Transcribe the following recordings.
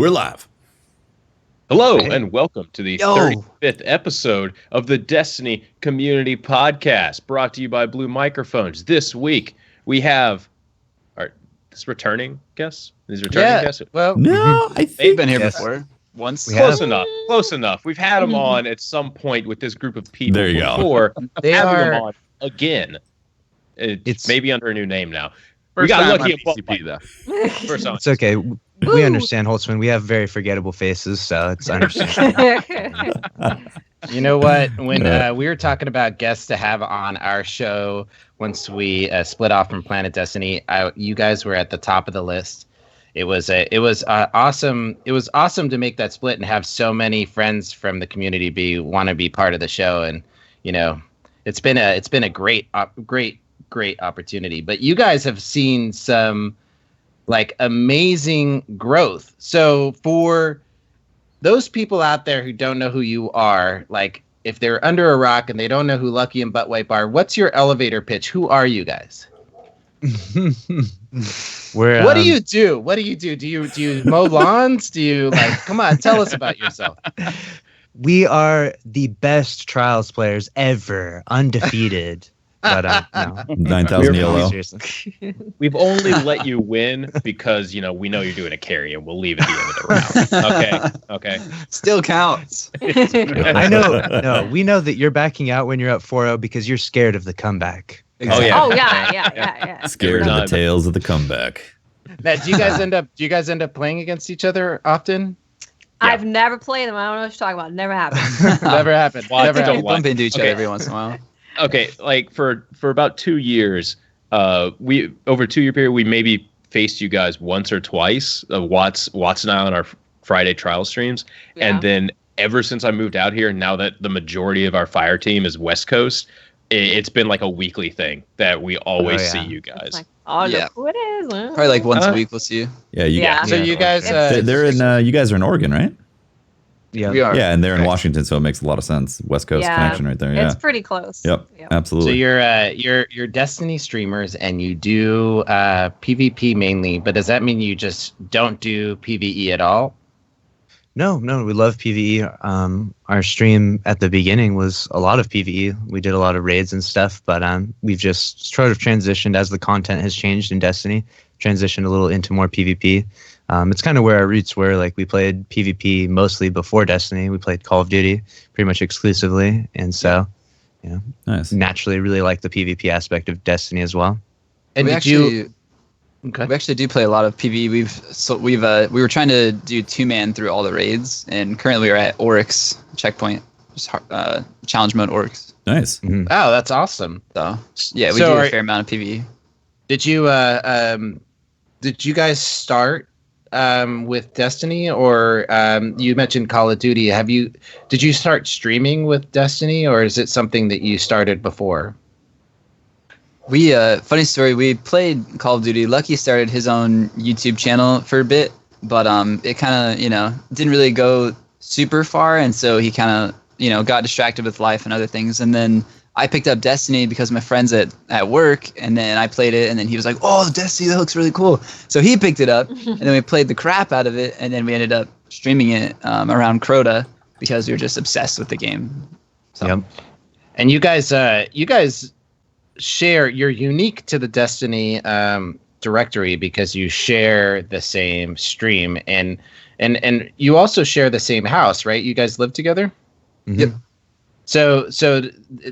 We're live. Hello, and welcome to the 35th episode of the Destiny Community Podcast, brought to you by Blue Microphones. This week, we have this returning guests? These returning guests? Well, No, I think they've been here before. Once. Close enough. We've had them on at some point with this group of people There you go. before. They having are- them on again. It's maybe under a new name now. First We got time Luckyy on and PCP, Buttwipe. though. First time. It's okay. We understand, Holtzmann. We have very forgettable faces, so it's understandable. You know what? When we were talking about guests to have on our show once we split off from Planet Destiny, you guys were at the top of the list. It was awesome. It was awesome to make that split and have so many friends from the community want to be part of the show, and you know, it's been a great opportunity. But you guys have seen some like amazing growth. So for those people out there who don't know who you are, like if they're under a rock and they don't know who Luckyy and Buttwipe are, what's your elevator pitch? Who are you guys? What do you do? What do you do? Do you mow lawns? Do you come on, tell us about yourself. We are the best Trials players ever, undefeated. But no. 9,000 ELO. Seriously. We've only let you win because, we know you're doing a carry and we'll leave at the end of the round. Okay. Still counts. I know. No, we know that you're backing out when you're up 4-0 because you're scared of the comeback. Exactly. Oh yeah. Scared of the tales of the comeback. Now, do you guys end up playing against each other often? I've never played them. I don't know what you're talking about. Never happened. Never happened. Well, Never don't happened. lie. Bump into each other Okay. every once in a while. Okay, like for about 2 years, we over a 2-year period, we maybe faced you guys once or twice, Watts and I on our Friday trial streams. Yeah. And then ever since I moved out here, now that the majority of our fire team is West Coast, it's been like a weekly thing that we always see you guys. It's like, oh, Yeah. look who it is. Probably like once a week we'll see you. Yeah, Yeah. So you guys, They're in. You guys are in Oregon, right? Yeah. We are. Yeah, and they're in Right. Washington, so it makes a lot of sense. West Coast Yeah. connection right there. Yeah. It's pretty close. Yep. so Absolutely. you're Destiny streamers and you do PvP mainly, but does that mean you just don't do PvE at all? No, we love PvE. Our stream at the beginning was a lot of PvE. We did a lot of raids and stuff, but we've just sort of transitioned as the content has changed in Destiny, transitioned a little into more PvP. It's kind of where our roots were. Like we played PvP mostly before Destiny. We played Call of Duty pretty much exclusively, and so Nice. naturally really like the PvP aspect of Destiny as well. And we did you? Okay. We actually do play a lot of PvE. We were trying to do 2-man through all the raids, and currently we're at Oryx checkpoint, just challenge mode Oryx. Nice. Mhm. Oh, that's awesome. So yeah, we So do are- a fair amount of PvE. Did you guys start with Destiny, or you mentioned Call of Duty? Did you start streaming with Destiny, or is it something that you started before? We funny story. We played Call of Duty. Luckyy started his own YouTube channel for a bit, but it kind of didn't really go super far, and so he kind of got distracted with life and other things. And then I picked up Destiny because my friends at work, and then I played it, and then he was like, "Oh, Destiny, that looks really cool." So he picked it up, and then we played the crap out of it, and then we ended up streaming it around Crota because we were just obsessed with the game. So. Yep. And you guys share. You're unique to the Destiny directory because you share the same stream, and you also share the same house, right? You guys live together. Mhm. Yep. So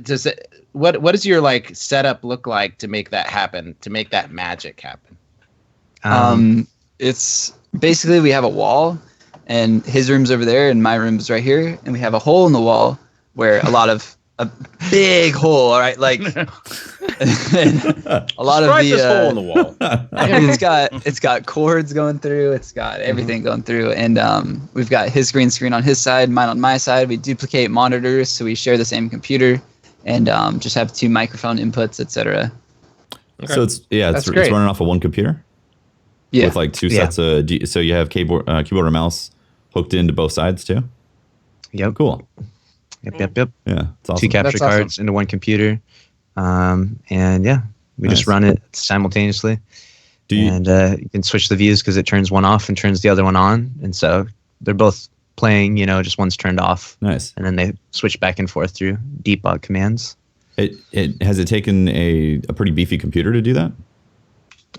does it? What does your setup look like to make that happen? To make that magic happen? It's basically we have a wall, and his room's over there, and my room's right here, and we have a hole in the wall where a big hole, all right, like a lot of Describe the this hole in the wall. it's got cords going through, it's got everything going through, and we've got his green screen on his side, mine on my side. We duplicate monitors, so we share the same computer, and just have 2 microphone inputs, etc. Okay. So it's That's great. running off of one computer. Yeah. With like 2 sets of. So you have keyboard and mouse hooked into both sides too. Yep. Cool. Yep. Yeah. It's awesome. 2 capture That's awesome. cards into one computer. And yeah, we just Nice. run it simultaneously. and you can switch the views because it turns one off and turns the other one on, and so they're both playing. Just one's turned off. Nice. And then they switch back and forth through debug commands. It has it taken a pretty beefy computer to do that?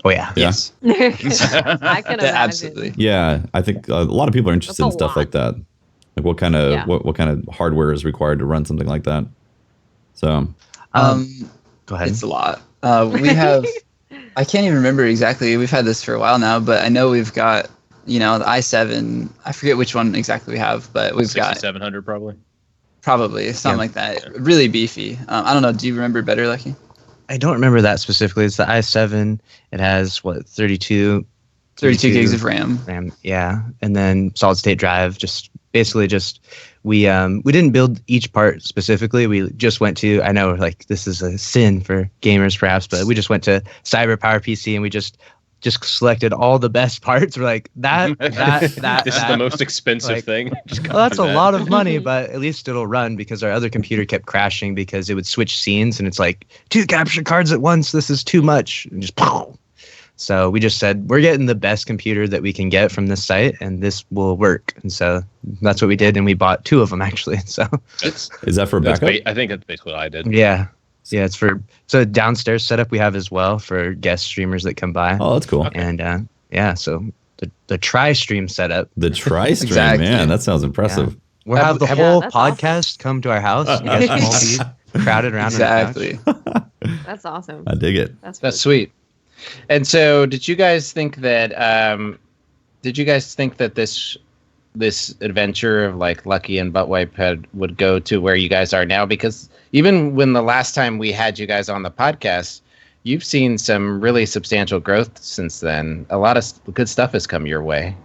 Oh yeah. Yes. I can imagine. Absolutely. Yeah, I think a lot of people are interested in That's a stuff lot. like that. Like what kind of Yeah. what kind of hardware is required to run something like that? So Go ahead. It's a lot. We have, I can't even remember exactly. We've had this for a while now, but I know we've got, the i7. I forget which one exactly we have, but we've got 6700 probably. probably something like that. Really beefy. I don't know. Do you remember better, Lucky? I don't remember that specifically. It's the i7. It has 32 gigs of RAM. RAM. Yeah, and then solid state drive. Basically we didn't build each part specifically. We just went to, I know like this is a sin for gamers perhaps, but we just went to Cyber Power PC and we just selected all the best parts. We're like that. This is the most expensive Like, thing. Just Well, that's a do that. lot of money, but at least it'll run because our other computer kept crashing because it would switch scenes and it's like 2 capture cards at once. This is too much. And just so we just said we're getting the best computer that we can get from this site and this will work. And so that's what we did. And we bought 2 of them actually. So is that for backup? I think that's basically what I did. yeah, it's a downstairs setup we have as well for guest streamers that come by. Oh, that's cool. And so the tri-stream setup. The tri-stream, Exactly. man, that sounds impressive. We'll have the Yeah, whole that's podcast come to our house. You guys can all be crowded around. on the couch. Exactly. That's awesome. I dig it. That's sweet. And so, did you guys think that this adventure of like Luckyy and Buttwipe would go to where you guys are now? Because even when the last time we had you guys on the podcast, you've seen some really substantial growth since then. A lot of good stuff has come your way.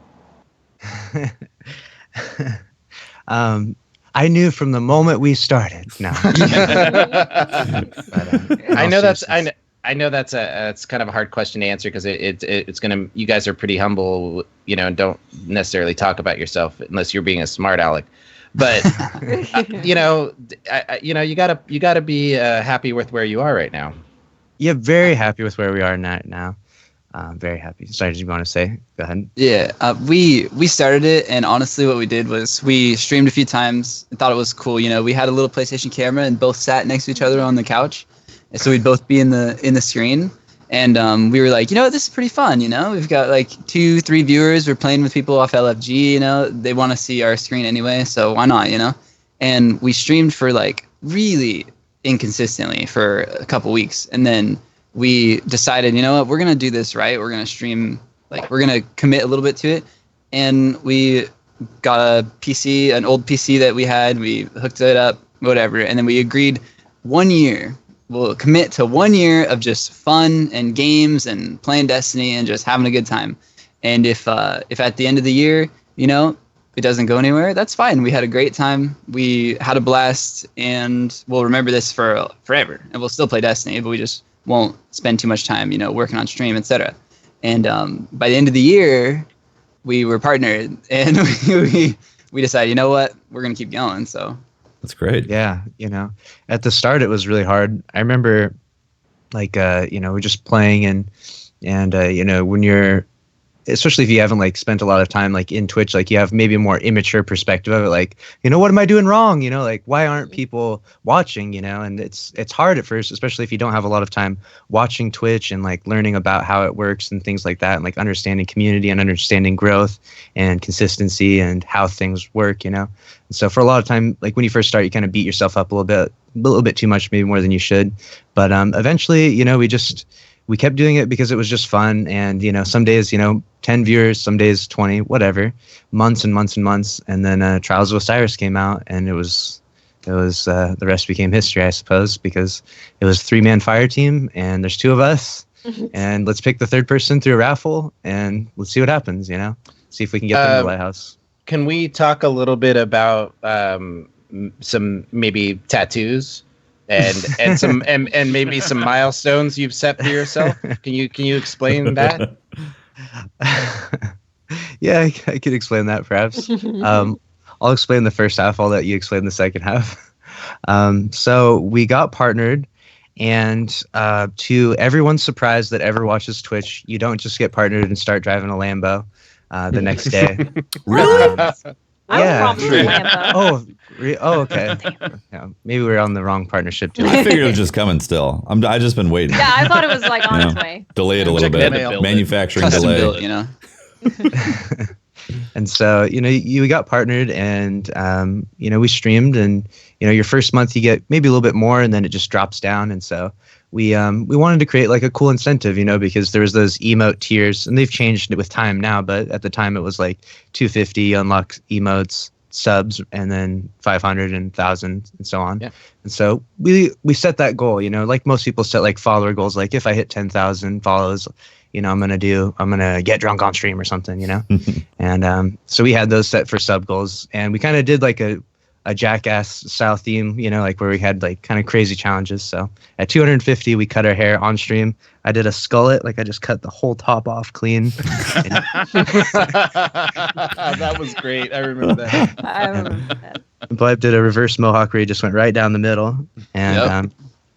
I knew from the moment we started. No. I know that's it's kind of a hard question to answer because it's gonna. You guys are pretty humble, and don't necessarily talk about yourself unless you're being a smart aleck. But you gotta be happy with where you are right now. Yeah, very happy with where we are now. Very happy. Sorry, did you want to say? Go ahead. Yeah, we started it, and honestly, what we did was we streamed a few times and thought it was cool. We had a little PlayStation camera and both sat next to each other on the couch, and so we'd both be in the screen. And we were like, this is pretty fun. We've got like 2-3 viewers. We're playing with people off LFG. They want to see our screen anyway, so why not? And we streamed for like really inconsistently for a couple weeks, and then we decided, we're going to do this right. We're going to stream, like we're going to commit a little bit to it. And we got a PC, an old PC that we had. We hooked it up, whatever. And then we agreed 1 year. We'll commit to 1 year of just fun and games and playing Destiny and just having a good time. And if at the end of the year, it doesn't go anywhere, that's fine. We had a great time. We had a blast, and we'll remember this for forever. And we'll still play Destiny, but we just won't spend too much time, working on stream, etc. And by the end of the year, we were partnered, and we decided, you know what, we're gonna keep going. So That's great. Yeah, at the start it was really hard. I remember, like, we're just playing and when you're, especially if you haven't like spent a lot of time like in Twitch, like you have maybe a more immature perspective of it. Like, what am I doing wrong? Like, why aren't people watching? And it's hard at first, especially if you don't have a lot of time watching Twitch and like learning about how it works and things like that, and like understanding community and understanding growth and consistency and how things work. And so for a lot of time, like when you first start, you kind of beat yourself up a little bit too much, maybe more than you should. But eventually, we kept doing it because it was just fun. And, some days, 10 viewers, some days 20, whatever, months and months and months. And then Trials of Osiris came out, and it was the rest became history, I suppose, because it was a 3-man fire team and there's 2 of us and let's pick the third person through a raffle and let's see what happens, see if we can get them in the lighthouse. Can we talk a little bit about some maybe tattoos? and some and maybe some milestones you've set for yourself. Can you explain that? Yeah, I could explain that perhaps. I'll explain the first half. I'll let you explain the second half. So we got partnered, And to everyone's surprise that ever watches Twitch, you don't just get partnered and start driving a Lambo the next day. Really? I Yeah. was promised a Lambo. Okay. Yeah, maybe we're on the wrong partnership deal. I figured it was just coming still. I just been waiting. Yeah, I thought it was like on its Yeah. way. Delay it a little Checking bit. in to build it. Manufacturing Custom delay. built, you know. And so, you got partnered and, we streamed and, your first month you get maybe a little bit more and then it just drops down. And so we wanted to create like a cool incentive, because there was those emote tiers and they've changed it with time now. But at the time it was like 250 unlock emotes, subs, and then 500 and 1,000 and so on. Yeah. And so we set that goal, like most people set like follower goals. Like if I hit 10,000 follows, I'm going to get drunk on stream or something, And so we had those set for sub goals and we kind of did like a Jackass style theme, like where we had like kind of crazy challenges. So at 250, we cut our hair on stream. I did a skullet, like I just cut the whole top off clean. That was great. I remember that. I remember that. Buttwipe did a reverse mohawk where he just went right down the middle. And, Yep.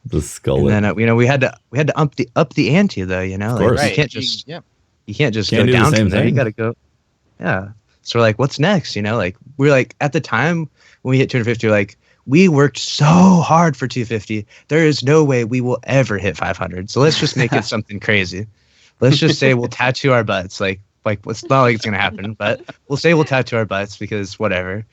The skull. and then we had to up the ante though, like course. you Right. can't just Yeah. you can't just Can't go do the down same from there. You thing. got to go. Yeah. So we're like, what's next? Like we're like at the time when we hit 250, we're like, we worked so hard for 250. There is no way we will ever hit 500. So let's just make it something crazy. Let's just say we'll tattoo our butts. Like it's not like it's gonna happen, but we'll say we'll tattoo our butts because whatever.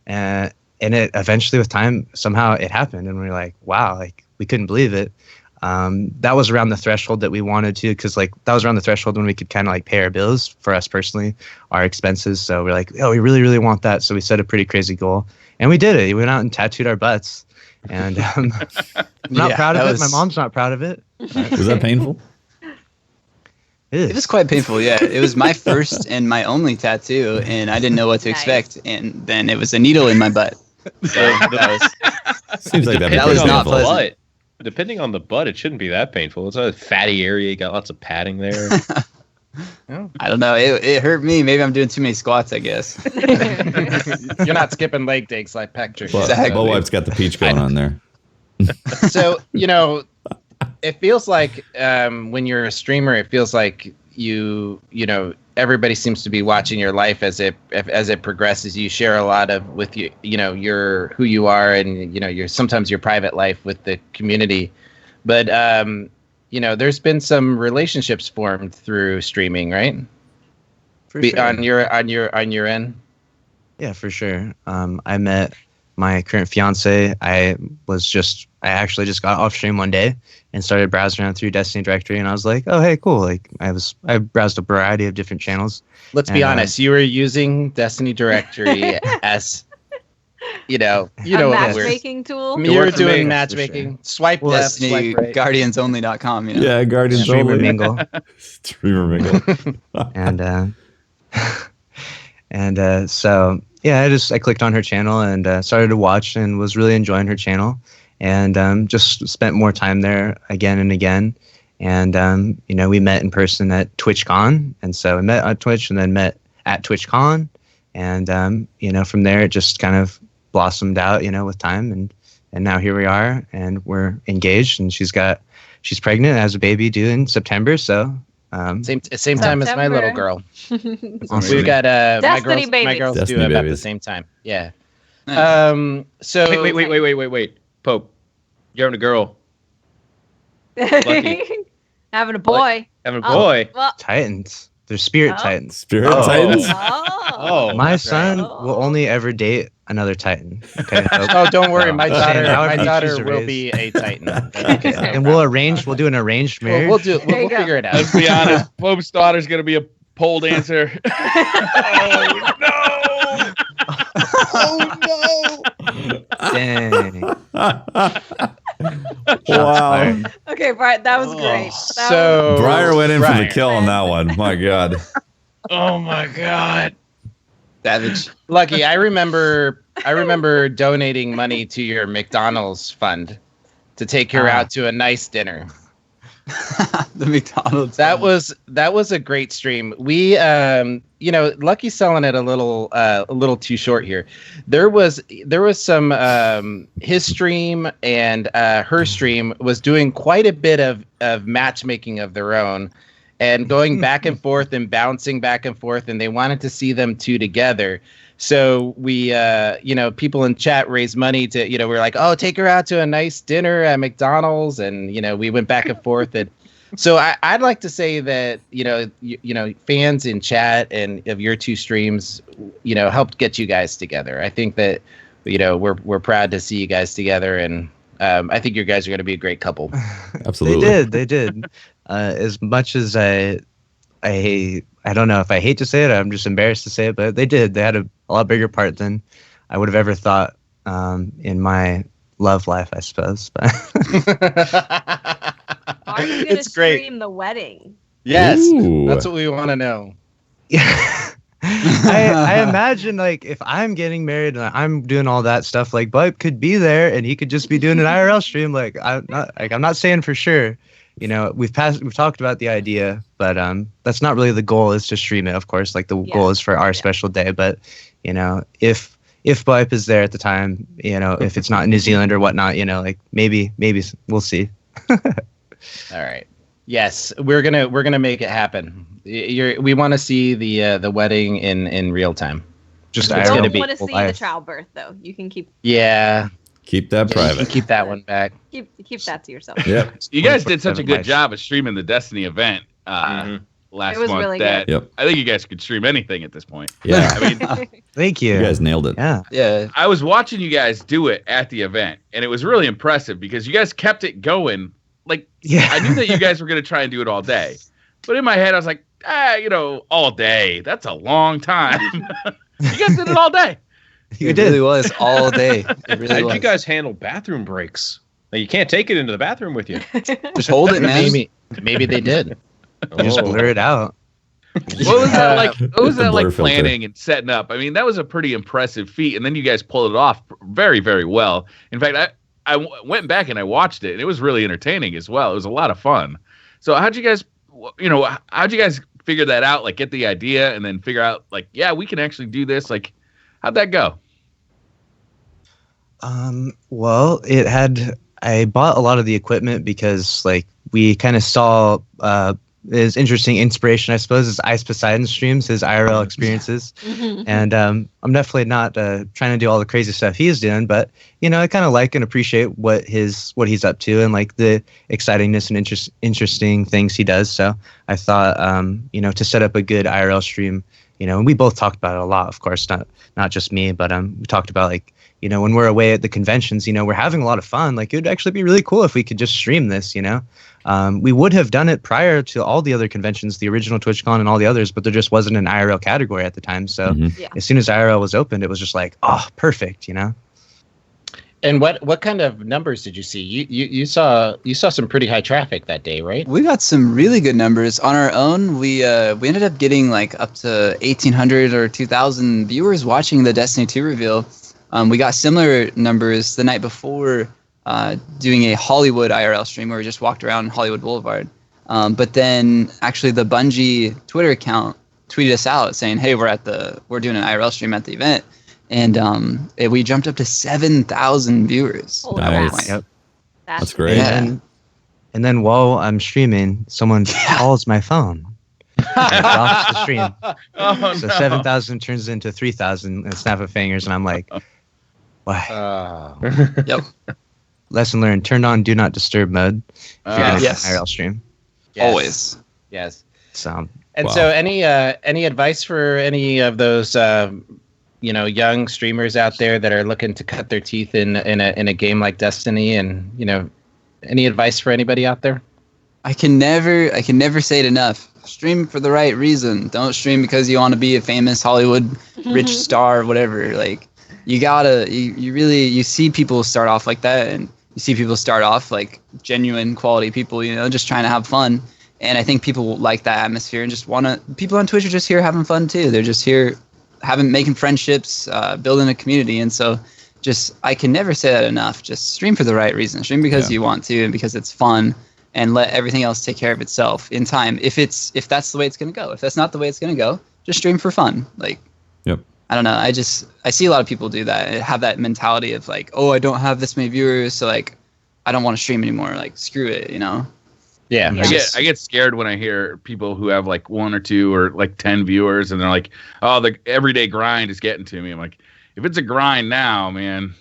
And it eventually with time somehow it happened, and we're like, wow, like we couldn't believe it. That was around the threshold that we wanted to, because like that was around the threshold when we could kind of like pay our bills for us personally, our expenses. So we're like, oh, we really, really want that. So we set a pretty crazy goal, and we did it. We went out and tattooed our butts, and I'm not proud of it. My mom's not proud of it. Was that painful? It was quite painful, yeah. It was my first and my only tattoo, and I didn't know what to Nice. expect. And then it was a needle in my butt. So that was, Seems like that'd be That pretty was not painful. pleasant. Depending on the butt, it shouldn't be that painful. It's a fatty area. You got lots of padding there. I don't know. It hurt me. Maybe I'm doing too many squats, I guess. You're not skipping leg digs like Patrick. Well, Exactly. Buttwipe's got the peach going on there. So it feels like when you're a streamer, it feels like everybody seems to be watching your life as it progresses. You share a lot of with your who you are and your sometimes your private life with the community, but there's been some relationships formed through streaming, right? For sure. On your end. Yeah, for sure. I met my current fiance. I actually just got off stream one day and started browsing around through Destiny directory, and I was like, oh, hey, cool. Like I browsed a variety of different channels. Let's be And, honest. You were using Destiny directory as A what we're. matchmaking tool. You were Door to doing main, matchmaking. Swipe Well, left, swipe Destiny, right. guardiansonly.com, Yeah, Guardians Streamer only. mingle. Streamer mingle. and so yeah, I clicked on her channel and started to watch and was really enjoying her channel, and just spent more time there again and again. And we met in person at TwitchCon, and so we met on Twitch and then met at TwitchCon, and from there it just kind of blossomed out with time, and now here we are, and we're engaged, and she's pregnant, has a baby due in September, so Same time as my little girl. Awesome. We've got Destiny my babies. girls Destiny do about the babies. same time. Yeah. Nice. So Wait. Pope, you're having a girl. Lucky. Having a boy. Having a boy. Well, Titans. They're spirit Oh. titans. Spirit Oh. Titans. oh. My that's right. son will only ever date another Titan. Okay. Oh, don't worry. My Just saying, daughter, however my daughter choose to will raise. be a Titan. Okay. And we'll do an arranged marriage. We'll There you we'll go. figure it out. Let's be honest. Pope's daughter's gonna be a pole dancer. Oh no! Oh no! Dang. Wow. Okay, Brian, that was great. That So Briar went in for the Briar. kill on that one. My God. Oh my God! Savage. Lucky, I remember donating money to your McDonald's fund to take her out to a nice dinner. The McDonald's. That was a great stream. We Lucky's selling it a little too short here. There was some his stream and her stream was doing quite a bit of matchmaking of their own, and going back and forth and bouncing back and forth, and they wanted to see them two together. So we, people in chat raised money to, we're like, oh, take her out to a nice dinner at McDonald's, and we went back and forth. And so I'd like to say that fans in chat and of your two streams, helped get you guys together. I think that we're proud to see you guys together, and I think you guys are going to be a great couple. Absolutely, They did. As much as I don't know if I hate to say it, I'm just embarrassed to say it, but they did. They had a lot bigger part than I would have ever thought in my love life, I suppose. But Are you going to stream the wedding? Yes, Ooh. That's what we want to know. Yeah. I imagine, like, if I'm getting married and I'm doing all that stuff, like, Buttwipe could be there and he could just be doing an IRL stream. I'm not saying for sure. We've talked about the idea, but that's not really the goal, is to stream it, of course. Like, the goal is for our special day. But if Buttwipe is there at the time, if it's not in New Zealand or whatnot, maybe we'll see. All right. Yes, we're gonna make it happen. We want to see the wedding in real time. Just I don't want to see the childbirth, though. You can keep. Yeah. Keep that private. You can keep that one back. Keep that to yourself. Yep. You guys did such a good job of streaming the Destiny event last month really that good. Yep. I think you guys could stream anything at this point. Yeah. I mean, thank you. You guys nailed it. Yeah. I was watching you guys do it at the event, and it was really impressive because you guys kept it going. Like, I knew that you guys were going to try and do it all day, but in my head I was like, all day. That's a long time. You guys did it all day. It really was all day. It really How was. did you guys handle bathroom breaks? Like, you can't take it into the bathroom with you. Just hold it, man. Maybe they did. Just blur it out. What was that like? What was that blur like filter. planning and setting up? I mean, that was a pretty impressive feat, and then you guys pulled it off very, very well. In fact, I went back and I watched it, and it was really entertaining as well. It was a lot of fun. So how'd you guys figure that out? Like, get the idea and then figure out, like, yeah, we can actually do this. Like, how'd that go? Well, I bought a lot of the equipment because, like, we kind of saw his interesting inspiration, I suppose, is Ice Poseidon streams, his IRL experiences. And I'm definitely not trying to do all the crazy stuff he's doing, but I kind of like and appreciate what he's up to and, like, the excitingness and interesting things he does. So I thought to set up a good IRL stream, and we both talked about it a lot, of course, not just me, but we talked about, like, when we're away at the conventions, we're having a lot of fun. Like, it would actually be really cool if we could just stream this, we would have done it prior to all the other conventions, the original TwitchCon and all the others, but there just wasn't an IRL category at the time. So as soon as IRL was opened, it was just like, oh, perfect, And what kind of numbers did you see? You saw some pretty high traffic that day, right? We got some really good numbers on our own. We ended up getting like up to 1,800 or 2,000 viewers watching the Destiny 2 reveal. We got similar numbers the night before doing a Hollywood IRL stream where we just walked around Hollywood Boulevard. But then actually the Bungie Twitter account tweeted us out saying, "Hey, we're doing an IRL stream at the event," and we jumped up to 7,000 viewers. Holy Nice. crap. Yep. That's great. Yeah. And then while I'm streaming, someone calls my phone. And drops the stream. Oh, So no. 7,000 turns into 3,000 and snap of fingers, and I'm like, why? Yep. Lesson learned: turned on Do Not Disturb mode if you're gonna do Yes. an IRL stream. Yes. Always. Yes. So And Wow. so, any advice for any of those young streamers out there that are looking to cut their teeth in a game like Destiny, and any advice for anybody out there? I can never say it enough. Stream for the right reason. Don't stream because you want to be a famous Hollywood rich star or whatever. Like, you see people start off like that, and you see people start off like genuine quality people, just trying to have fun. And I think people like that atmosphere and just people on Twitch are just here having fun too. They're just here making friendships, building a community. And so I can never say that enough. Just stream for the right reason. Stream because you want to and because it's fun, and let everything else take care of itself in time. If that's the way it's going to go. If that's not the way it's going to go, just stream for fun. Like, Yep. I don't know. I see a lot of people do that. Have that mentality of like, oh, I don't have this many viewers, so like, I don't want to stream anymore. Like, screw it, you know? Yeah. I get scared when I hear people who have like 1 or 2 or like 10 viewers, and they're like, "Oh, the everyday grind is getting to me." I'm like, if it's a grind now, man,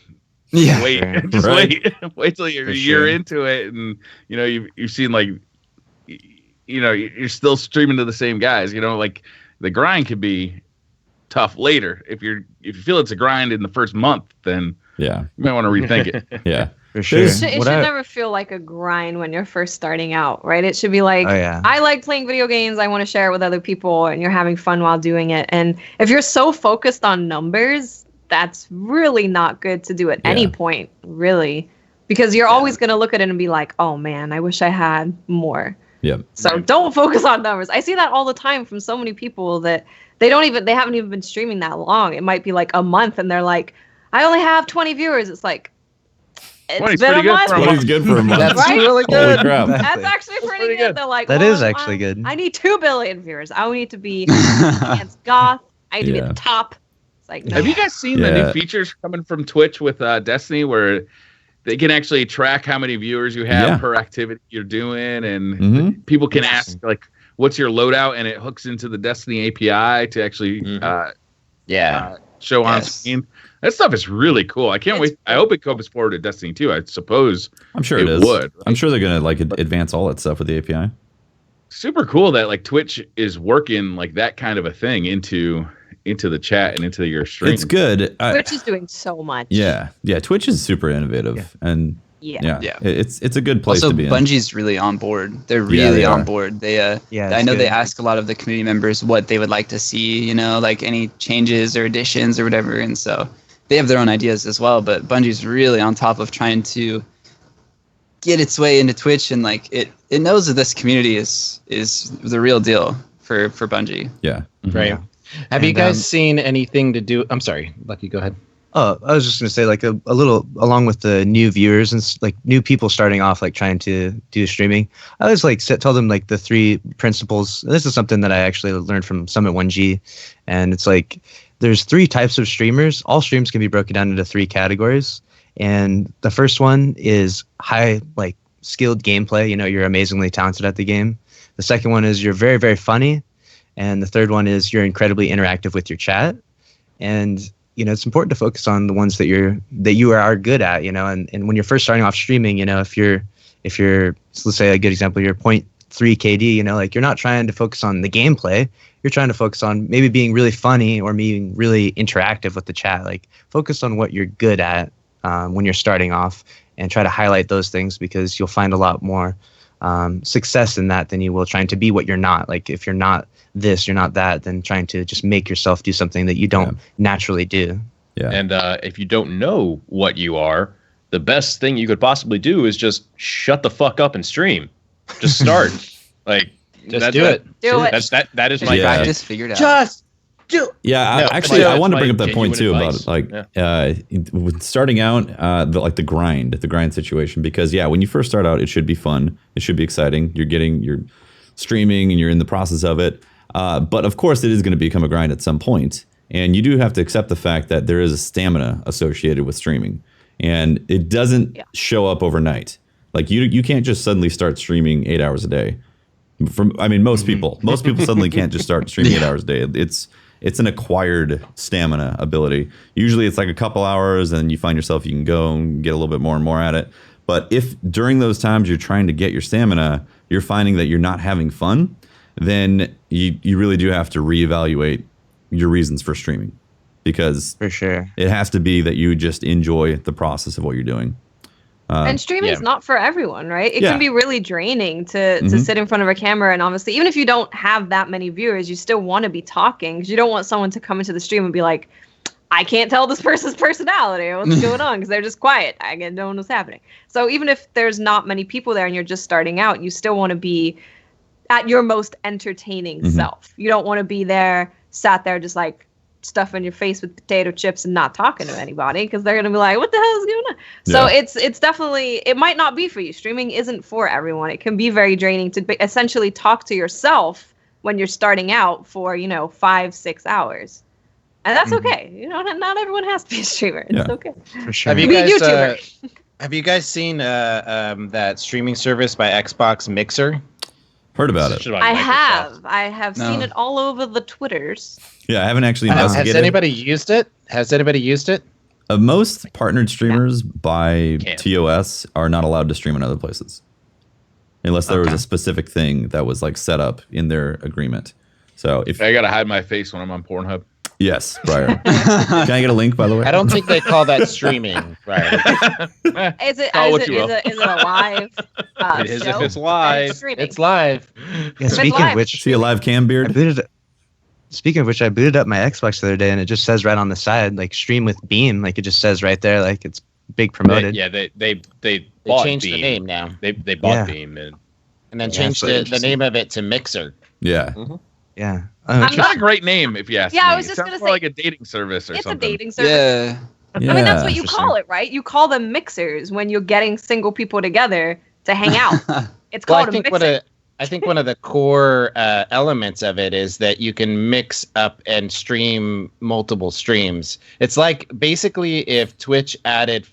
Yeah. wait, Sure. just Right. wait till you're For a year sure. into it, and you know you've seen like, you know, you're still streaming to the same guys. You know, like the grind could be tough later. If you feel it's a grind in the first month, then Yeah. you might want to rethink it. Yeah. For sure. It should What never feel like a grind when you're first starting out, right? It should be like, Oh, yeah. I like playing video games. I want to share it with other people, and you're having fun while doing it. And if you're so focused on numbers, that's really not good to do at any Yeah. point, really, because you're always going to look at it and be like, oh man, I wish I had more. Yep. So don't focus on numbers. I see that all the time from so many people that they haven't even been streaming that long. It might be like a month, and they're like, I only have 20 viewers. It's like, it's 20's been a pretty good month. for a What is good for a month? That's Right? really Holy good. crap. That's actually pretty pretty good. good. They're like, That well, is actually good. I need 2 billion viewers. I need to be against Goth. I need to be Yeah. at the top. It's like, no. Have you guys seen the Yeah. new features coming from Twitch with Destiny, where they can actually track how many viewers you have Yeah. per activity you're doing, and Mhm. people can ask like, "What's your loadout?" and it hooks into the Destiny API to actually Yeah. show on Yes. screen. That stuff is really cool. I can't wait. I hope it comes forward to Destiny 2. I suppose I'm sure it it is. would. I'm sure they're gonna like advance all that stuff with the API. Super cool that like Twitch is working like that kind of a thing into the chat and into your stream. It's good. Twitch is doing so much. Yeah. Twitch is super innovative, and Yeah. Yeah. it's a good place Also, to be in. Bungie's really on board. They're Yeah, really they on are. board. They Yeah, I it's know they good. ask a lot of the community members what they would like to see, you know, like any changes or additions or whatever, and so they have their own ideas as well. But Bungie's really on top of trying to get its way into Twitch, and like it knows that this community is the real deal for Bungie. Yeah. Right. Have you And, guys seen anything to do? I'm sorry, Lucky, go ahead. Oh, I was just gonna say, like a little along with the new viewers and like new people starting off, like trying to do streaming. I always like tell them like the 3 principles. This is something that I actually learned from Summit 1G, and it's like there's 3 types of streamers. All streams can be broken down into 3 categories, and the first one is high like skilled gameplay. You know, you're amazingly talented at the game. The second one is you're very, very funny, and the third one is you're incredibly interactive with your chat. And you know, it's important to focus on the ones that you are good at, you know, and when you're first starting off streaming, you know, if you're so let's say a good example, you're 0.3 KD, you know, like you're not trying to focus on the gameplay, you're trying to focus on maybe being really funny or being really interactive with the chat. Like focus on what you're good at when you're starting off, and try to highlight those things, because you'll find a lot more success in that than you will trying to be what you're not. Like if you're not this, you're not that, then trying to just make yourself do something that you don't naturally do. Yeah. And if you don't know what you are, the best thing you could possibly do is just shut the fuck up and stream. Just start. Like, Just do it. Do it. That is Just my Yeah. practice, figure it out. Just do. Yeah, No, actually, like, I wanted to bring like up that point too genuine about advice. like with starting out, the grind situation. Because when you first start out, it should be fun, it should be exciting. You're streaming and you're in the process of it. But of course, it is going to become a grind at some point, and you do have to accept the fact that there is a stamina associated with streaming, and it doesn't show up overnight. Like you can't just suddenly start streaming 8 hours a day. Most people suddenly can't just start streaming 8 hours a day. It's an acquired stamina ability. Usually it's like a couple hours, and you find yourself you can go and get a little bit more and more at it. But if during those times you're trying to get your stamina, you're finding that you're not having fun, then you really do have to reevaluate your reasons for streaming, because For sure. it has to be that you just enjoy the process of what you're doing. And streaming is not for everyone, right? It Yeah. can be really draining to sit in front of a camera, and obviously, even if you don't have that many viewers, you still want to be talking, because you don't want someone to come into the stream and be like, I can't tell this person's personality. What's going on? Because they're just quiet. I don't know what's happening. So even if there's not many people there and you're just starting out, you still want to be at your most entertaining self. You don't want to be there, sat there just like stuffing your face with potato chips and not talking to anybody, because they're going to be like, what the hell is going on? So it's definitely, it might not be for you. Streaming isn't for everyone. It can be very draining to essentially talk to yourself when you're starting out for 5-6 hours, and that's okay. Not everyone has to be a streamer. It's okay. For sure. Have you Be a guys YouTuber. have you guys seen that streaming service by Xbox, Mixer? Heard about it. I have seen it all over the Twitters. Yeah, I haven't actually investigated. Has anybody used it? Most partnered streamers by TOS are not allowed to stream in other places. Unless there was a specific thing that was like set up in their agreement. So if I gotta hide my face when I'm on Pornhub. Yes, Briar. Can I get a link, by the way? I don't think they call that streaming, right? Is it Call what is you will. it a live? It is show? if it's live. Streaming. It's live. Yeah, speaking live. of which, See a live cam beard? Speaking of which, I booted up my Xbox the other day, and it just says right on the side, like stream with Beam. Like it just says right there, like it's big promoted. They They bought changed Beam. the name now, They bought Yeah. Beam and and then Yeah, changed so the interesting. name of it to Mixer. Yeah. Yeah. I'm It's not a great name, if you ask me. Yeah, I was It just sounds gonna more say, like a dating service or it's something. a dating service. Yeah. I mean, that's what you interesting. call it, right? You call them mixers when you're getting single people together to hang out. It's Well, called a mixer. I think one of the core elements of it is that you can mix up and stream multiple streams. It's like basically if Twitch added,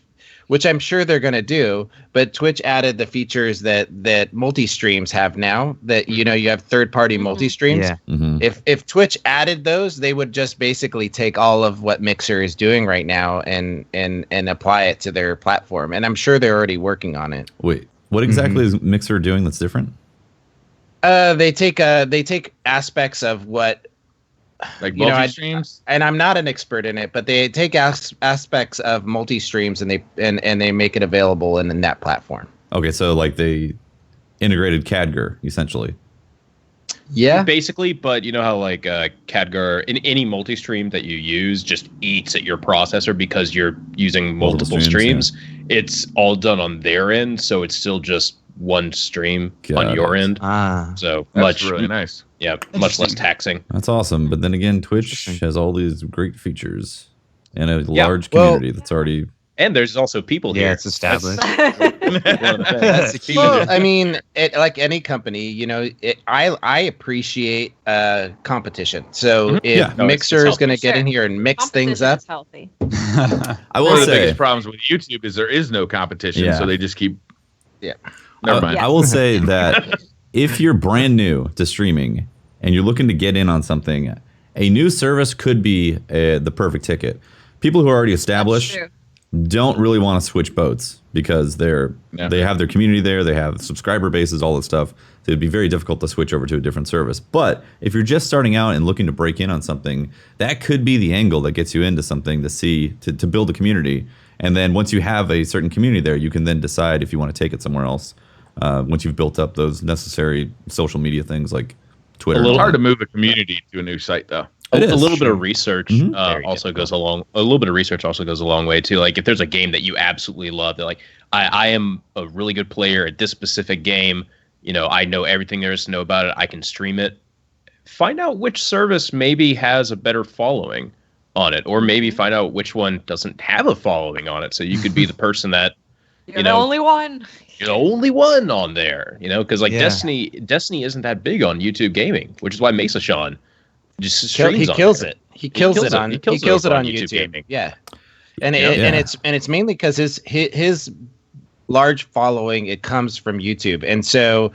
which I'm sure they're going to do, but Twitch added the features that multi-streams have now, that you have third-party multi-streams. Yeah. Mm-hmm. If Twitch added those, they would just basically take all of what Mixer is doing right now and apply it to their platform. And I'm sure they're already working on it. Wait, what exactly is Mixer doing that's different? They take aspects of what, Like You know, multi-streams? and I'm not an expert in it, but they take aspects of multi-streams and they make it available in that platform. Okay, so like they integrated Cadger, essentially. Yeah. basically, but you know how like Cadgar in any multi-stream that you use just eats at your processor because you're using multiple streams. It's all done on their end, so it's still just one stream Got on your it. end. Ah. So That's much really nice. Yeah, much less taxing. That's awesome. But then again, Twitch Interesting. has all these great features and a Yeah, large well- community that's already. And there's also people Yeah, here. it's established. That's one of the things. That's the key. Well, I mean, like any company, I appreciate competition. So if Yeah. No, Mixer it's is going to healthy. get in here and mix things Competition up, is healthy. I One will of the say. biggest problems with YouTube is there is no competition, Yeah. so they just keep. Yeah. Never mind. I will say that if you're brand new to streaming and you're looking to get in on something, a new service could be the perfect ticket. People who are already established That's true. don't really want to switch boats because they have their community there, they have subscriber bases, all that stuff. So it'd be very difficult to switch over to a different service. But if you're just starting out and looking to break in on something, that could be the angle that gets you into something to build a community. And then once you have a certain community there, you can then decide if you want to take it somewhere else. Once you've built up those necessary social media things like Twitter. A It's little hard to move a community to a new site, though. A It is, little bit sure. of research Mhm. also goes a little bit of research also goes a long way too. Like if there's a game that you absolutely love, that like I am a really good player at this specific game, I know everything there is to know about it, I can stream it. Find out which service maybe has a better following on it, or maybe find out which one doesn't have a following on it, so you could be the person that You're the only one. you're the only one on there, because like Yeah. Destiny isn't that big on YouTube gaming, which is why Mesa Sean just he streams on kills there. it. He kills it on YouTube YouTube. gaming. Yeah. And Yeah. it's mainly because his large following, it comes from YouTube, and so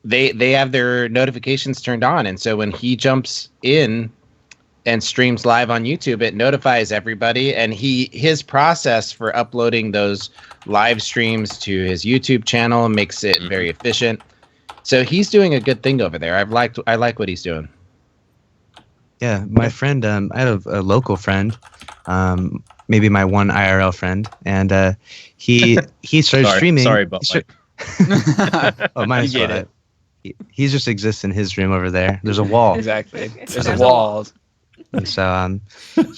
they have their notifications turned on, and so when he jumps in and streams live on YouTube, it notifies everybody, and his process for uploading those live streams to his YouTube channel makes it very efficient. So he's doing a good thing over there. I like what he's doing. Yeah, my friend, I had a local friend, maybe my one IRL friend, and he started streaming. Sorry, he but sta- oh, minus You get what? He just exists in his room over there. There's a wall. Exactly. There's There's a a wall. And so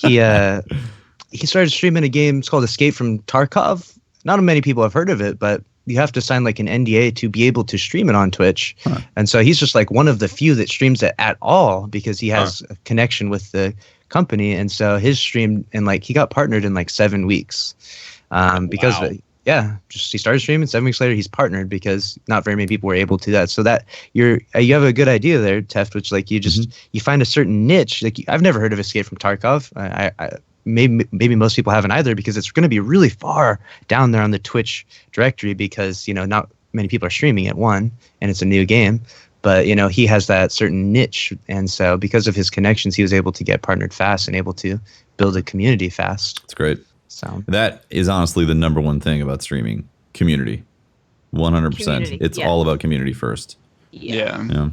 he started streaming a game. It's called Escape from Tarkov. Not many people have heard of it, but you have to sign like an NDA to be able to stream it on Twitch. Huh. And so he's just like one of the few that streams it at all because he has a connection with the company. And so his stream, and like he got partnered in like 7 weeks because Wow. of it. Yeah, just he started streaming. 7 weeks later, he's partnered because not very many people were able to do that. So that you have a good idea there, Teft. Which like you just you find a certain niche. Like I've never heard of Escape from Tarkov. I maybe most people haven't either because it's going to be really far down there on the Twitch directory because not many people are streaming it, and it's a new game. But he has that certain niche, and so because of his connections, he was able to get partnered fast and able to build a community fast. That's great. So that is honestly the number one thing about streaming: community. 100%. It's all about community first. Yeah.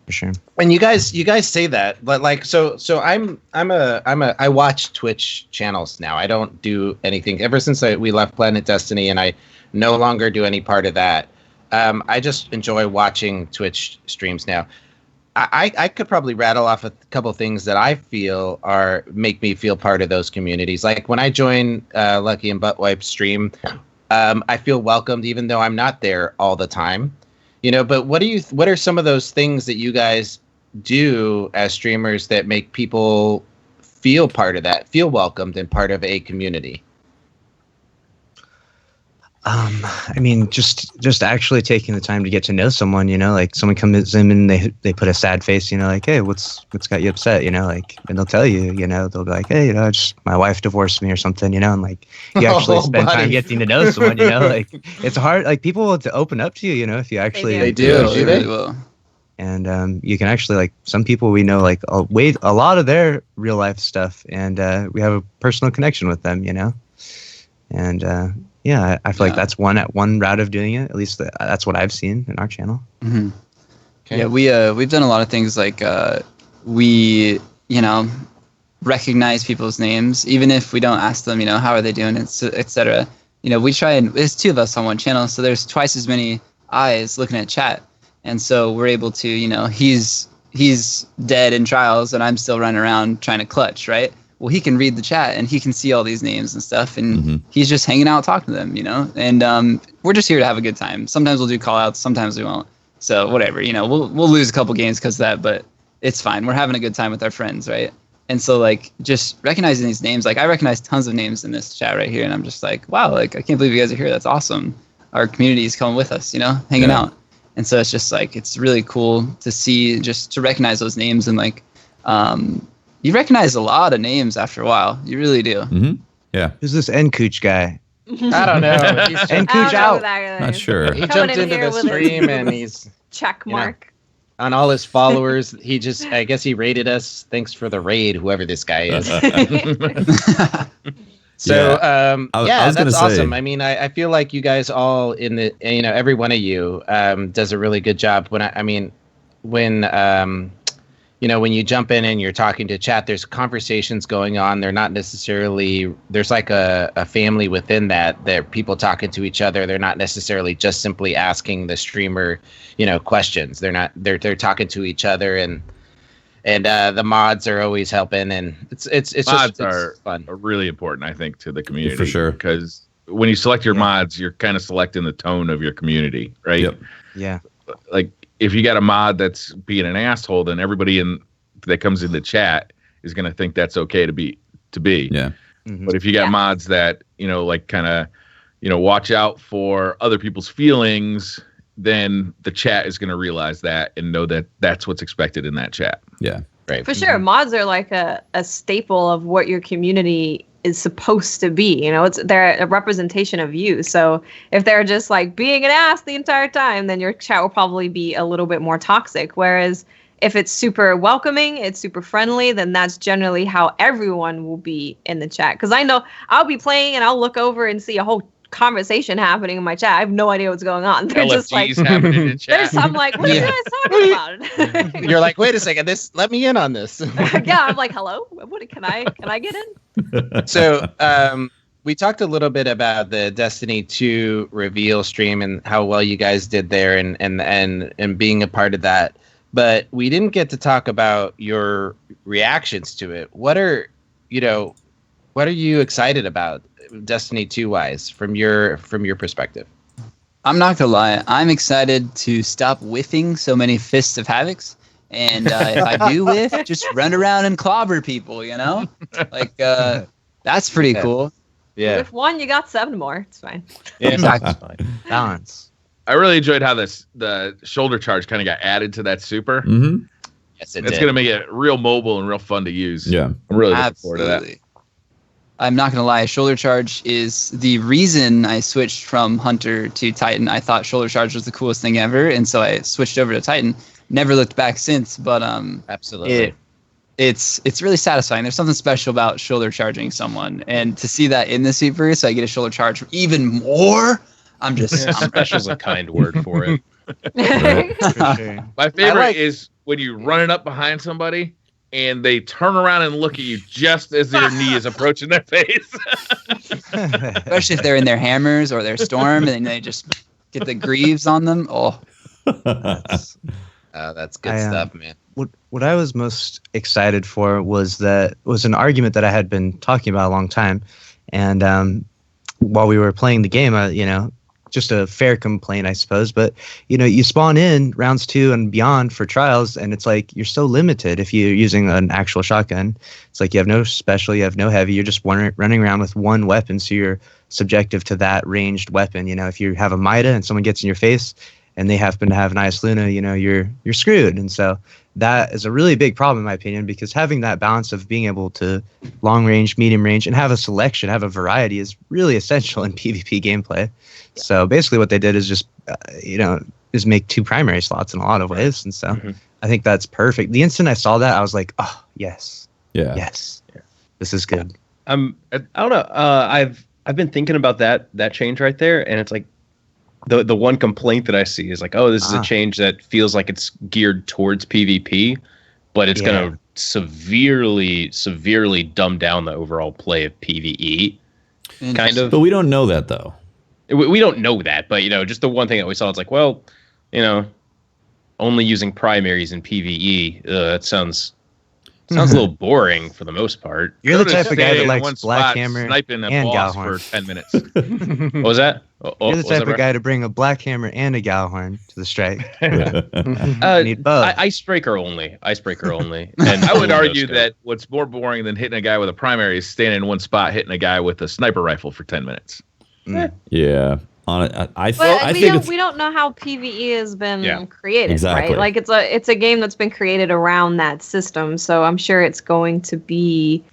For sure. And you guys say that, but like so I watch Twitch channels now. I don't do anything ever since we left Planet Destiny, and I no longer do any part of that. I just enjoy watching Twitch streams now. I could probably rattle off a couple things that I feel make me feel part of those communities. Like when I join Luckyy and Buttwipe stream, I feel welcomed even though I'm not there all the time. But what are some of those things that you guys do as streamers that make people feel part of that, feel welcomed and part of a community? I mean, just actually taking the time to get to know someone, like someone comes in and they put a sad face, like, hey, what's got you upset, like, and they'll tell you, they'll be like, hey, just my wife divorced me or something, and like you actually spend time getting to know someone, like it's hard, like people will open up to you, if you actually they do really will. And you can actually like some people we know like a lot of their real life stuff, and we have a personal connection with them, and yeah, I feel like that's one route of doing it. At least that's what I've seen in our channel. Mm-hmm. Okay. Yeah, we've done a lot of things like we recognize people's names even if we don't ask them, how are they doing, etc. We try, and there's 2 of us on one channel, so there's twice as many eyes looking at chat, and so we're able to, he's dead in trials and I'm still running around trying to clutch, right? Well, he can read the chat and he can see all these names and stuff, and he's just hanging out talking to them, and we're just here to have a good time. Sometimes we'll do call outs, sometimes we won't. So whatever, we'll lose a couple games because of that, but it's fine. We're having a good time with our friends, right? And so like just recognizing these names, like I recognize tons of names in this chat right here, and I'm just like, wow, like I can't believe you guys are here. That's awesome. Our community is coming with us, hanging out. And so it's just like, it's really cool to see, just to recognize those names, and like, you recognize a lot of names after a while. You really do. Mm-hmm. Yeah. Who's this Nkooch guy? I don't know. Nkooch out. Not sure. He jumped into the stream and he's check mark on all his followers. I guess he rated us. Thanks for the raid, whoever this guy is. So that's awesome. I mean, I feel like you guys all every one of you does a really good job. When you jump in and you're talking to chat, there's conversations going on. They're not necessarily, there's like a family within that. They're people talking to each other. They're not necessarily just simply asking the streamer, questions. They're talking to each other, and the mods are always helping, and it's mods are fun. Are really important, I think, to the community. For sure. Because when you select your mods, you're kind of selecting the tone of your community, right? Yep. Yeah. Like, if you got a mod that's being an asshole, then everybody that comes in the chat is going to think that's okay to be. Yeah. Mm-hmm. But if you got mods that, like kind of, watch out for other people's feelings, then the chat is going to realize that and know that that's what's expected in that chat. Yeah. Right. For sure. Mods are like a staple of what your community is supposed to be. They're a representation of you. So if they're just like being an ass the entire time, then your chat will probably be a little bit more toxic. Whereas if it's super welcoming, it's super friendly, then that's generally how everyone will be in the chat. Because I know I'll be playing and I'll look over and see a whole conversation happening in my chat. I have no idea what's going on. They're just like, happening in chat. I'm like, what are you guys talking about? You're like, wait a second, let me in on this. Yeah, I'm like, hello, what can I get in? So we talked a little bit about the Destiny 2 reveal stream and how well you guys did there, and being a part of that, but we didn't get to talk about your reactions to it. What are you excited about Destiny 2 wise from your perspective? I'm not gonna lie, I'm excited to stop whiffing so many Fists of Havocs, and if I do whiff, just run around and clobber people, like that's pretty cool. Yeah. With one, you got 7 more. It's fine. Yeah, Exactly. it's fine. Balance. I really enjoyed how the shoulder charge kind of got added to that super. Mm-hmm. Yes, it It's did. going to make it real mobile and real fun to use. Yeah. I'm really looking forward to that. Absolutely. I'm not gonna lie, shoulder charge is the reason I switched from Hunter to Titan. I thought shoulder charge was the coolest thing ever, and so I switched over to Titan. Never looked back since, but Absolutely. it's really satisfying. There's something special about shoulder charging someone, and to see that in the super, so I get a shoulder charge even more. I'm just Special's a kind word for it. For sure. My favorite like- is when you run it up behind somebody and they turn around and look at you just as their knee is approaching their face. especially if they're in their hammers or their storm, and then they just get the greaves on them. Oh, That's good I, stuff, man. What I was most excited for was an argument that I had been talking about a long time, and while we were playing the game, just a fair complaint, I suppose. But you spawn in rounds 2 and beyond for trials, and it's like you're so limited if you're using an actual shotgun. It's like you have no special, you have no heavy. You're just running around with one weapon, so you're subjective to that ranged weapon. If you have a Mida and someone gets in your face, and they happen to have an Ice Luna, you're screwed. And so that is a really big problem, in my opinion, because having that balance of being able to long range, medium range, and have a selection, have a variety is really essential in PvP gameplay. Yeah. So basically what they did is just, is make 2 primary slots in a lot of ways. And so I think that's perfect. The instant I saw that, I was like, oh, yes. Yeah. Yes. Yeah. This is good. I don't know. I've been thinking about that change right there, and it's like the one complaint that I see is like, oh, this is a change that feels like it's geared towards PvP, but it's gonna severely dumb down the overall play of PvE. Kind of. But we don't know that though. We don't know that, but just the one thing that we saw, it's like, well, only using primaries in PvE, that sounds a little boring for the most part. You're the type of guy Stay that in one likes Black spot, Hammer sniping a and boss Galhorn. for 10 minutes. What was that? You're the type of guy to bring a Black Hammer and a Galhorn to the strike. Need both. Icebreaker only. And I would argue that what's more boring than hitting a guy with a primary is standing in one spot hitting a guy with a sniper rifle for 10 minutes. Yeah. I But think we don't know how PvE has been created, exactly. right? Like it's a game that's been created around that system, so I'm sure it's going to be,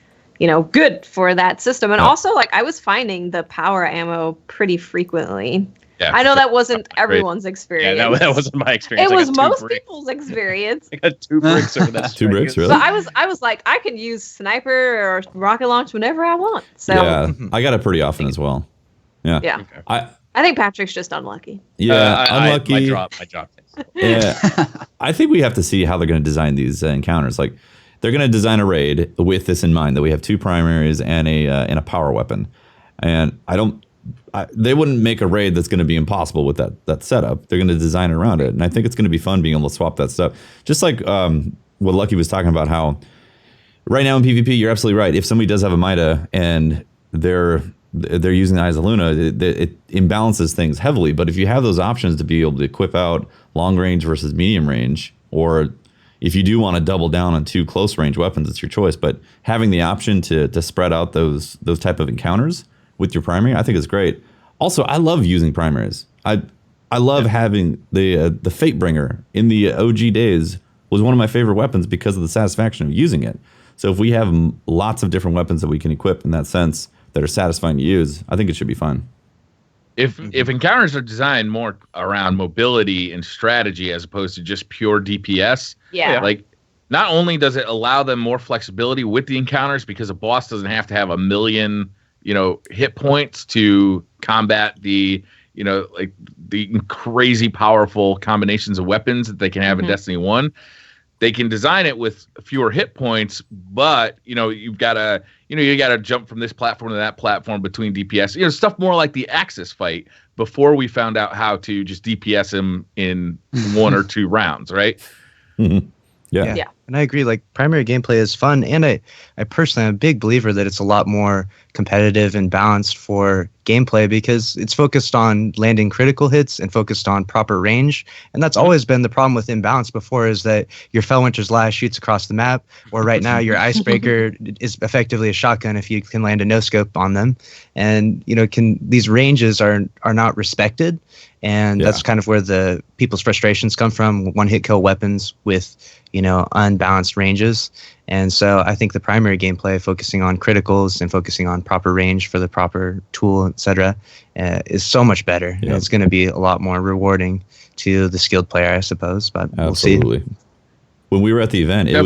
good for that system. And also, like, I was finding the power ammo pretty frequently. Yeah, I know that wasn't everyone's experience. Yeah, that wasn't my experience. It I was got 2 most bricks. people's experience. I got 2 bricks over that. 2 bricks, really? So I was like, I could use sniper or rocket launch whenever I want. So yeah, I got it pretty often as well. Yeah. yeah. Okay. I think Patrick's just unlucky. Yeah, unlucky. My drop. Yeah, I think we have to see how they're going to design these encounters. Like, they're going to design a raid with this in mind, that we have 2 primaries and a power weapon. And they wouldn't make a raid that's going to be impossible with that setup. They're going to design around it, and I think it's going to be fun being able to swap that stuff. Just like what Luckyy was talking about, how right now in PvP, you're absolutely right. If somebody does have a Mida and they're using the Eyes of Luna, it imbalances things heavily. But if you have those options to be able to equip out long range versus medium range, or if you do want to double down on 2 close range weapons, it's your choice. But having the option to spread out those type of encounters with your primary, I think is great. Also, I love using primaries. I love having the Fatebringer in the OG days was one of my favorite weapons because of the satisfaction of using it. So if we have lots of different weapons that we can equip in that sense that are satisfying to use, I think it should be fun. If encounters are designed more around mobility and strategy as opposed to just pure DPS, like, not only does it allow them more flexibility with the encounters, because a boss doesn't have to have 1 million, hit points to combat the crazy powerful combinations of weapons that they can have in Destiny 1. They can design it with fewer hit points, but you've got to you got to jump from this platform to that platform between DPS. Stuff more like the Axis fight before we found out how to just DPS him in 1 or 2 rounds, right? Mm-hmm. Yeah. And I agree, like primary gameplay is fun, and I personally am a big believer that it's a lot more competitive and balanced for gameplay because it's focused on landing critical hits and focused on proper range. And that's always been the problem with Imbalance before, is that your Fellwinter's Lash shoots across the map, or right now your Icebreaker is effectively a shotgun if you can land a no-scope on them. And these ranges are not respected. And that's kind of where the people's frustrations come from, one-hit kill weapons with, unbalanced ranges. And so I think the primary gameplay, focusing on criticals and focusing on proper range for the proper tool, etc., is so much better. Yep. And it's going to be a lot more rewarding to the skilled player, I suppose. But Absolutely. We'll see. When we were at the event, it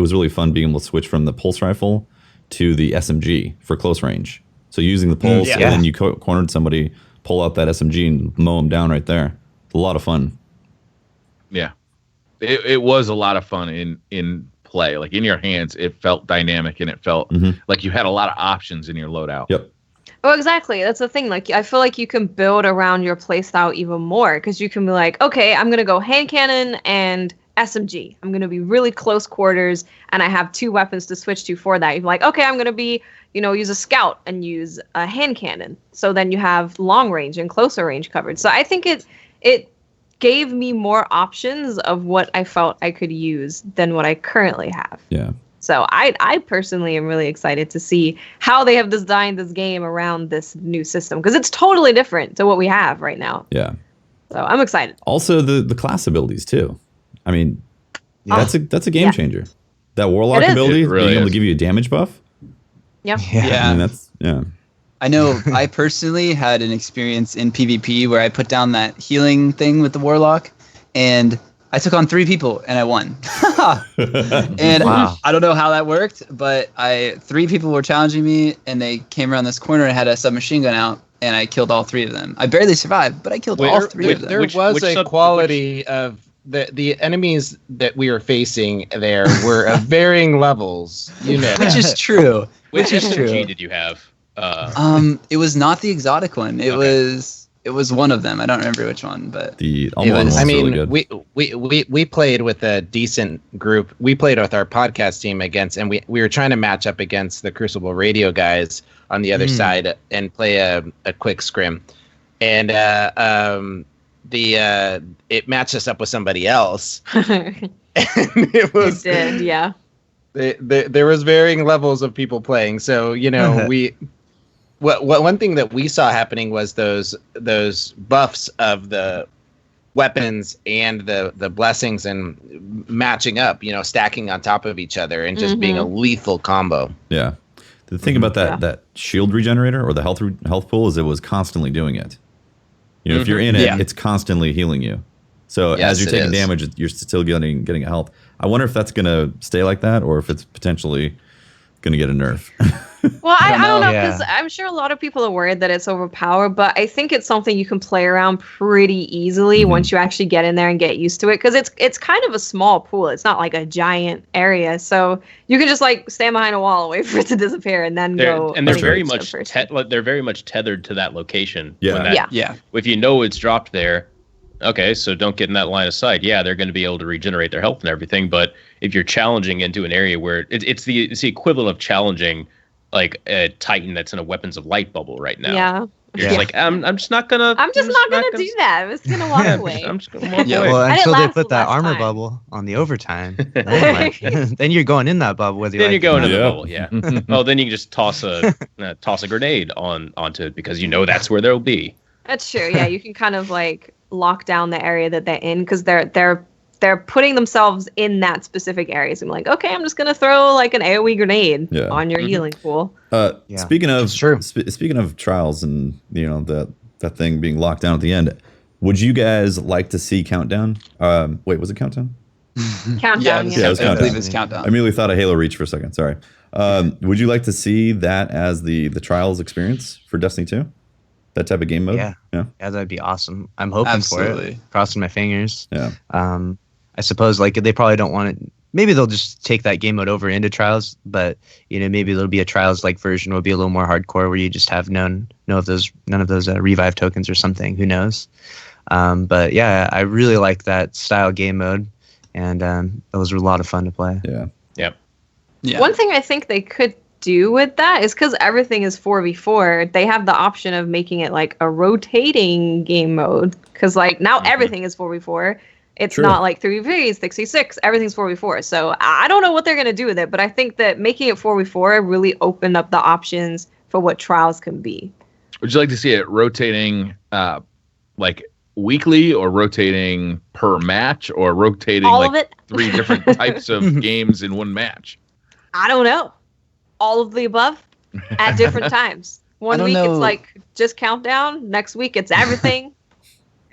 was really fun being able to switch from the pulse rifle to the SMG for close range. So using the pulse, and then you cornered somebody, pull out that SMG and mow them down right there. It's a lot of fun. Yeah. It was a lot of fun in play. Like in your hands, it felt dynamic and it felt like you had a lot of options in your loadout. Yep. Oh, exactly. That's the thing. Like, I feel like you can build around your playstyle even more because you can be like, okay, I'm going to go hand cannon and SMG. I'm going to be really close quarters and I have two weapons to switch to for that. You're like, okay, I'm going to be, use a scout and use a hand cannon. So then you have long range and closer range covered. So I think it gave me more options of what I felt I could use than what I currently have. Yeah. So I personally am really excited to see how they have designed this game around this new system because it's totally different to what we have right now. Yeah. So I'm excited. Also the class abilities too. I mean, that's a game changer. That Warlock ability, really being able to give you a damage buff. Yeah. I mean, I know I personally had an experience in PvP where I put down that healing thing with the Warlock, and I took on 3 people, and I won. And I don't know how that worked, but 3 people were challenging me, and they came around this corner and had a submachine gun out, and I killed all 3 of them. I barely survived, but I killed all 3 of them. There was a quality of the enemies that we were facing there were of varying levels, Which is true. Which SMG did you have? It was not the exotic one. It was one of them. I don't remember which one, but the really good. we played with a decent group. We played with our podcast team against, and we were trying to match up against the Crucible Radio guys on the other side and play a quick scrim, and it matched us up with somebody else. And it was there was varying levels of people playing. So one thing that we saw happening was those buffs of the weapons and the blessings and matching up, stacking on top of each other and just being a lethal combo. Yeah. The thing about that shield regenerator or the health pool is it was constantly doing it. If you're in it, it's constantly healing you. So as you're taking damage, you're still getting a health. I wonder if that's going to stay like that or if it's potentially going to get a nerf. Well, I don't know because I'm sure a lot of people are worried that it's overpowered, but I think it's something you can play around pretty easily once you actually get in there and get used to it because it's kind of a small pool. It's not like a giant area, so you can just like stand behind a wall, wait for it to disappear, and then go. And they're very much they're very much tethered to that location. Yeah. If you know it's dropped there. Okay, so don't get in that line of sight. Yeah, they're going to be able to regenerate their health and everything, but if you're challenging into an area where it's the equivalent of challenging like a Titan that's in a weapons of light bubble right now. Yeah. You're just like, I'm just not gonna do that. I'm just gonna walk away. I'm just gonna walk away. Well, until they put that armor bubble on the overtime, then you're going in that bubble. Whether then you're going in the bubble, yeah. Oh, then you can just toss a grenade onto it because that's where they'll be. That's true. Yeah, you can kind of like lock down the area that they're in because they're putting themselves in that specific area. So I'm like, okay, I'm just gonna throw like an AoE grenade on your healing pool. Speaking of trials and that thing being locked down at the end, would you guys like to see Countdown? Wait, was it Countdown? Countdown. Yeah, it was Countdown. I believe it's Countdown. I immediately thought of Halo Reach for a second. Sorry. Would you like to see that as the trials experience for Destiny 2? That type of game mode? Yeah, that'd be awesome. I'm hoping for it. Crossing my fingers. Yeah. I suppose like they probably don't want it. Maybe they'll just take that game mode over into trials, but maybe there'll be a trials like version will be a little more hardcore where you just have none of those revive tokens or something. Who knows? But yeah, I really like that style game mode, and those were a lot of fun to play. Yeah. Yep. Yeah. One thing I think they could do with that is because everything is 4v4, they have the option of making it like a rotating game mode. Because like now everything is 4v4. It's True. not like 3v3, 6v6, everything's 4v4. So I don't know what they're going to do with it, but I think that making it 4v4 really opened up the options for what trials can be. Would you like to see it rotating like weekly, or rotating per match, or rotating All like of it? 3 different types of games in one match? I don't know. All of the above at different times. One don't week know. it's like just countdown. Next week it's everything.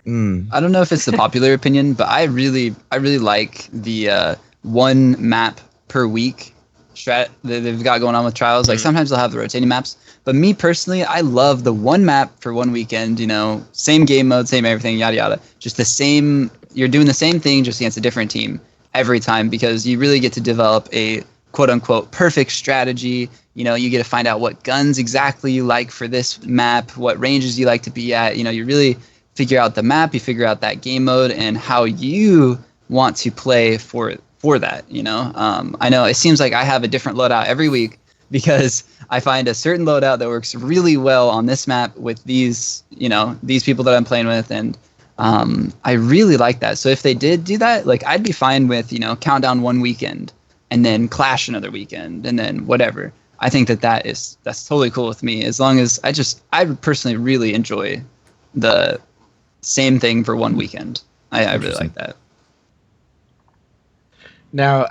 I don't know if it's the popular opinion, but I really like the 1 map per week strat that they've got going on with trials. Like sometimes they'll have the rotating maps, but me personally, I love the 1 map for 1 weekend. You know, same game mode, same everything, yada yada. Just the same. You're doing the same thing, just against a different team every time, because you really get to develop a quote unquote perfect strategy. You know, you get to find out what guns exactly you like for this map, what ranges you like to be at. You know, you really figure out the map, you figure out that game mode and how you want to play for that, you know. I know it seems like I have a different loadout every week because I find a certain loadout that works really well on this map with these, you know, these people that I'm playing with, and I really like that. So if they did do that, like I'd be fine with, you know, countdown 1 weekend and then clash another weekend and then whatever. I think that's totally cool with me, as long as I personally really enjoy the same thing for 1 weekend. I really like that. Now,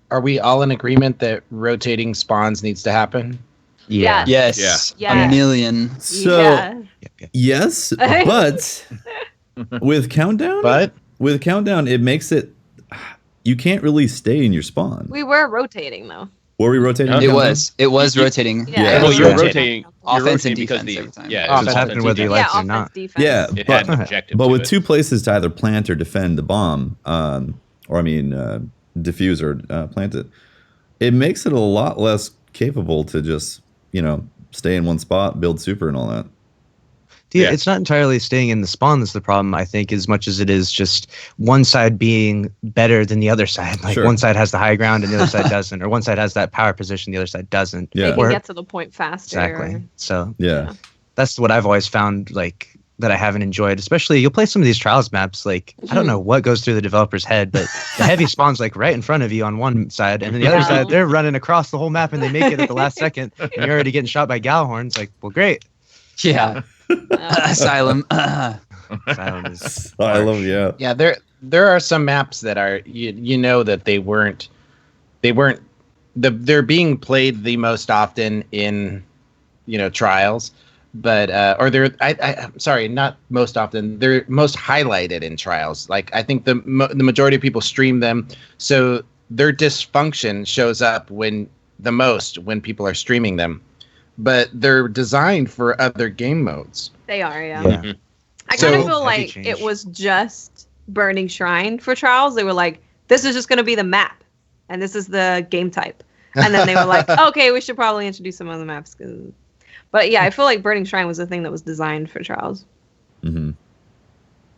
are we all in agreement that rotating spawns needs to happen? Yeah. Yes. Yeah. A million. So Yeah. yes, but with countdown, it makes it, you can't really stay in your spawn. We were rotating though. Were we rotating? It Countdown? It was rotating. Yeah. Well, you're Yeah. rotating. You're Offense and rotating because defense the every time. yeah, Oh, it's it's happening offense whether you and like Yeah, it or offense, not. defense. Yeah, defense. It had an but objective. but to with it. 2 places to either plant or defend the bomb, defuse or plant it, it makes it a lot less capable to just, you know, stay in one spot, build super and all that. Yeah, it's not entirely staying in the spawn that's the problem, I think, as much as it is just one side being better than the other side. Like Sure. one side has the high ground and the other side doesn't, or one side has that power position, the other side doesn't. Yeah. They can Or- get to the point faster. Exactly. So Yeah. that's what I've always found, like, that I haven't enjoyed. Especially you'll play some of these trials maps, like I don't know what goes through the developer's head, but the heavy spawn's like right in front of you on one side, and then the other Yeah. side they're running across the whole map and they make it at the last second, and you're already getting shot by Galhorns. Like, well, great. Yeah. Asylum. Asylum is I love Yeah, there are some maps that are you know that they're being played the most often in, you know, trials, but or they're I'm sorry, not most often, they're most highlighted in trials. Like I think the majority of people stream them, so their dysfunction shows up when people are streaming them, but they're designed for other game modes. They are, yeah. Yeah. I So- kind of feel Heavy like change. it was just Burning Shrine for trials. They were like, this is just going to be the map, and this is the game type. And then they were like, okay, we should probably introduce some other maps. But yeah, I feel like Burning Shrine was the thing that was designed for trials. Mm-hmm.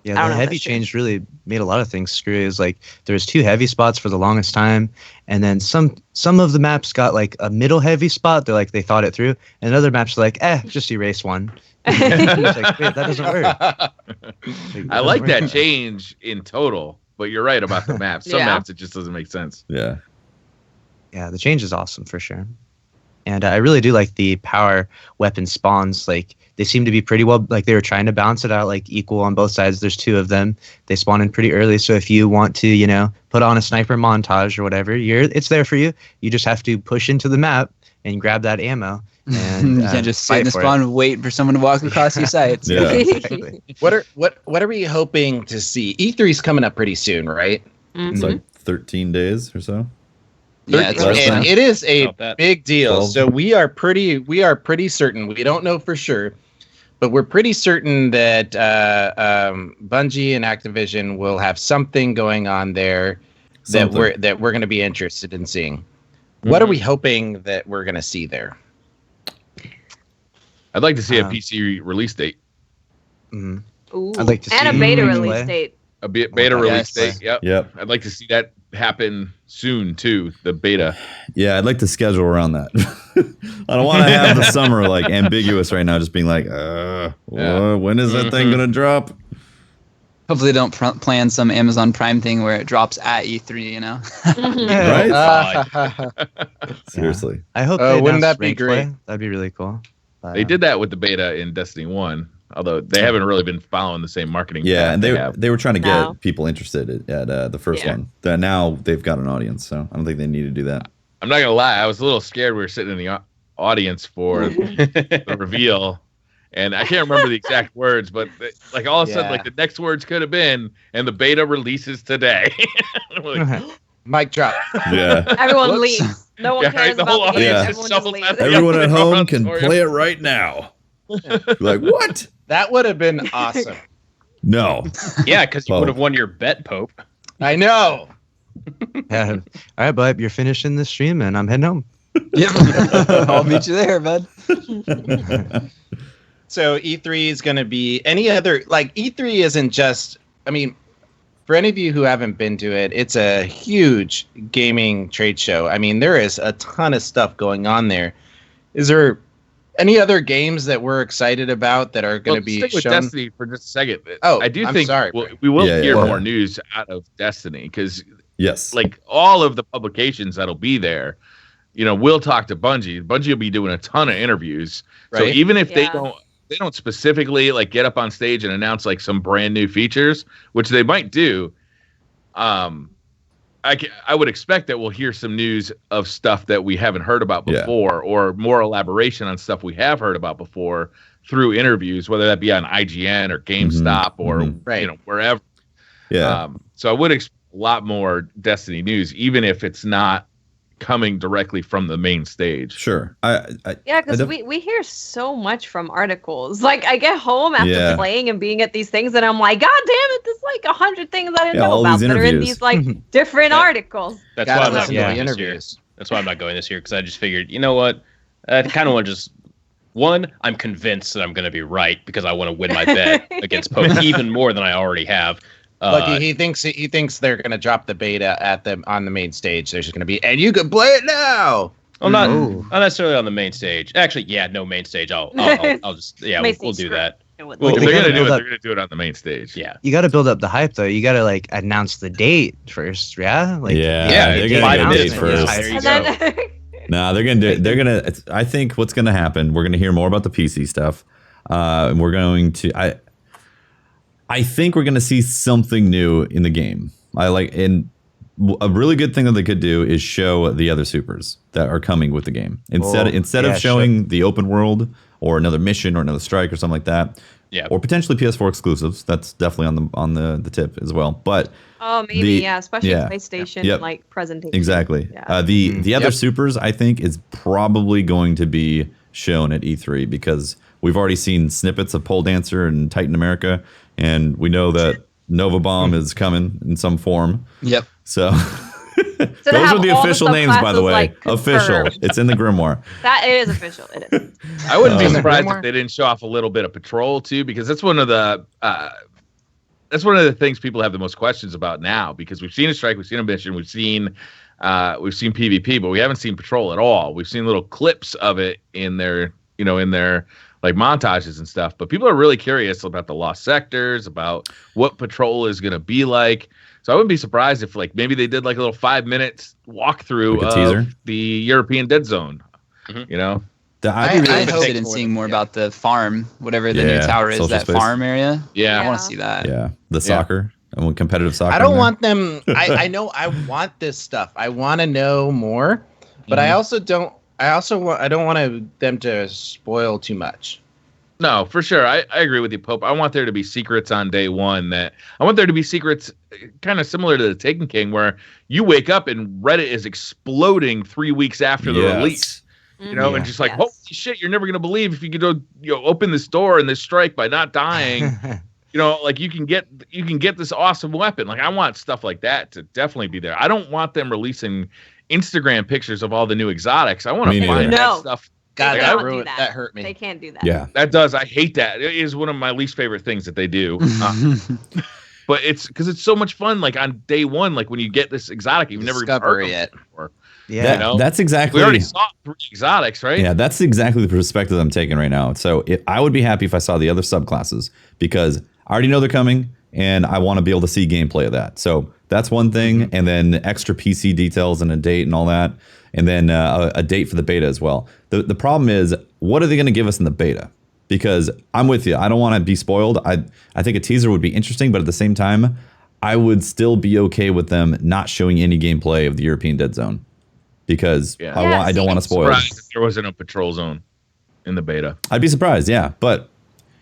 Yeah, I don't the know if heavy that's true. change really made a lot of things screwy. It was like there was 2 heavy spots for the longest time, and then some of the maps got like a middle heavy spot. They're like they thought it through, and other maps are like, just erase one. It's like, wait, that doesn't work. Like, I like that change in total, but you're right about the maps. Some Yeah. maps it just doesn't make sense. Yeah. Yeah, the change is awesome for sure. And I really do like the power weapon spawns. Like they seem to be pretty well, like they were trying to balance it out like equal on both sides. There's 2 of them. They spawn in pretty early. So if you want to, you know, put on a sniper montage or whatever, it's there for you. You just have to push into the map and grab that ammo. And You can't just sit fight in the for it. spawn and wait for someone to walk across your sights. Yeah. Exactly. What are we hoping to see? E3's coming up pretty soon, right? It's like 13 days or so. Yeah, it's Less right than- And now. it is a About that. big deal. 12. So we are pretty certain. We don't know for sure, but we're pretty certain that Bungie and Activision will have something going on there that Something. we're going to be interested in seeing. What are we hoping that we're going to see there? I'd like to see a Um, PC release date. Mhm. Ooh. I'd like to and a see beta free release play. date. A beta release date. Yep. I'd like to see that happen soon too. The beta. Yeah, I'd like to schedule around that. I don't want to have the summer like ambiguous right now, just being like, when is that thing gonna drop? Hopefully, don't plan some Amazon Prime thing where it drops at E3. You know. Right? Seriously. I hope. Wouldn't that be ranked great? play. That'd be really cool. They did that with the beta in Destiny 1, although they haven't really been following the same marketing. Yeah, and path they were trying to get No. people interested at the first one. That now they've got an audience, so I don't think they need to do that. I'm not gonna lie, I was a little scared. We were sitting in the audience for the reveal, and I can't remember the exact words, but like all of a sudden, like the next words could have been, and the beta releases today. Like, Mic drop. Yeah. Everyone Whoops. leaves. No one cares the whole about the game. audience is Everyone just shuffled leaves. out the- Everyone at home Around can the play it right now. Like, what? That would have been awesome. No. Yeah, because you Well- would have won your bet, Pope. I know. Yeah. All right, bud. You're finishing the stream, and I'm heading home. Yep. I'll meet you there, bud. So E3 is going to be any other, like E3 isn't just, I mean, for any of you who haven't been to it, it's a huge gaming trade show. I mean, there is a ton of stuff going on there. Is there any other games that we're excited about that are going to be stick with shown? Destiny for just a second. Oh, I do I'm think sorry, we will Yeah, hear yeah. more news out of Destiny because, Yes. like, all of the publications that'll be there, we'll talk to Bungie. Bungie will be doing a ton of interviews. So Right. even if Yeah. they don't specifically like get up on stage and announce like some brand new features, which they might do. I would expect that we'll hear some news of stuff that we haven't heard about before, or more elaboration on stuff we have heard about before through interviews, whether that be on IGN or GameStop or Right. wherever. Yeah. So I would expect a lot more Destiny news, even if it's not coming directly from the main stage. Sure. Yeah, because we hear so much from articles. Like, I get home after playing and being at these things, and I'm like, God damn it, there's like 100 things I didn't know all about these that are in interviews. these like different articles. That's why Gotta I'm not listen to going the this year. interviews. That's why I'm not going this year, because I just figured, you know what? I kind of want to just... One, I'm convinced that I'm going to be right because I want to win my bet against Pope even more than I already have. Lucky, he thinks they're going to drop the beta on the main stage. There's just going to be, and you can play it now. Well, not necessarily on the main stage. Actually, yeah, no main stage. I'll just we'll do that. Well, Like, if they they're gotta gonna do it, build they're gonna do it on the main stage. Yeah. You got to build up the hype, though. You got to like announce the date first. Yeah. Like, Yeah, they're gonna get a date first. There you And go. then, No, they're gonna do it. They're gonna. I think what's gonna happen. We're gonna hear more about the PC stuff. And we're going to. I think we're gonna see something new in the game. And a really good thing that they could do is show the other supers that are coming with the game instead of showing the open world or another mission or another strike or something like that. Yeah. Or potentially PS4 exclusives. That's definitely on the tip as well. But maybe, especially PlayStation like presentation. exactly. Yeah. The other supers, I think, is probably going to be shown at E3 because we've already seen snippets of Pole Dancer and Titan America, and we know that Nova Bomb is coming in some form. Yep. So to those have are the all the official names, by the subclasses, way. like, Official. confirmed. It's in the Grimoire. That it is official. It is. I wouldn't be Um, surprised Grimoire? if they didn't show off a little bit of patrol too, because that's one of the things people have the most questions about now. Because we've seen a strike, we've seen a mission, we've seen PvP, but we haven't seen patrol at all. We've seen little clips of it in their like montages and stuff. But people are really curious about the lost sectors, about what patrol is going to be like. So I wouldn't be surprised if like maybe they did like a little 5 minutes walkthrough Like a teaser? of the European Dead Zone. Mhm. You know. I'm interested in seeing more about the farm, whatever the new Yeah, tower is, social that space. farm area. Yeah. I want to see that. Yeah. The soccer. I want competitive soccer. I in don't there. want them. I know I want this stuff. I want to know more, but I also don't. I don't want them to spoil too much. No, for sure. I agree with you, Pope. I want there to be secrets on day one. I want there to be secrets kind of similar to the Taken King, where you wake up and Reddit is exploding 3 weeks after the release. You know, and just like, holy shit, you're never gonna believe if you could open this door in this strike by not dying. Like you can get this awesome weapon. Like I want stuff like that to definitely be there. I don't want them releasing Instagram pictures of all the new exotics. I want Me to find neither. that No. stuff. God, They that cannot do ruined. That hurt me. They can't do that. Yeah. That does. I hate that. It is one of my least favorite things that they do. but it's because it's so much fun. Like on day one, like when you get this exotic, you've never even heard of it before. Yeah, you know? That's exactly. We already saw 3 exotics, right? Yeah, that's exactly the perspective I'm taking right now. So I would be happy if I saw the other subclasses because I already know they're coming and I want to be able to see gameplay of that. So that's one thing. And then extra PC details and a date and all that. And then a date for the beta as well. The problem is, what are they going to give us in the beta? Because I'm with you. I don't want to be spoiled. I think a teaser would be interesting, but at the same time, I would still be okay with them not showing any gameplay of the European Dead Zone. Because I don't want to spoil it. Surprised if there wasn't a patrol zone in the beta. I'd be surprised, yeah. But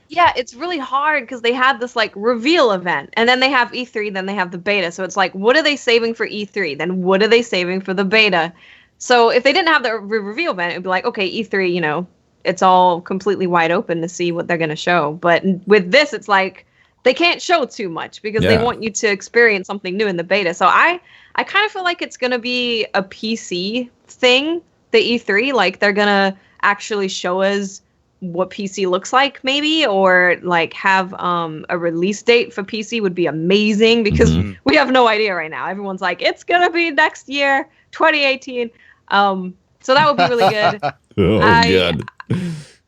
yeah, it's really hard because they had this like reveal event, and then they have E3, then they have the beta. So it's like, what are they saving for E3? Then what are they saving for the beta? So if they didn't have the reveal event, it'd be like, okay, E3, you know, it's all completely wide open to see what they're going to show. But with this, it's like they can't show too much because they want you to experience something new in the beta. So I kind of feel like it's going to be a PC thing, the E3. Like they're going to actually show us what PC looks like maybe, or like have a release date for PC would be amazing because we have no idea right now. Everyone's like, it's going to be next year, 2018. So that would be really good. God.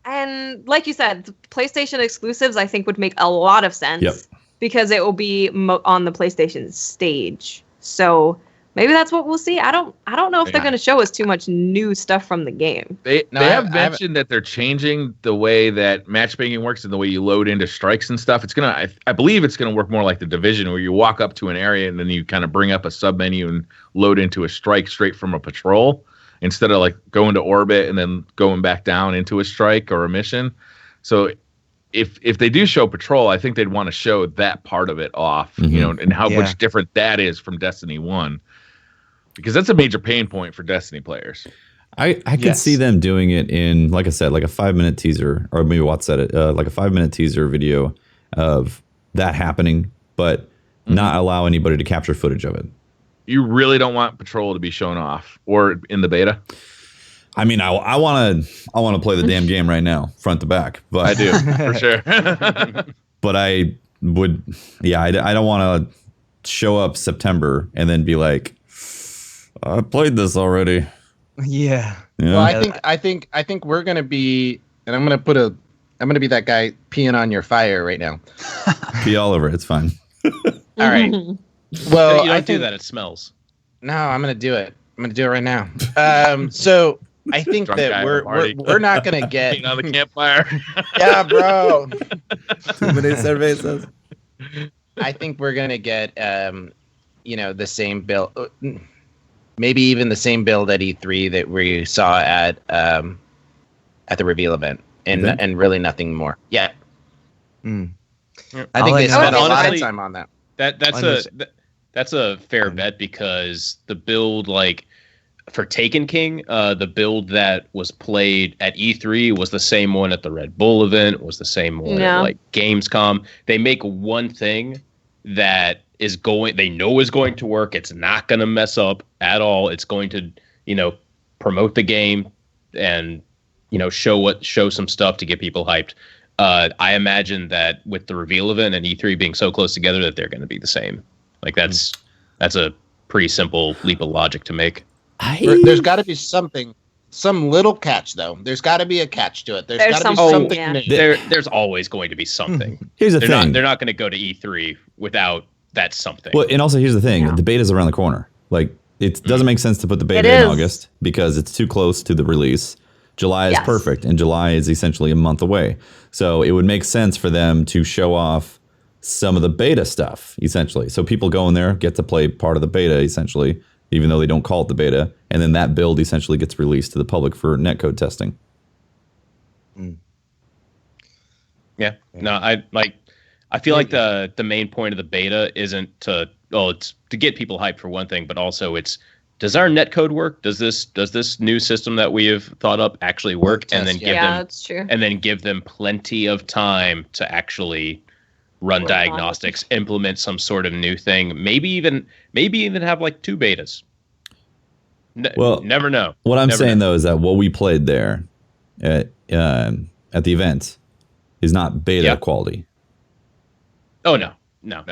And like you said, PlayStation exclusives I think would make a lot of sense because it will be on the PlayStation stage. So maybe that's what we'll see. I don't know if they're going to show us too much new stuff from the game. They have mentioned that they're changing the way that matchmaking works and the way you load into strikes and stuff. It's I believe it's gonna work more like the Division, where you walk up to an area and then you kind of bring up a sub menu and load into a strike straight from a patrol instead of like going to orbit and then going back down into a strike or a mission. So if they do show patrol, I think they'd want to show that part of it off, you know, and how much different that is from Destiny 1. Because that's a major pain point for Destiny players. I could see them doing it in, like I said, like a 5-minute teaser, or maybe Watt said it, like a 5-minute teaser video of that happening, but not allow anybody to capture footage of it. You really don't want Patrol to be shown off or in the beta? I mean, I want to play the damn game right now, front to back. But I do, for sure. But I would, I don't want to show up September and then be like, I played this already. Yeah. Well, I think we're gonna be, and I'm gonna be that guy peeing on your fire right now. Pee all over it. It's fine. All right. Well, you don't do that. It smells. No, I'm gonna do it. I'm gonna do it right now. So I think that we're not gonna get on the campfire. Yeah, bro. Too many cervezas. I think we're gonna get the same build, maybe even the same build at E3 that we saw at the reveal event, and really nothing more. Yeah. I think they spent a lot of time on that. That's a fair bet, because the build, like for Taken King, the build that was played at E3 was the same one at the Red Bull event, was the same one at like Gamescom. They make one thing that they know is going to work. It's not going to mess up at all. It's going to, promote the game and, show some stuff to get people hyped. I imagine that with the reveal event and E3 being so close together, that they're going to be the same. Like that's a pretty simple leap of logic to make. There's got to be some little catch though. There's got to be a catch to it. There's got to be something new. There's always going to be something. Here's the thing. They're not going to go to E3 without that something. Well, and also here's the thing. The beta's around the corner. Like, it doesn't make sense to put the beta in August because it's too close to the release. July is perfect, and July is essentially a month away. So it would make sense for them to show off some of the beta stuff, essentially. So people go in there, get to play part of the beta, essentially, even though they don't call it the beta. And then that build essentially gets released to the public for netcode testing. Yeah. No, I feel like the main point of the beta isn't it's to get people hyped for one thing, but also does our netcode work? Does this new system that we have thought up actually work? And then that's true. And then give them plenty of time to actually run diagnostics, implement some sort of new thing. Maybe even have like 2 betas. Well, never know. What I'm saying though is that what we played there at the event is not beta quality. Oh no.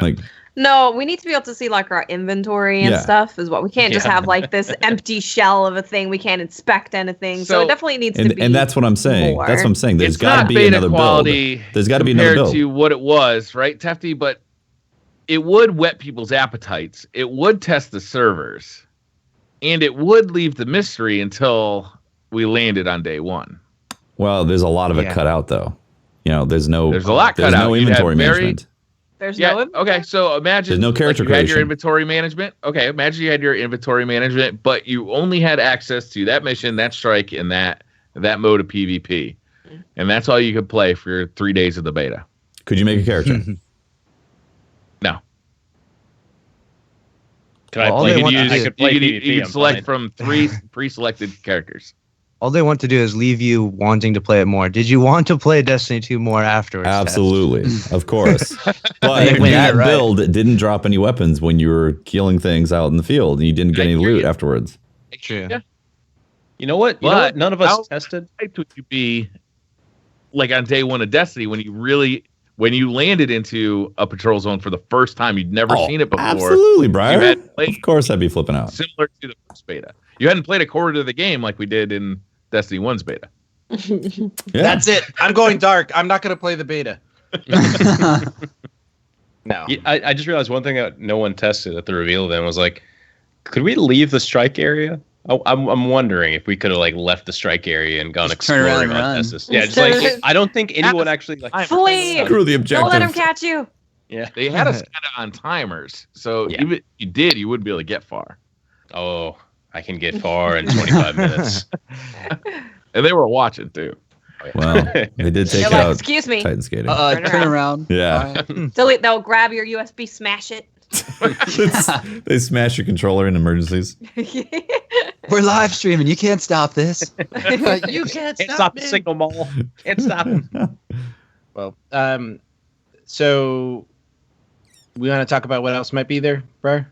Like, No, we need to be able to see like our inventory and stuff is what we can't just have like this empty shell of a thing. We can't inspect anything. So it definitely needs to be. And that's what I'm saying. more. That's what I'm saying. There's It's got to not be beta another quality build. There's got to be another compared build. to what it was, right, Tefty? But it would whet people's appetites. It would test the servers, and it would leave the mystery until we landed on day one. Well, there's a lot of it cut out, though. You know, there's a lot cut out. There's no inventory management. There's no inventory? Okay, so imagine There's no character you had your creation. inventory management. Okay, imagine you had your inventory management, but you only had access to that mission, that strike, and that mode of PvP. And that's all you could play for 3 days of the beta. Could you make a character? No. Can I play? You could play PvP, could I'm select fine. from 3 pre-selected characters. All they want to do is leave you wanting to play it more. Did you want to play Destiny 2 more afterwards? Absolutely, of course. But They win that it, right. build didn't drop any weapons when you were killing things out in the field, and you didn't get any loot afterwards. True. Yeah. You know what? But None of us how tested. hyped would you be like on day one of Destiny when you landed into a patrol zone for the first time? You'd never seen it before. Absolutely, Briar. You had played Of course, I'd be flipping out. similar to the first beta. You hadn't played a quarter of the game like we did in Destiny 1's beta. Yeah. That's it. I'm going dark. I'm not going to play the beta. No. Yeah, I just realized one thing that no one tested at the reveal event was like, could we leave the strike area? I'm wondering if we could have like left the strike area and gone Just turn around exploring and on run. Estes. Yeah, just like I don't think anyone actually like Flee! Screw the Don't let him objective. catch you. Yeah. They had us kind of on timers, so Yeah. even if you wouldn't be able to get far. Oh, I can get far in 25 minutes. And they were watching too. Well, they did take They're like, out excuse me. Titan skating. Turn around. Yeah. They'll grab your USB, smash it. They smash your controller in emergencies. We're live streaming. You can't stop this. You can't Can't stop the signal mall. Can't stop him. Well, so we want to talk about what else might be there, Briar?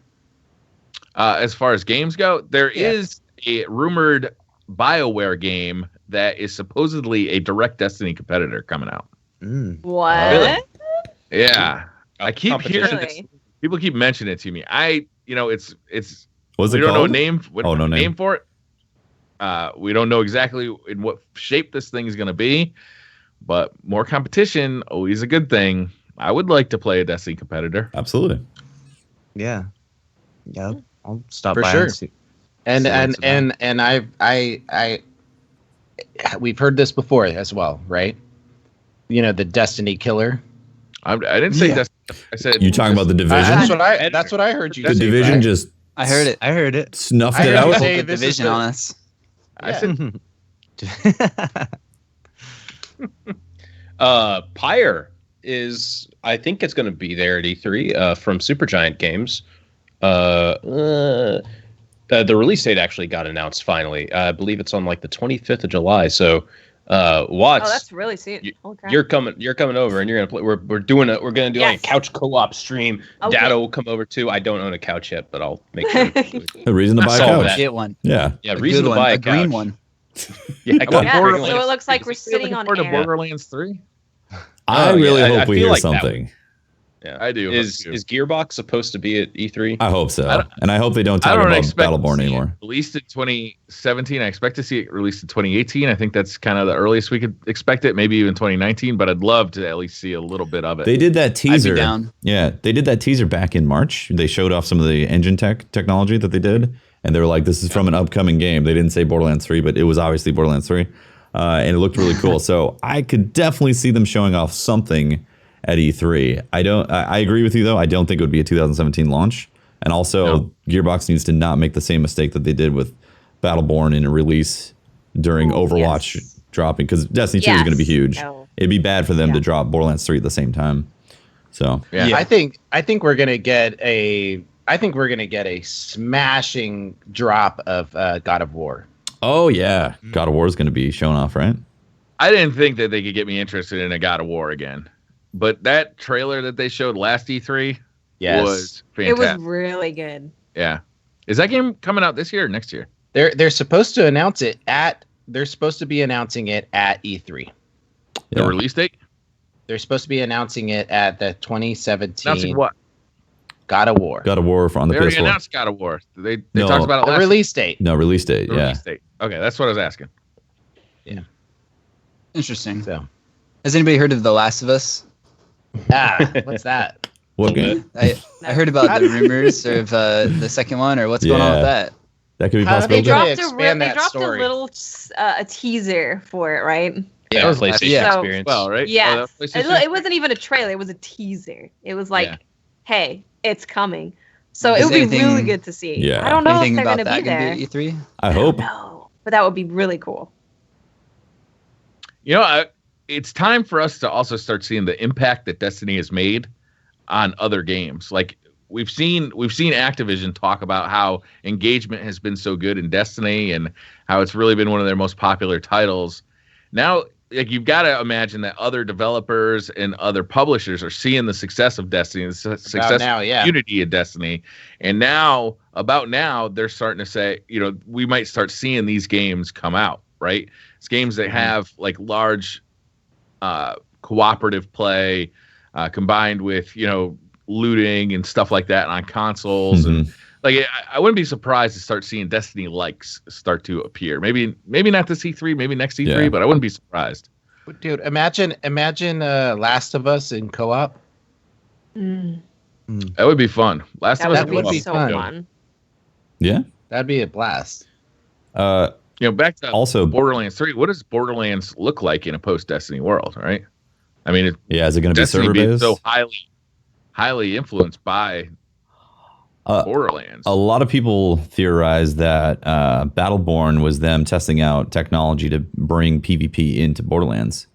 As far as games go, there is a rumored BioWare game that is supposedly a direct Destiny competitor coming out. What? Really? Yeah, I keep hearing Competition. this. People keep mentioning it to me. It's. What's We it don't know a called? name. We don't Oh, no have a name. name for it. We don't know exactly in what shape this thing is going to be, but more competition always a good thing. I would like to play a Destiny competitor. Absolutely. Yeah. I'll stop For by sure. and see. And See what's and I we've heard this before as well, right? You know, the Destiny killer. I didn't say Yeah. Destiny. I said You talking about the division? That's what I heard you The say. division Briar. just I heard it. I heard it. snuffed I it heard out. you Put say the this is division the- on us. I said Pyre is, I think it's going to be there at E3 from Supergiant Games. The release date actually got announced finally. I believe it's on like the 25th of July. So, Watts, Oh, that's really soon. Holy crap. you're coming over and you're gonna play. We're gonna do like a Yes. couch co-op stream. Okay. Dado will come over too. I don't own a couch yet, but I'll make sure. A reason to buy a Solve couch. that. Get one. Yeah. Yeah, A reason good to one. buy A a green couch. one. Yeah, I got Yeah, Borderlands. so it looks like we're Is he looking sitting on forward to air. Borderlands 3? I Oh, really yeah, hope I we feel hear like that something. Yeah. I do. Is Gearbox supposed to be at E3? I hope so. I don't- And I hope they don't I talk don't about expect to Battleborn see it anymore. released in 2017. I expect to see it released in 2018. I think that's kind of the earliest we could expect it. Maybe even 2019. But I'd love to at least see a little bit of it. They did that teaser. down. Yeah, they did that teaser back in March. They showed off some of the engine technology that they did, and they were like, "This is from an upcoming game." They didn't say Borderlands 3, but it was obviously Borderlands 3, and it looked really cool. So I could definitely see them showing off something at E3. I agree with you though. I don't think it would be a 2017 launch, and also Gearbox needs to not make the same mistake that they did with Battleborn in a release during Overwatch dropping, because Destiny 2 is going to be huge. No. It'd be bad for them to drop Borderlands 3 at the same time. So Yeah. I think we're gonna get a smashing drop of God of War. oh yeah, God of War is going to be shown off, right? I didn't think that they could get me interested in a God of War again. But that trailer that they showed last E3 Yes. was It fantastic. was really good. Yeah. Is that game coming out this year or next year? They're supposed to announce it they're supposed to be announcing it at E3. The Yeah. release date? They're supposed to be announcing it at the 2017. Announcing what? God of War. God of War on the They already PS4. announced God of War. They No. talked about it The last release date. No, release date. the Yeah. release date. Okay, that's what I was asking. Interesting. So, Has anybody heard of The Last of Us? what's that? What Little game? I heard about the rumors of the second one, or what's going on with Yeah. that. That could be How possible. they They Really dropped expand they that dropped story. a little a teaser for it, right? Yeah, That was PlayStation yeah. experience. Well, right? Yes. Oh, that was PlayStation? It wasn't even a trailer. It was a teaser. It was like, Yeah. hey, it's coming. So Is it would be anything- really good to see. Yeah. I don't know if Anything they're about going to that be going there. to be at E3? I hope. No, but that would be really cool. You know, it's time for us to also start seeing the impact that Destiny has made on other games. Like we've seen Activision talk about how engagement has been so good in Destiny and how it's really been one of their most popular titles. Now, like you've got to imagine that other developers and other publishers are seeing the success of Destiny, the success now, of yeah. the community of Destiny, and now they're starting to say, you know, we might start seeing these games come out, right? It's games that have like large cooperative play combined with, you know, looting and stuff like that on consoles. And like I wouldn't be surprised to start seeing Destiny likes start to appear. Maybe not this E3, maybe next E3, Yeah. but I wouldn't be surprised. Dude, imagine Last of Us in co-op. Mm, That would be fun. Last that of Us That would would be be so fun. fun. Yeah. That'd be a blast. Uh, You know, back to also, Borderlands 3. What does Borderlands look like in a post-Destiny world, right? I mean, yeah, is it going to be Destiny server being based? so highly influenced by Borderlands. A lot of people theorize that Battleborn was them testing out technology to bring PvP into Borderlands.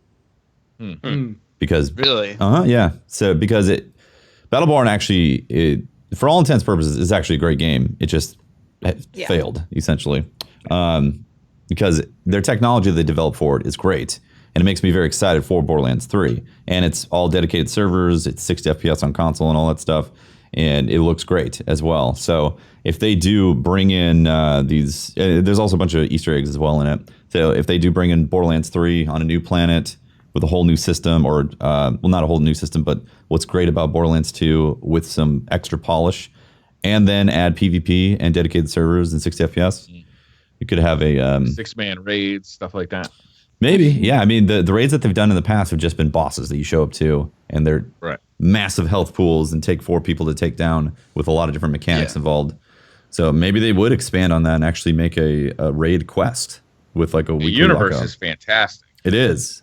Because Really? yeah. So because Battleborn actually, for all intents and purposes, is actually a great game. It just failed essentially, because their technology they developed for it is great, and it makes me very excited for Borderlands 3. And it's all dedicated servers. It's 60 FPS on console and all that stuff, and it looks great as well. So if they do bring in these, there's also a bunch of Easter eggs as well in it. So if they do bring in Borderlands 3 on a new planet with a whole new system, or well, not a whole new system, but what's great about Borderlands 2 with some extra polish, and then add PvP and dedicated servers and 60 FPS, you could have a 6-man raids, stuff like that. maybe. Yeah, I mean the raids that they've done in the past have just been bosses that you show up to, and they're massive health pools and take 4 people to take down with a lot of different mechanics involved. So maybe they would expand on that and actually make a raid quest with like a The weekly universe lockout. is fantastic. It is.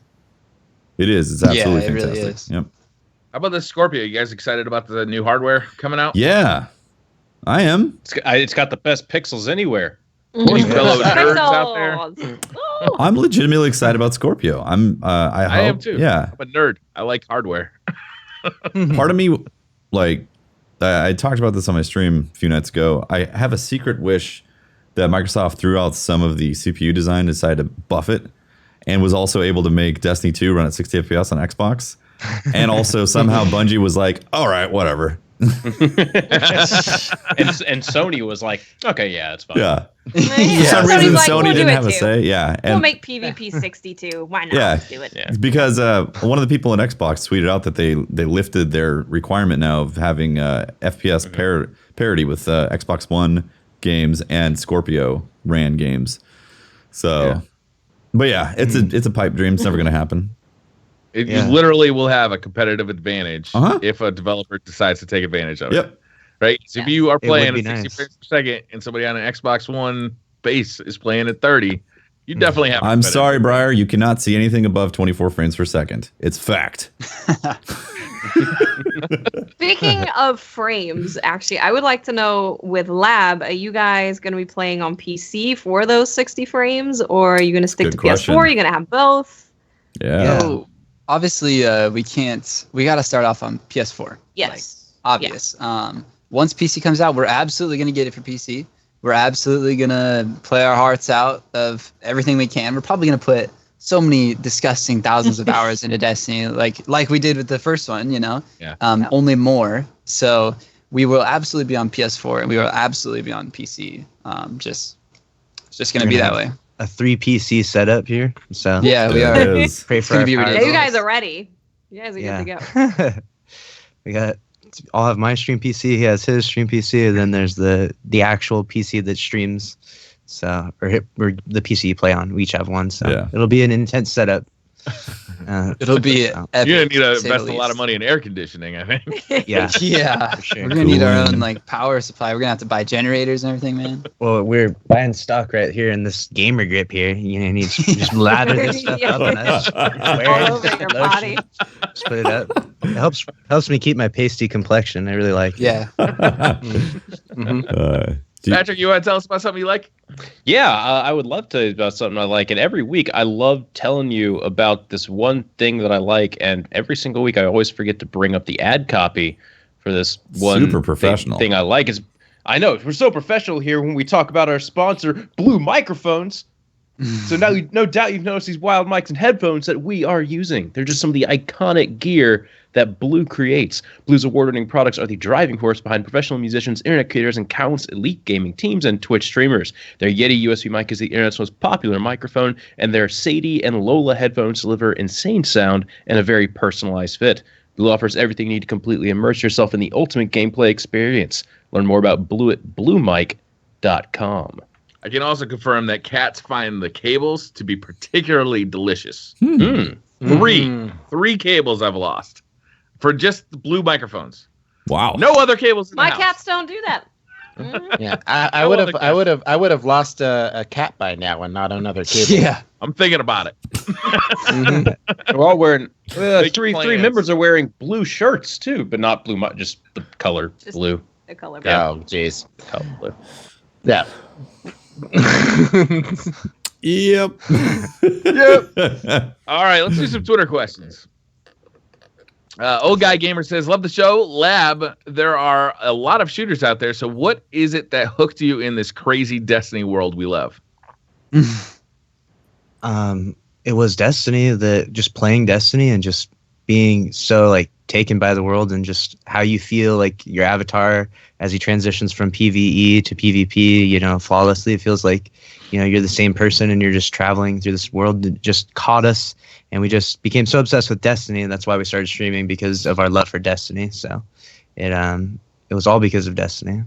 It is. It's absolutely it really fantastic. is. Yep. How about the Scorpio? You guys excited about the new hardware coming out? Yeah, I am. It's got the best pixels anywhere. Any fellow nerds out there? Pixels. I'm legitimately excited about Scorpio. I I am hope- too. Yeah. I'm a nerd. I like hardware. Part of me, like, I talked about this on my stream a few nights ago. I have a secret wish that Microsoft threw out some of the CPU design, decided to buff it, and was also able to make Destiny 2 run at 60 FPS on Xbox. And also somehow Bungie was like, all right, whatever. And Sony was like, okay, yeah, it's fine. Yeah. Yeah. For some Sony's reason, like, Sony we'll do didn't it have a too. say. Yeah. We'll And make PvP 62. Why not? Yeah. Let's do it. Yeah. because one of the people in Xbox tweeted out that they lifted their requirement now of having FPS parity with Xbox One games and Scorpio ran games. So, but yeah, it's a pipe dream. It's never going to happen. You literally will have a competitive advantage if a developer decides to take advantage of it. Yep. Right? So if you are playing would at be 60 nice. frames per second and somebody on an Xbox One base is playing at 30, you definitely have a I'm competitive sorry, Briar. You cannot see anything above 24 frames per second. It's fact. Speaking of frames, actually, I would like to know with Lab, are you guys going to be playing on PC for those 60 frames, or are you going to stick Good to question. PS4? Are you going to have both? Yeah. So obviously, we can't. We got to start off on PS4. Yes. Obvious. Once PC comes out, we're absolutely going to get it for PC. We're absolutely going to play our hearts out of everything we can. We're probably going to put so many disgusting thousands of hours into Destiny, like we did with the first one, you know? Yeah. Only more. So we will absolutely be on PS4 and we will absolutely be on PC. It's just going to be that way. A 3 PC setup here. So Yeah, we It are. is. pray It's for gonna our be power Yeah, ridiculous. you guys are ready. You guys are good to go. We got I'll have my stream PC. He has his stream PC, and then there's the actual PC that streams. So or the PC you play on. We each have one. So it'll be an intense setup. It'll be epic, you're gonna need to invest a lot of money in air conditioning, I think. Yeah. For sure. We're gonna need our own like power supply. We're gonna have to buy generators and everything, man. Well, we're buying stock right here in this gamer grip here. You know, need to just lather this stuff up on us. All over your body. Just put it up. It helps me keep my pasty complexion. I really like it. Yeah. Patrick, you want to tell us about something you like? Yeah, I would love to about something I like. And every week I love telling you about this one thing that I like. And every single week I always forget to bring up the ad copy for this one super professional thing I like. I know, we're so professional here when we talk about our sponsor, Blue Microphones. So now, no doubt you've noticed these wild mics and headphones that we are using. They're just some of the iconic gear that Blue creates. Blue's award-winning products are the driving force behind professional musicians, internet creators, and countless elite gaming teams and Twitch streamers. Their Yeti USB mic is the internet's most popular microphone, and their Sadie and Lola headphones deliver insane sound and a very personalized fit. Blue offers everything you need to completely immerse yourself in the ultimate gameplay experience. Learn more about Blue at bluemic.com. I can also confirm that cats find the cables to be particularly delicious. Three cables I've lost for just the Blue microphones. Wow. No other cables in the My house. cats don't do that. Yeah, I would have lost a cat by now and not another cable. Yeah. I'm thinking about it. We're all wearing Big three plans. members are wearing blue shirts too, but not blue, just the color Just blue. The color. Yeah. Oh, jeez. Color blue. Yeah. Yep. All right, let's do some Twitter questions. Old Guy Gamer says, love the show. Lab, there are a lot of shooters out there, so what is it that hooked you in this crazy Destiny world we love? It was Destiny, just playing Destiny and just being so like taken by the world and just how you feel like your avatar as he transitions from PvE to PvP, you know, flawlessly. It feels like, you know, you're the same person and you're just traveling through this world. It just caught us and we just became so obsessed with Destiny, and that's why we started streaming, because of our love for Destiny. So it was all because of Destiny.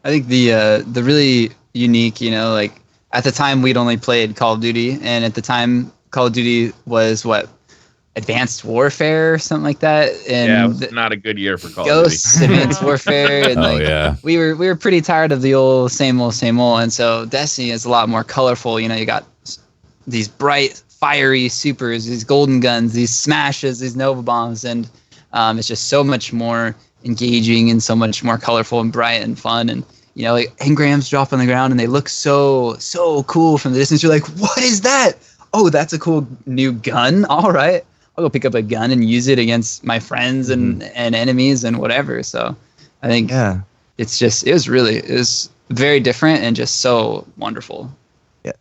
I think the really unique, you know, like at the time we'd only played Call of Duty, and at the time Call of Duty was Advanced Warfare or something like that, and Yeah, it was not a good year for Call of Ghosts, Duty. Advanced Warfare, and we were pretty tired of the old same old, and so Destiny is a lot more colorful. You know, you got these bright, fiery supers, these golden guns, these smashes, these Nova bombs, and it's just so much more engaging and so much more colorful and bright and fun. And you know, like engrams drop on the ground and they look so cool from the distance. You're like, what is that? Oh, that's a cool new gun. All right. I'll go pick up a gun and use it against my friends and enemies and whatever. So I think it was very different and just so wonderful. Yeah.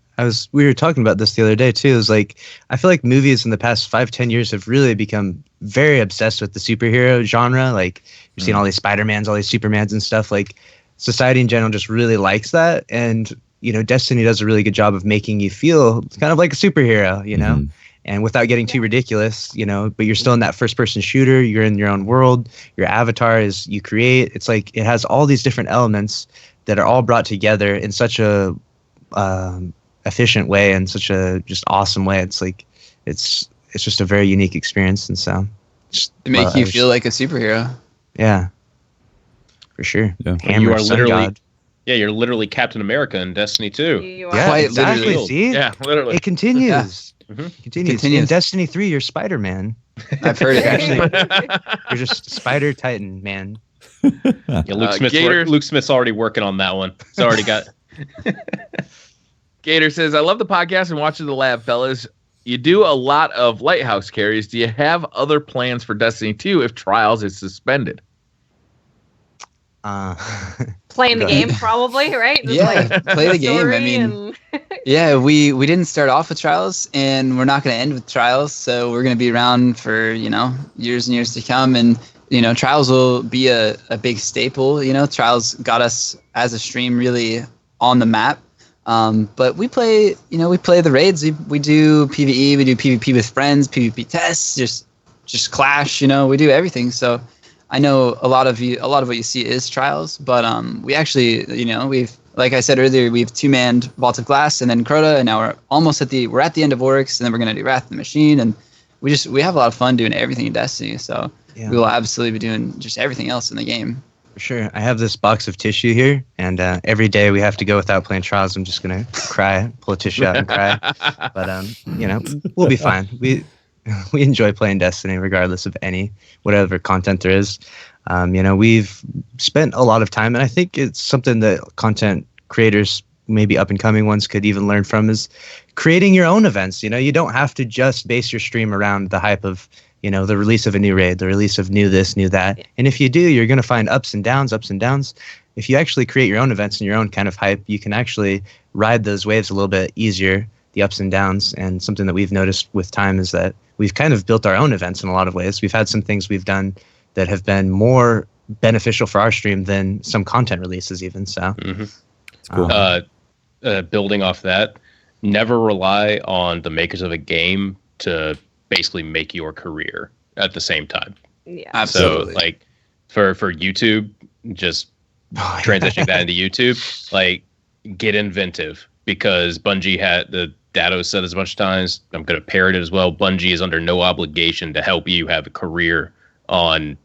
We were talking about this the other day too. It was like, I feel like movies in the past 5-10 years have really become very obsessed with the superhero genre. Like you're seeing all these Spider-Mans, all these Supermans and stuff. Like society in general just really likes that. And, you know, Destiny does a really good job of making you feel kind of like a superhero, you know? And without getting too ridiculous, you know, but you're still in that first-person shooter. You're in your own world. Your avatar is you create. It's like it has all these different elements that are all brought together in such a efficient way and such a just awesome way. It's like it's just a very unique experience, and so to make you feel like a superhero. Yeah, for sure. Yeah. You are literally. Yeah, you're literally Captain America in Destiny 2. Yeah, Quite exactly. literally. See? Yeah, literally. It continues. Yeah. Continues. In Destiny 3, you're Spider-Man. I've heard it. Actually, you're just Spider Titan, man. Yeah, Luke Smith's already working on that one. It's already got. Gator says, I love the podcast and watching the lab, fellas. You do a lot of lighthouse carries. Do you have other plans for Destiny 2 if Trials is suspended? Playing the game, probably, right? Just play the game. I mean, yeah, we didn't start off with Trials, and we're not going to end with Trials. So we're going to be around for, you know, years and years to come. And, you know, Trials will be a big staple. You know, Trials got us as a stream really on the map. But we play the raids. We do PvE, we do PvP with friends, PvP tests, just Clash. You know, we do everything. So I know a lot of what you see is trials, but we actually, we've, like I said earlier, we've 2-manned Vault of Glass and then Crota, and now we're at the end of Oryx, and then we're gonna do Wrath of the Machine, and we have a lot of fun doing everything in Destiny. So we will absolutely be doing just everything else in the game. For sure. I have this box of tissue here, and every day we have to go without playing trials. I'm just gonna cry, pull a tissue out and cry. But we'll be fine. We enjoy playing Destiny regardless of whatever content there is. We've spent a lot of time, and I think it's something that content creators, maybe up and coming ones, could even learn from, is creating your own events. You don't have to just base your stream around the hype of the release of a new raid, the release of new this, new that. And if you do, you're going to find ups and downs. If you actually create your own events and your own kind of hype, you can actually ride those waves a little bit easier, the ups and downs. And something that we've noticed with time is that we've kind of built our own events in a lot of ways. We've had some things we've done that have been more beneficial for our stream than some content releases even. So it's cool. Building off that, never rely on the makers of a game to basically make your career at the same time. Yeah, absolutely. So like for YouTube, just transitioning that into YouTube, like get inventive, because Bungie had Datto said this a bunch of times. I'm going to parrot it as well. Bungie is under no obligation to help you have a career on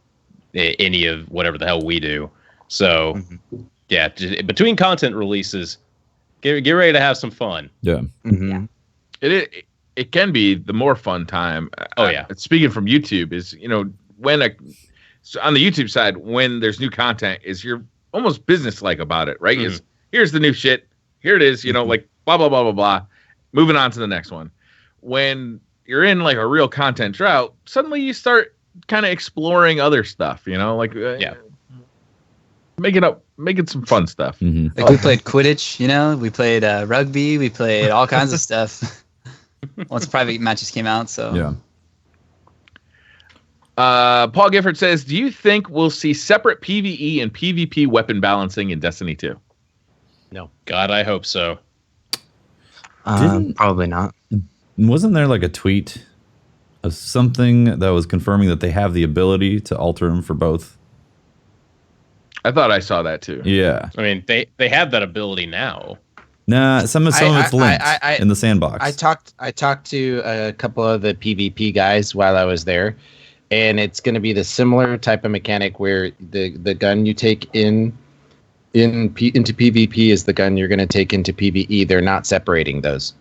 any of whatever the hell we do. So yeah, between content releases, get ready to have some fun. Yeah. Yeah. It can be the more fun time. Oh yeah. Speaking from YouTube is, so on the YouTube side, when there's new content, is you're almost business-like about it, right? Is here's the new shit. Here it is, like blah, blah, blah, blah, blah. Moving on to the next one. When you're in like a real content drought, suddenly you start kind of exploring other stuff, making some fun stuff. Like we played Quidditch, we played rugby, we played all kinds of stuff. Once private matches came out, so yeah. Paul Gifford says, do you think we'll see separate PvE and PvP weapon balancing in Destiny 2? No. God, I hope so. Probably not. Wasn't there like a tweet of something that was confirming that they have the ability to alter them for both? I thought I saw that too. Yeah. I mean, they have that ability now. Nah, some of it's linked in the sandbox. I talked to a couple of the PvP guys while I was there, and it's going to be the similar type of mechanic where the gun you take into PvP is the gun you're going to take into PvE. They're not separating those.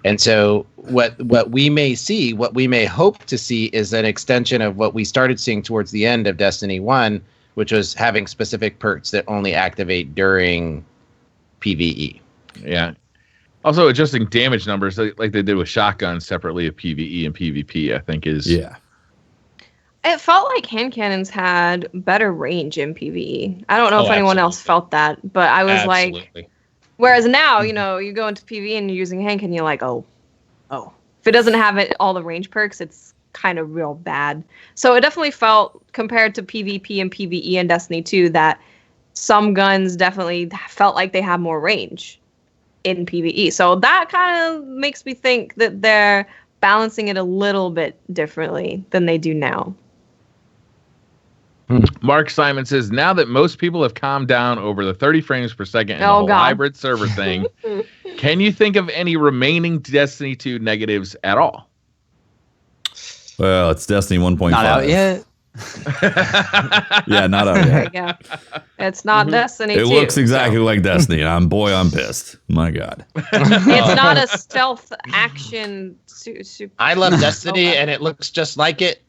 And so what we may see, what we may hope to see, is an extension of what we started seeing towards the end of Destiny 1, which was having specific perks that only activate during PvE. Yeah. Also, adjusting damage numbers like they did with shotguns separately of PvE and PvP, I think is... Yeah. It felt like hand cannons had better range in PvE. I don't know if anyone else felt that, but I was like... Whereas now, you go into PvE and you're using hand cannon, you're like, oh. If it doesn't have all the range perks, it's kind of real bad. So it definitely felt, compared to PvP and PvE in Destiny 2, that some guns definitely felt like they have more range in PvE. So that kind of makes me think that they're balancing it a little bit differently than they do now. Mark Simon says, now that most people have calmed down over the 30 frames per second and the whole hybrid server thing, can you think of any remaining Destiny 2 negatives at all? Well, it's Destiny 1.5. Not out yet. Yeah, not out yet. There you go. It's not Destiny 2. It looks exactly like Destiny, and I'm pissed. My God. It's not a stealth action. I love Destiny, and it looks just like it.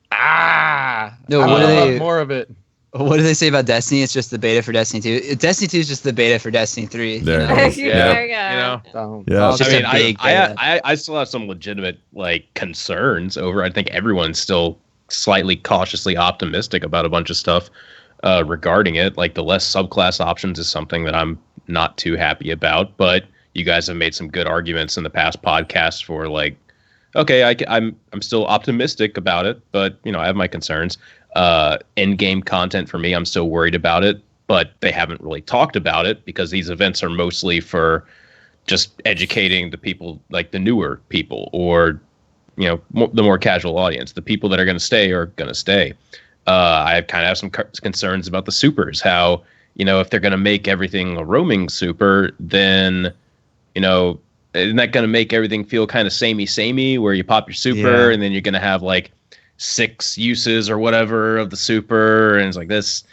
No, I love more of it. What do they say about Destiny? It's just the beta for Destiny 2. Destiny 2 is just the beta for Destiny 3. There it is. There you go. Yeah. It's just I mean, a big I still have some legitimate concerns over. I think everyone's still slightly cautiously optimistic about a bunch of stuff regarding it. Like the less subclass options is something that I'm not too happy about. But you guys have made some good arguments in the past podcasts for okay, I'm still optimistic about it, but I have my concerns. End-game content for me, I'm still worried about it, but they haven't really talked about it because these events are mostly for just educating the people, like the newer people, or the more casual audience. The people that are going to stay are going to stay. I kind of have some concerns about the supers. How, if they're going to make everything a roaming super, then, isn't that going to make everything feel kind of samey, where you pop your super and then you're going to have like 6 uses or whatever of the super, and it's like this.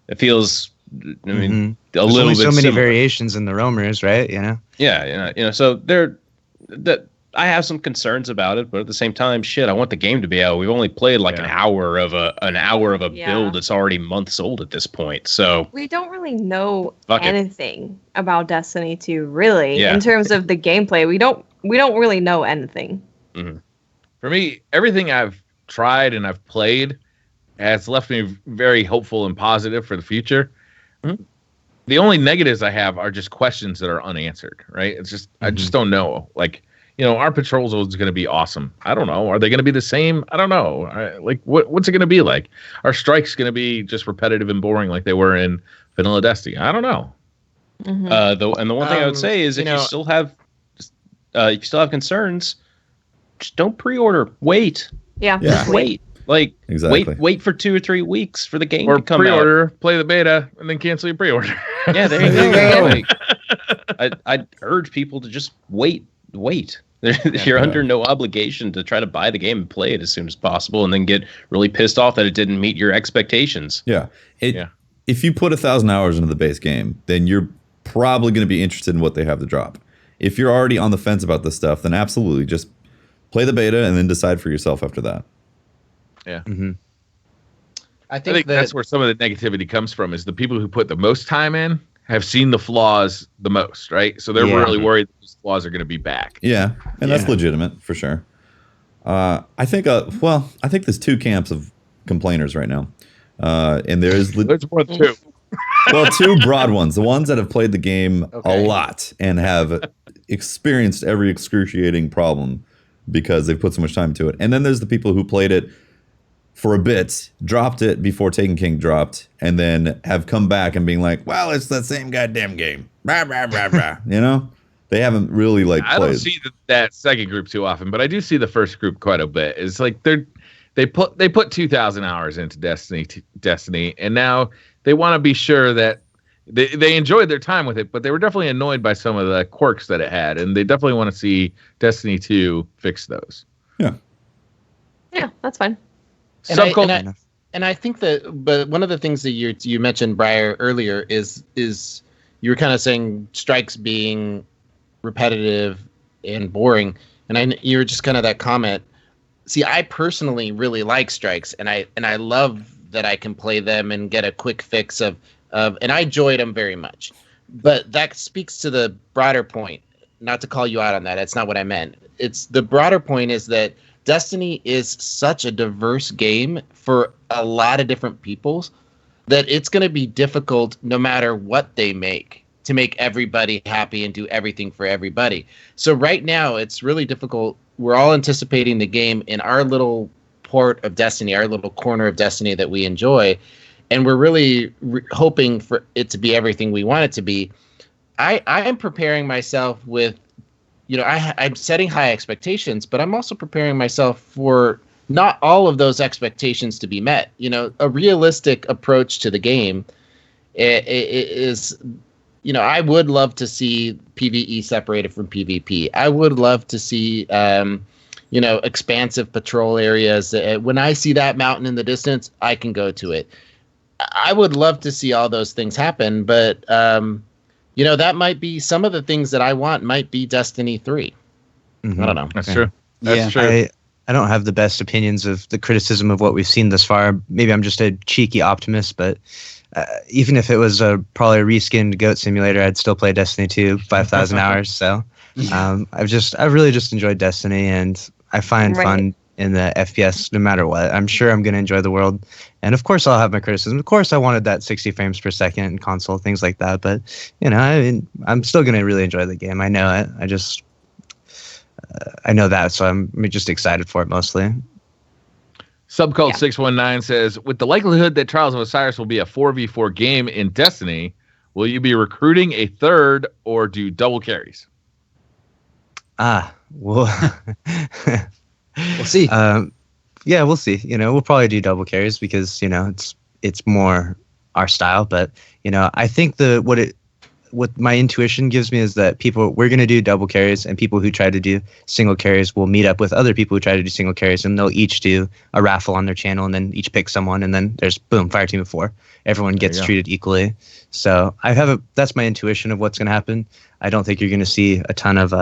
It feels, a There's little only bit so many similar. variations in the roamers, right? Yeah, so I have some concerns about it, but at the same time, I want the game to be out. We've only played like an hour of a build that's already months old at this point. So we don't really know Fuck it. anything about Destiny 2, really. Yeah. In terms of the gameplay, we don't really know anything. For me, everything I've tried and I've played has left me very hopeful and positive for the future. The only negatives I have are just questions that are unanswered, right? It's just I just don't know. Like, our patrol zone is going to be awesome. I don't know. Are they going to be the same? I don't know. What's it going to be like? Are strikes going to be just repetitive and boring like they were in Vanilla Destiny? I don't know. The one thing I would say is if you still have concerns, just don't pre-order. Wait. Yeah. Just wait. Like, Exactly. wait for 2 or 3 weeks for the game Or to come pre-order, play the beta, and then cancel your pre-order. out. Yeah, there you go. I'd urge people to just wait. You're under no obligation to try to buy the game and play it as soon as possible, and then get really pissed off that it didn't meet your expectations. Yeah. If you put 1,000 hours into the base game, then you're probably going to be interested in what they have to drop. If you're already on the fence about this stuff, then absolutely just play the beta and then decide for yourself after that. Yeah. I I think that's where some of the negativity comes from, is the people who put the most time in have seen the flaws the most, right? So they're really worried that these flaws are going to be back. Yeah, and that's legitimate for sure. I think there's 2 camps of complainers right now, and there's more than 2. Well, 2 broad ones. The ones that have played the game a lot and have experienced every excruciating problem because they've put so much time into it. And then there's the people who played it for a bit, dropped it before Taken King dropped, and then have come back and being like, well, it's the same goddamn game. Rah, rah, rah, rah. They haven't really played. I don't see that second group too often, but I do see the first group quite a bit. It's like they put 2,000 hours into Destiny, and now they want to be sure that they enjoyed their time with it, but they were definitely annoyed by some of the quirks that it had, and they definitely want to see Destiny 2 fix those. Yeah, that's fine. And I think but one of the things that you mentioned, Briar, earlier is you were kind of saying strikes being repetitive and boring, and you were just kind of that comment. See, I personally really like strikes, and I love that I can play them and get a quick fix of and I enjoyed them very much. But that speaks to the broader point. Not to call you out on that, that's not what I meant. It's the broader point is that Destiny is such a diverse game for a lot of different peoples that it's going to be difficult no matter what they make to make everybody happy and do everything for everybody. So right now it's really difficult. We're all anticipating the game in our little port of Destiny, our little corner of Destiny that we enjoy, and we're really hoping for it to be everything we want it to be. I am preparing myself with, I'm setting high expectations, but I'm also preparing myself for not all of those expectations to be met. A realistic approach to the game is, I would love to see PvE separated from PvP. I would love to see, expansive patrol areas. When I see that mountain in the distance, I can go to it. I would love to see all those things happen, but that might be some of the things that I want might be Destiny 3. I don't know. That's true. That's true. I don't have the best opinions of the criticism of what we've seen thus far. Maybe I'm just a cheeky optimist, but even if it was probably a reskinned Goat Simulator, I'd still play Destiny 2 5,000 hours. So I've really just enjoyed Destiny, and I find fun in the FPS no matter what. I'm sure I'm going to enjoy the world. And of course I'll have my criticism. Of course I wanted that 60 frames per second in console, things like that. But, I'm still going to really enjoy the game. I know it. I know that. So I'm just excited for it mostly. Subcult 619 says, with the likelihood that Trials of Osiris will be a 4v4 game in Destiny, will you be recruiting a third or do double carries? Well, we'll see. yeah, we'll see. We'll probably do double carries because it's more our style. But I think what my intuition gives me is that we're going to do double carries, and people who try to do single carries will meet up with other people who try to do single carries, and they'll each do a raffle on their channel, and then each pick someone, and then there's boom, fire team of 4. Everyone gets treated equally. So that's my intuition of what's going to happen. I don't think you're going to see a ton of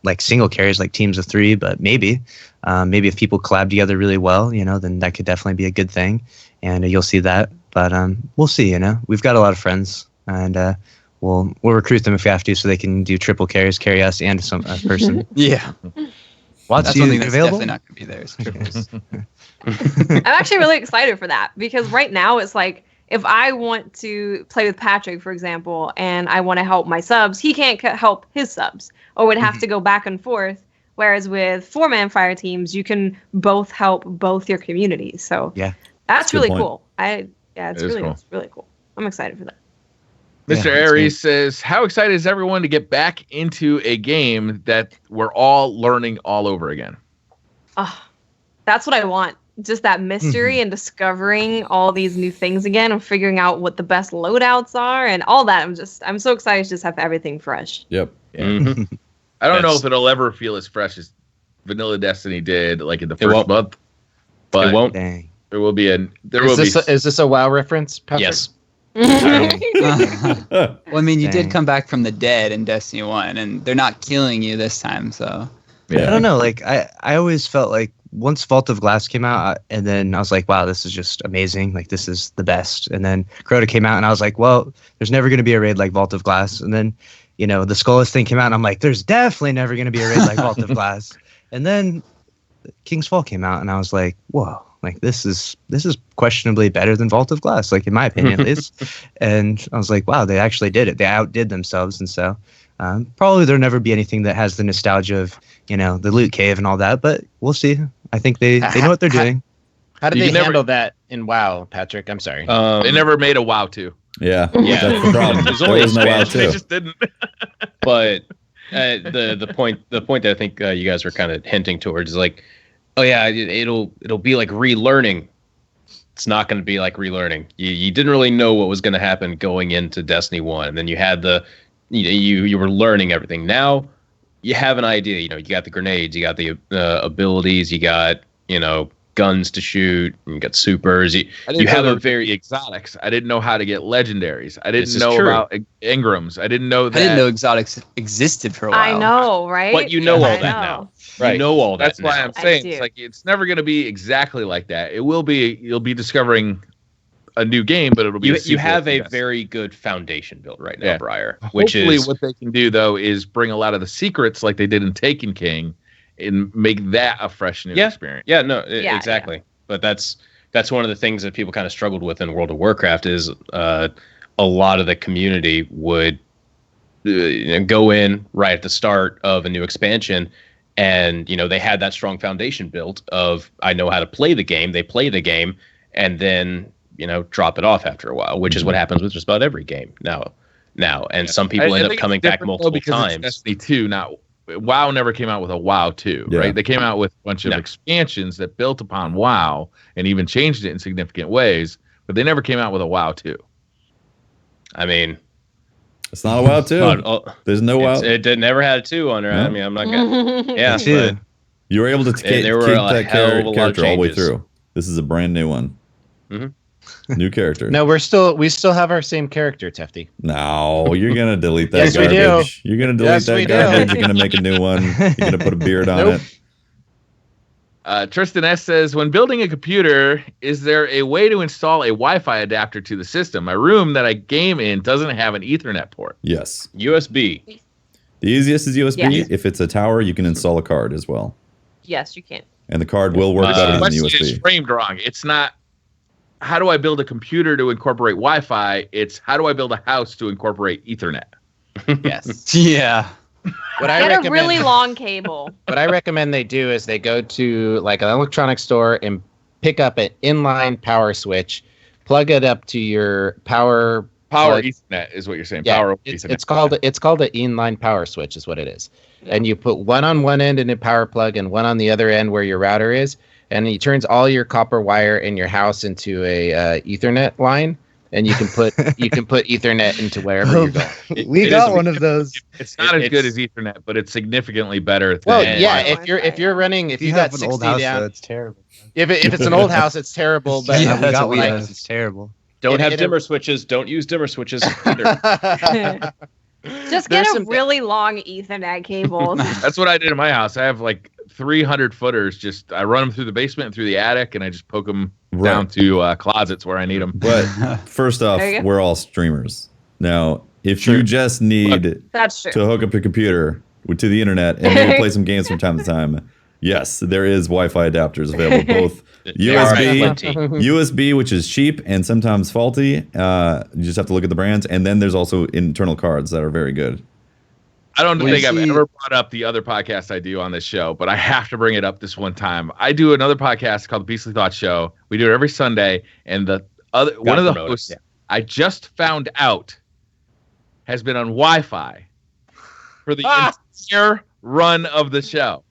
like single carries, like teams of 3, but maybe if people collab together really well, then that could definitely be a good thing, and you'll see that. But we'll see. We've got a lot of friends, and we'll recruit them if we have to, so they can do triple carries, carry us and some person. Yeah. Watts, that's something that's definitely not going to be there. Is triples. I'm actually really excited for that because right now it's like if I want to play with Patrick, for example, and I want to help my subs, he can't help his subs, or would have to go back and forth. Whereas with 4-man fire teams, you can both help both your communities. So yeah, that's really cool. It's really cool. I'm excited for that. Mr. Aries says, how excited is everyone to get back into a game that we're all learning all over again? Oh, that's what I want. Just that mystery and discovering all these new things again and figuring out what the best loadouts are and all that. I'm so excited to just have everything fresh. Yep. Yeah. I don't know if it'll ever feel as fresh as Vanilla Destiny did, like in the first month. But it won't. Dang. There will be Is this a WoW reference, Patrick? Yes. Well, I mean, you did come back from the dead in Destiny 1, and they're not killing you this time, so. Yeah. I don't know. Like, I always felt like once Vault of Glass came out, and then I was like, wow, this is just amazing. Like, this is the best. And then Crota came out, and I was like, well, there's never going to be a raid like Vault of Glass. And then, the Skullus thing came out, and I'm like, there's definitely never going to be a raid like Vault of Glass. And then King's Fall came out, and I was like, whoa. Like, this is questionably better than Vault of Glass, like in my opinion at least. And I was like, wow, they actually did it. They outdid themselves. And so probably there'll never be anything that has the nostalgia of, the loot cave and all that. But we'll see. I think they know what they're doing. How did they handle that in WoW, Patrick? I'm sorry. They never made a WoW 2. Yeah. Yeah. That's the problem. There's only no WoW They 2. just didn't. But the point that I think you guys were kind of hinting towards is like, oh yeah, it'll be like relearning. It's not going to be like relearning. You didn't really know what was going to happen going into Destiny 1, and then you had you were learning everything. Now you have an idea. You got the grenades, you got the abilities, you got guns to shoot, and you got supers. You have a very exotics. I didn't know how to get legendaries. I didn't know about engrams. I didn't know that. I didn't know exotics existed for a while. I know, right? But you know all that now. Right. You know all that. That's why now. I'm saying it's like it's never going to be exactly like that. It will be. You'll be discovering a new game, but it'll be. You have a very good foundation built right now, Briar. Hopefully, what they can do though is bring a lot of the secrets, like they did in Taken King, and make that a fresh new experience. Yeah. No. Exactly. Yeah. But that's one of the things that people kind of struggled with in World of Warcraft is a lot of the community would go in right at the start of a new expansion. And, they had that strong foundation built of, I know how to play the game. They play the game and then, drop it off after a while, which is what happens with just about every game now. And some people end up coming back multiple times. Destiny 2, now, WoW never came out with a WoW 2, right? They came out with a bunch of expansions that built upon WoW and even changed it in significant ways, but they never came out with a WoW 2. I mean... It's not a WoW 2. There's no WoW. It never had a 2 on there. No. I mean, I'm not gonna. Yeah, but you were able to keep that character all the way through. This is a brand new one. Mm-hmm. New character. No, we still have our same character, Tefty. No, you're gonna delete that yes, garbage. We do. You're gonna delete that garbage. You're gonna make a new one. You're gonna put a beard on it. Tristan S says, when building a computer, is there a way to install a Wi-Fi adapter to the system? My room that I game in doesn't have an Ethernet port. Yes. USB. The easiest is USB. Yes. If it's a tower, you can install a card as well. Yes, you can. And the card will work better than the USB. It's framed wrong. It's not, how do I build a computer to incorporate Wi-Fi? It's, how do I build a house to incorporate Ethernet? Yes. Yeah. Get a really long cable. What I recommend they do is they go to like an electronics store and pick up an inline power switch, plug it up to your power Ethernet is what you're saying. Yeah, power it's Ethernet. it's called an inline power switch is what it is. Yeah. And you put one on one end in a power plug and one on the other end where your router is, and he turns all your copper wire in your house into a Ethernet line, and you can put Ethernet into wherever you're going. We got one of those. It's not as good as Ethernet, but it's significantly better. Well, than yeah, Wi-Fi. if you're running, if you got have 60 an old house, down, though, it's terrible. if it's an old house, it's terrible. But Yeah, we that's got what we one of have. those. It's terrible. Don't have it- dimmer switches. Don't use dimmer switches either. Just get a really long Ethernet cable. That's what I did in my house. I have like 300 footers. Just I run them through the basement and through the attic, and I just poke them down to closets where I need them. But first off, There you go. we're all streamers. Now, if you just need That's true. to hook up your computer to the internet and maybe play some games from time to time, yes, there is Wi-Fi adapters available, both There are USB, plenty. USB, which is cheap and sometimes faulty. You just have to look at the brands, and then there's also internal cards that are very good. I don't We think I've see- ever brought up the other podcast I do on this show, but I have to bring it up this one time. I do another podcast called the Beastly Thought Show. We do it every Sunday, and one of the promote it, hosts yeah. I just found out has been on Wi-Fi for the entire run of the show.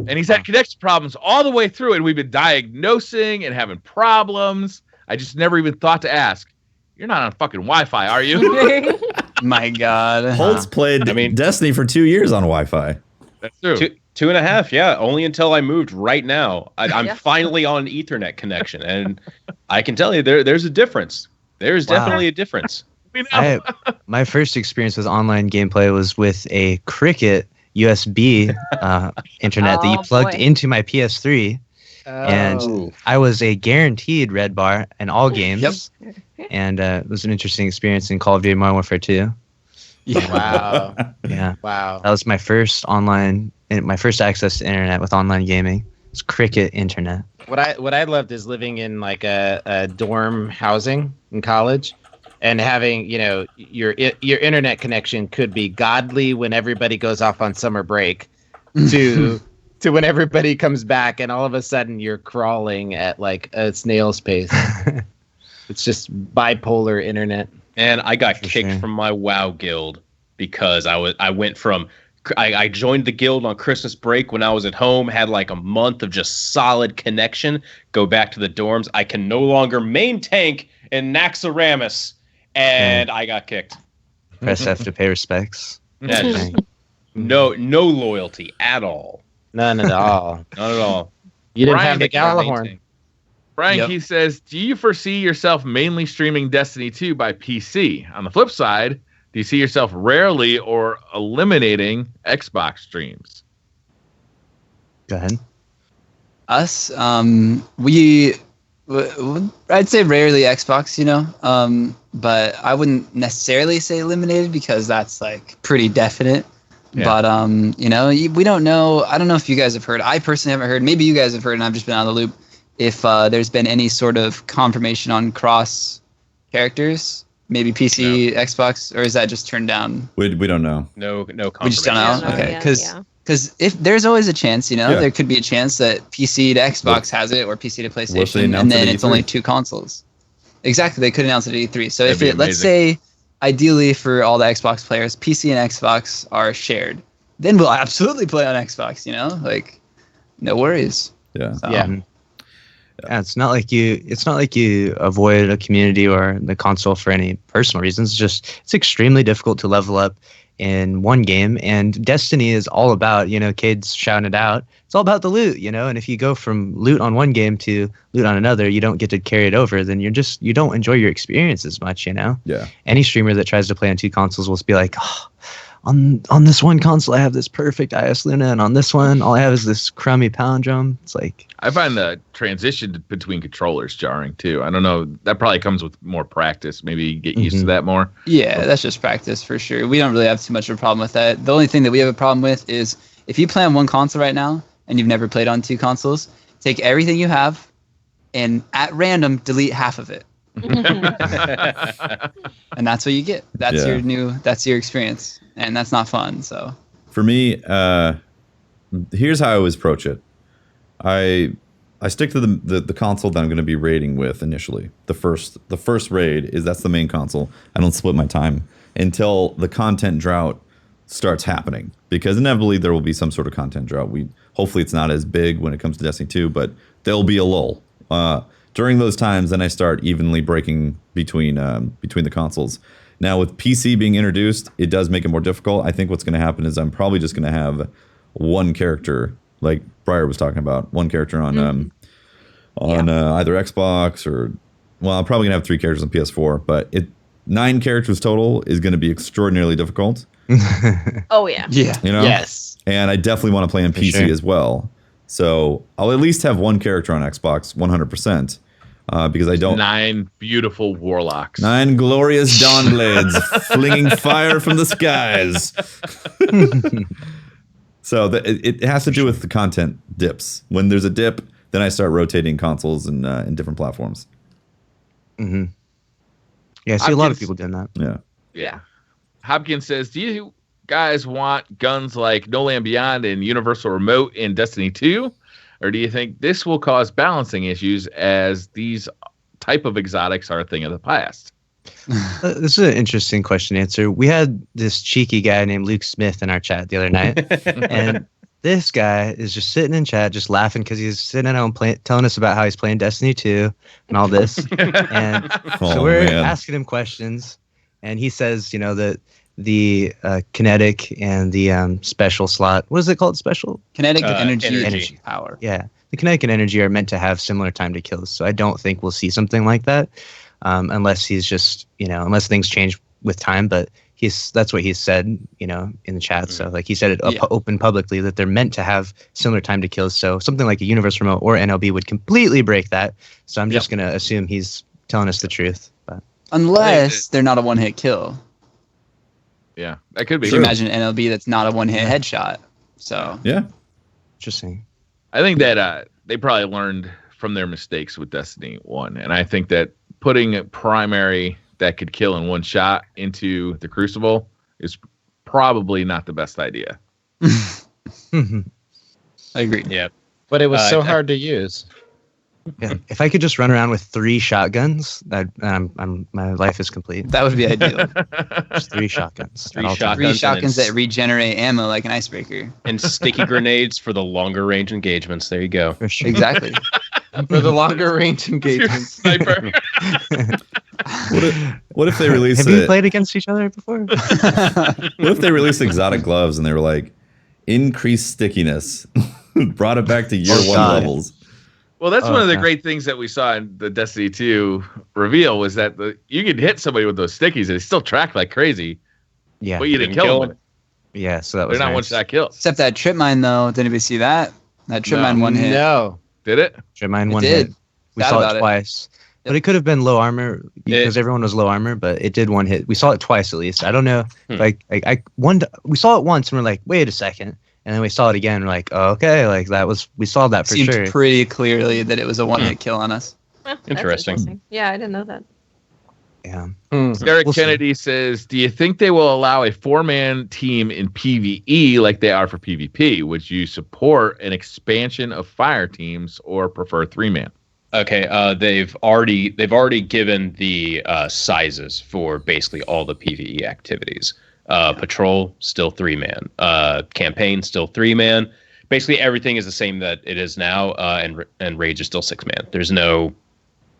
And he's had connection problems all the way through, and we've been diagnosing and having problems. I just never even thought to ask, "You're not on fucking Wi-Fi, are you?" My God. Holtz played I mean- Destiny for 2 years on Wi-Fi. That's true. 2.5, yeah. Only until I moved right now. I'm Yeah. finally on an Ethernet connection, and I can tell you there's a difference. There's Wow. definitely a difference. We know. My first experience with online gameplay was with a Cricket USB internet that you Oh, plugged boy. into my PS3, and Oh. I was a guaranteed red bar in all games. Yep. And it was an interesting experience in Call of Duty Modern Warfare 2. Wow. Yeah, Wow. that was my first my first access to internet with online gaming. It's Cricket internet. What I loved is living in like a dorm housing in college, and having your internet connection could be godly when everybody goes off on summer break, to when everybody comes back, and all of a sudden you're crawling at like a snail's pace. It's just bipolar internet. And I got For kicked sure. from my WoW guild because I joined the guild on Christmas break when I was at home, had like a month of just solid connection, go back to the dorms. I can no longer main tank in Naxxramas, and I got kicked. Press F to pay respects. Yeah, just no loyalty at all. None at all. Not at all. You didn't Brian, have the Making our main Galahorn. tank. Brian Yep. Keith says, "Do you foresee yourself mainly streaming Destiny 2 by PC? On the flip side, do you see yourself rarely or eliminating Xbox streams?" Go ahead. Us, I'd say rarely Xbox, but I wouldn't necessarily say eliminated because that's like pretty definite. Yeah. But we don't know. I don't know if you guys have heard. I personally haven't heard. Maybe you guys have heard, and I've just been out of the loop. If there's been any sort of confirmation on cross characters, maybe PC, Xbox, or is that just turned down? We don't know. No We just don't know. Yeah, no, Okay, yeah, because yeah. if there's always a chance, Yeah. there could be a chance that PC to Xbox has it or PC to What if they PlayStation, announce and it then at it's E3? only two consoles. Exactly, they could announce it at E3. So That'd if be let's amazing. say, ideally for all the Xbox players, PC and Xbox are shared, then we'll absolutely play on Xbox. Like no worries. Yeah. So, Yeah. Yeah, it's not like you avoid a community or the console for any personal reasons. It's extremely difficult to level up in one game, and Destiny is all about, kids shouting it out. It's all about the loot, and if you go from loot on one game to loot on another, you don't get to carry it over, then you don't enjoy your experience as much, Yeah. Any streamer that tries to play on two consoles will be like, oh, on this one console I have this perfect IS Luna, and on this one all I have is this crummy palindrome. It's like, I find the transition between controllers jarring too. I don't know. That probably comes with more practice. Maybe you get used to that more. Yeah, that's just practice for sure. We don't really have too much of a problem with that. The only thing that we have a problem with is if you play on one console right now and you've never played on two consoles, take everything you have and at random delete half of it. And that's what you get. That's that's your experience. And that's not fun. So For me, here's how I always approach it. I stick to the console that I'm going to be raiding with initially. The first raid that's the main console. I don't split my time until the content drought starts happening, because inevitably there will be some sort of content drought. Hopefully it's not as big when it comes to Destiny 2, but there'll be a lull. During those times, then I start evenly breaking between the consoles. Now with PC being introduced, it does make it more difficult. I think what's going to happen is I'm probably just going to have one character, like Briar was talking about, one character on either Xbox or, well, I'm probably going to have 3 characters on PS4, but 9 characters total is going to be extraordinarily difficult. Oh yeah. Yeah. You know? Yes. And I definitely want to play on PC sure. as well. So I'll at least have one character on Xbox 100%, because I don't. 9 beautiful warlocks. 9 glorious dawn blades flinging fire from the skies. So it has to do with the content dips. When there's a dip, then I start rotating consoles and in different platforms. Mm-hmm. Yeah, I see a lot of people doing that. Yeah. Hopkins says, do you guys want guns like No Land Beyond and Universal Remote in Destiny 2? Or do you think this will cause balancing issues as these type of exotics are a thing of the past? This is an interesting question to answer. We had this cheeky guy named Luke Smith in our chat the other night. And this guy is just sitting in chat, just laughing because he's sitting at home telling us about how he's playing Destiny 2 and all this. And so we're asking him questions. And he says, you know, that the kinetic and the special slot, what is it called? Special? Kinetic energy power. Yeah. The kinetic and energy are meant to have similar time to kills. So I don't think we'll see something like that unless he's just, unless things change with time. But that's what he said, in the chat. So like he said it open publicly that they're meant to have similar time to kills. So something like a Universe Remote or NLB would completely break that. So I'm just going to assume he's telling us the truth. But unless they're not a one-hit kill. Yeah, that could be. Could you imagine an NLB that's not a one-hit headshot? So yeah, interesting. I think that they probably learned from their mistakes with Destiny 1, and I think that putting a primary that could kill in one shot into the Crucible is probably not the best idea. I agree. Yeah, but it was so hard to use. Yeah, if I could just run around with 3 shotguns, my life is complete. That would be ideal. Just 3 shotguns. 3 shotguns that regenerate ammo like an icebreaker. And sticky grenades for the longer range engagements. There you go. For sure. Exactly. For the longer range engagements. Sniper. What if they release Have you played against each other before? What if they released exotic gloves and they were like, increased stickiness, brought it back to year 1 levels? Well, that's one of the great things that we saw in the Destiny 2 reveal was that you could hit somebody with those stickies and they still track like crazy. Yeah. But you didn't kill them. Yeah, so that was They're not nice. one-shot kills. Except that trip mine, though. Did anybody see that? That trip mine one hit. No. Did it? Trip mine It one did. hit. We Doubt saw about it it. twice. But it could have been low armor because everyone was low armor, but it did one hit. We saw it twice at least. I don't know. We saw it once and we're like, wait a second. And then we saw it again. And we're like, oh, okay, like we saw that for Seemed sure. pretty clearly that it was a one-hit kill on us. That's Interesting. Yeah, I didn't know that. Yeah. Derek We'll see. Kennedy says, do you think they will allow a 4-man team in PvE like they are for PvP? Would you support an expansion of fire teams or prefer 3-man? Okay, they've already given the sizes for basically all the PvE activities. Patrol still 3-man. Campaign still 3-man. Basically everything is the same that it is now, and Rage is still 6-man. There's no.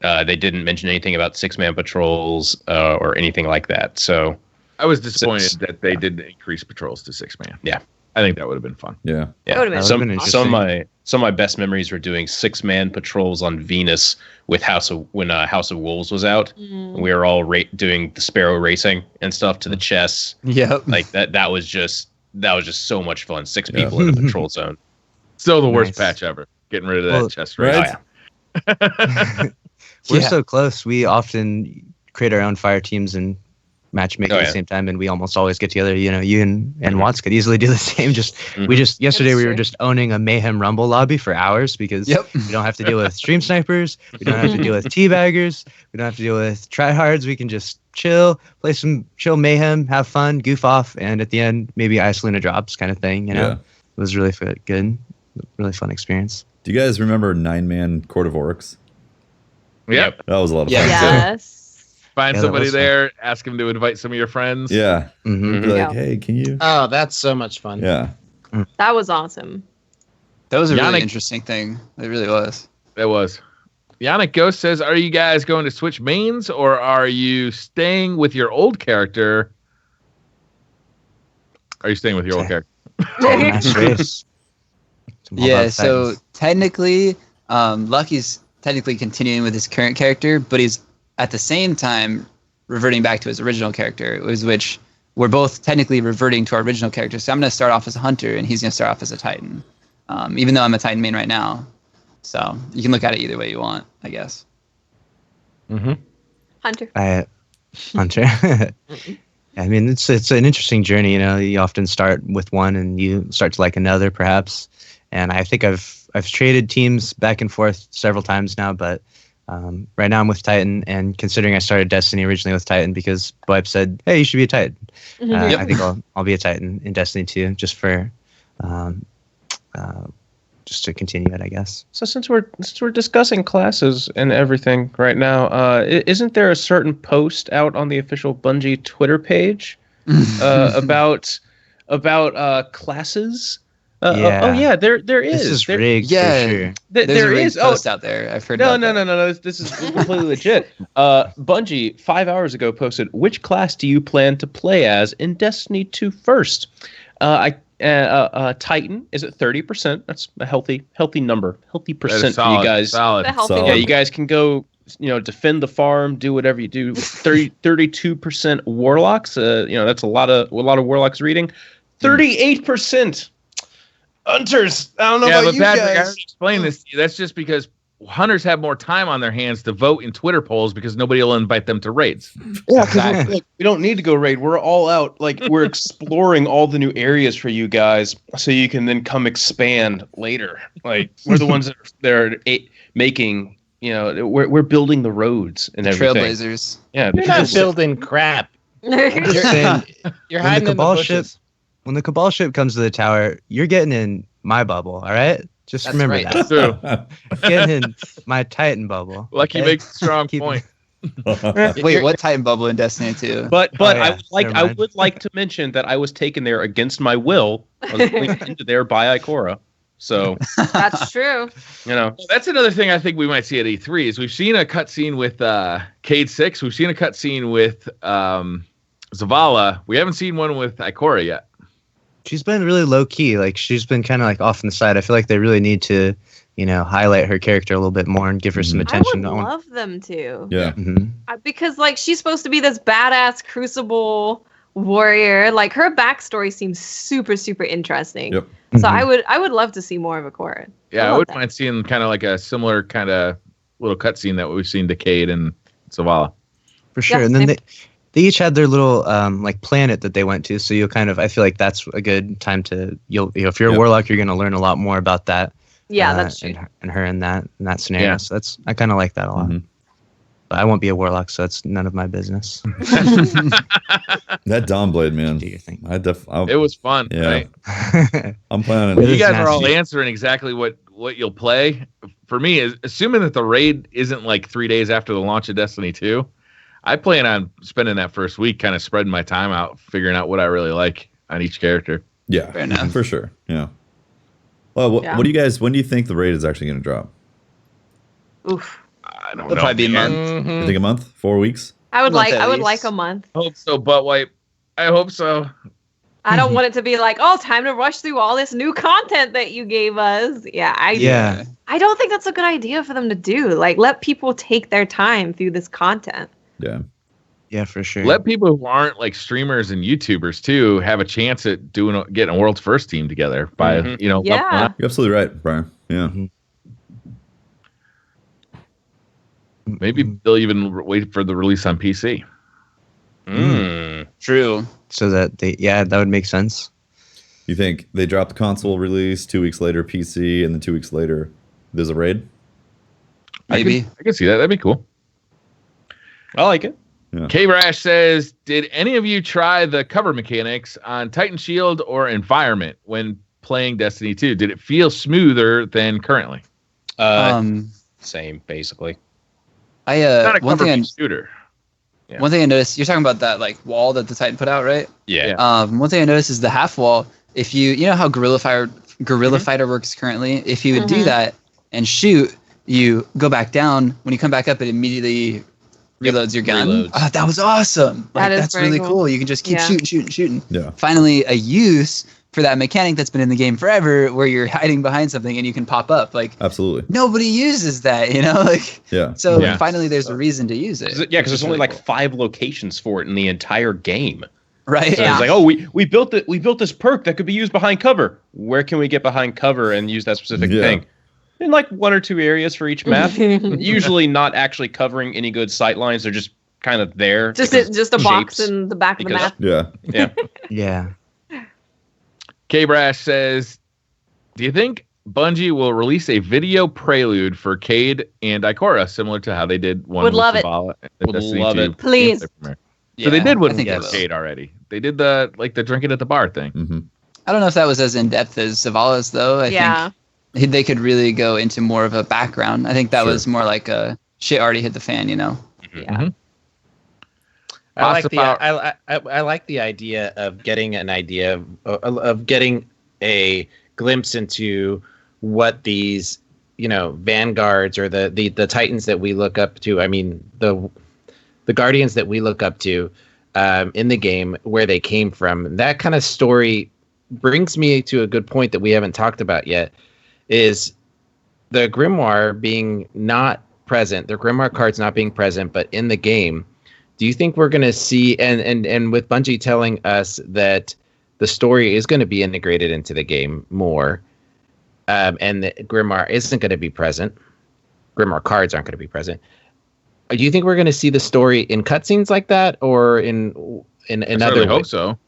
They didn't mention anything about 6-man patrols or anything like that. So I was disappointed that they didn't increase patrols to 6-man. Yeah. I think that would have been fun. Yeah. That would've been Some interesting. of my best memories were doing 6-man patrols on Venus with House of Wolves was out. We were all doing the Sparrow racing and stuff to the chests. Yep. Like that was just so much fun. 6 people in a patrol zone. Still the worst Nice. patch ever. Getting rid of that Well, chest right? race. We're Yeah. so close. We often create our own fire teams and matchmake at the same time, and we almost always get together. You and Watts could easily do the same. Yesterday we were just owning a Mayhem Rumble lobby for hours because we don't have to deal with stream snipers, we don't have to deal with teabaggers, we don't have to deal with tryhards. We can just chill, play some chill Mayhem, have fun, goof off, and at the end maybe Isolina drops kind of thing. Yeah. It was really good, really fun experience. Do you guys remember 9-man Court of Oryx? Yep. That was a lot of fun. Yes. Find Yeah, that somebody was fun. there, ask them to invite some of your friends. Yeah. Mhm. Be like, Yeah. hey, can you? Oh, that's so much fun. Yeah. That was awesome. That was a Yannick- really interesting thing. It really was. That was. Yannick Ghost says, are you guys going to switch mains or are you staying with your old character? Are you staying with your old character? Nice race. Some Yeah, Hellbound so Titans. technically, Lucky's technically continuing with his current character, but he's at the same time reverting back to his original character, which we're both technically reverting to our original character. So I'm going to start off as a hunter, and he's going to start off as a Titan, even though I'm a Titan main right now. So you can look at it either way you want, I guess. Hunter. Hunter. I mean, it's an interesting journey. You know, you often start with one and you start to like another, perhaps. And I think I've traded teams back and forth several times now, but right now I'm with Titan. And considering I started Destiny originally with Titan because Buttwipe said, "Hey, you should be a Titan," I think I'll be a Titan in Destiny 2 just for just to continue it, I guess. So since we're discussing classes and everything right now, isn't there a certain post out on the official Bungie Twitter page about classes? Yeah. Oh yeah, there is. This is there, rigged Yeah. for sure. There's there a rigged is. post out there. I've heard No, about that. no. This is completely legit. Bungie 5 hours ago posted, "Which class do you plan to play as in Destiny 2 first?" Titan is at 30%. That's a healthy number, healthy percent for you guys. Solid. The healthy So- Yeah, number. you guys can go, defend the farm, do whatever you do. 32% warlocks. That's a lot of warlocks reading. 38% hunters. I don't know Yeah, about but you Patrick, I guys. already explained this to you. That's just because hunters have more time on their hands to vote in Twitter polls because nobody will invite them to raids. Yeah, because we don't need to go raid. We're all out. Like, we're exploring all the new areas for you guys, so you can then come expand later. Like, we're the ones that are making. We're building the roads and everything. Trailblazers. Yeah, You're not building crap. I'm just saying, You're when hiding the in the Cabal bushes. when the Cabal ship comes to the tower, you're getting in my bubble, all right? Just That's remember right. that. True. Getting in my Titan bubble. Lucky okay? makes a strong Keep- point. Wait, what Titan bubble in Destiny 2? But Oh, yeah. I Never mind. would like to mention that I was taken there against my will. I was linked into there by Ikora. So That's true. That's another thing I think we might see at E3 is we've seen a cutscene with Cade 6. We've seen a cutscene with Zavala. We haven't seen one with Ikora yet. She's been really low key. Like she's been kind of like off on the side. I feel like they really need to, highlight her character a little bit more and give her some I attention. would love them to. Yeah. Mhm. Because she's supposed to be this badass crucible warrior. Like her backstory seems super, super interesting. Yep. So Mhm. I would love to see more of Ikora. Yeah, I love wouldn't that. mind seeing kind of like a similar kind of little cutscene that we've seen to Cade and Zavala. For sure. Yeah, And then same. they each had their little planet that they went to. So you'll I feel like that's a good time to if you're a Yep. warlock, you're going to learn a lot more about that. Yeah, that's true. And her in that scenario. Yeah. So I kind of like that a lot. Mhm. But I won't be a warlock, so that's none of my business. That Dawn Blade, man. Do your thing. It was fun. Yeah. Right? I'm planning. It You is guys are all nasty. answering exactly what you'll play. For me, is assuming that the raid isn't like 3 days after the launch of Destiny 2, I plan on spending that first week kind of spreading my time out, figuring out what I really like on each character. Yeah, Fair enough. for sure. Yeah. Well, Yeah. what do you guys? When do you think the raid is actually going to drop? Oof. I don't It'll know. probably be a man. month. You think a month? 4 weeks? I would Month like at I would least. like a month. I hope so, Buttwipe. I hope so. I don't want it to be like, oh, time to rush through all this new content that you gave us. Yeah, Yeah. I don't think that's a good idea for them to do. Like, let people take their time through this content. Yeah. Yeah, for sure. Let people who aren't like streamers and YouTubers too have a chance at getting a world's first team together by Mhm. Yeah. leveling up. You're absolutely right, Brian. Yeah. Maybe they'll even wait for the release on PC. True. So that that would make sense. You think they drop the console release 2 weeks later, PC, and then 2 weeks later, there's a raid? Maybe. I can see that. That'd be cool. I like it. K-Brash says, did any of you try the cover mechanics on Titan Shield or Environment when playing Destiny 2? Did it feel smoother than currently? Um, Same, basically. I Not a one cover thing shooter. Yeah. One thing I noticed, you're talking about that like wall that the Titan put out, right? Yeah. One thing I noticed is the half wall. If you know how Guerrilla Fighter works currently, if you would do that and shoot, you go back down. When you come back up, it immediately reloads your gun. Reloads. That was awesome. Like, That is that's pretty really cool. cool. You can just keep shooting. Yeah. Finally, a use for that mechanic that's been in the game forever, where you're hiding behind something and you can pop up. Like Absolutely. nobody uses that, you know. Like Yeah. so Yeah. finally, there's a reason to use it. Yeah, because there's only really like 5 locations for it in the entire game. right. So it's like, oh, we built this perk that could be used behind cover. Where can we get behind cover and use that specific thing? In like 1 or 2 areas for each map. Usually not actually covering any good sight lines. They're just kind of there. Just a box in the back of the map. Yeah. Yeah. Yeah. K-Brash says, do you think Bungie will release a video prelude for Cade and Ikora, similar to how they did one Would with love it. Zavala and the Would Destiny love 2 it. Please. gameplay premiere? Yeah, So they did I one think with they will. Cade already. They did the drinking at the bar thing. Mm-hmm. I don't know if that was as in depth as Zavala's though. I think they could really go into more of a background. I think that was more like a shit already hit the fan, you know. Yeah. I like the idea of getting an idea of getting a glimpse into what these vanguards or the titans that we look up to. I mean the guardians that we look up to in the game, where they came from. That kind of story brings me to a good point that we haven't talked about yet. Is the grimoire being not present, the grimoire cards not being present, but in the game. Do you think we're going to see, and with Bungie telling us that the story is going to be integrated into the game more, and the grimoire isn't going to be present, grimoire cards aren't going to be present, do you think we're going to see the story in cutscenes like that, or in other I hope ways? so.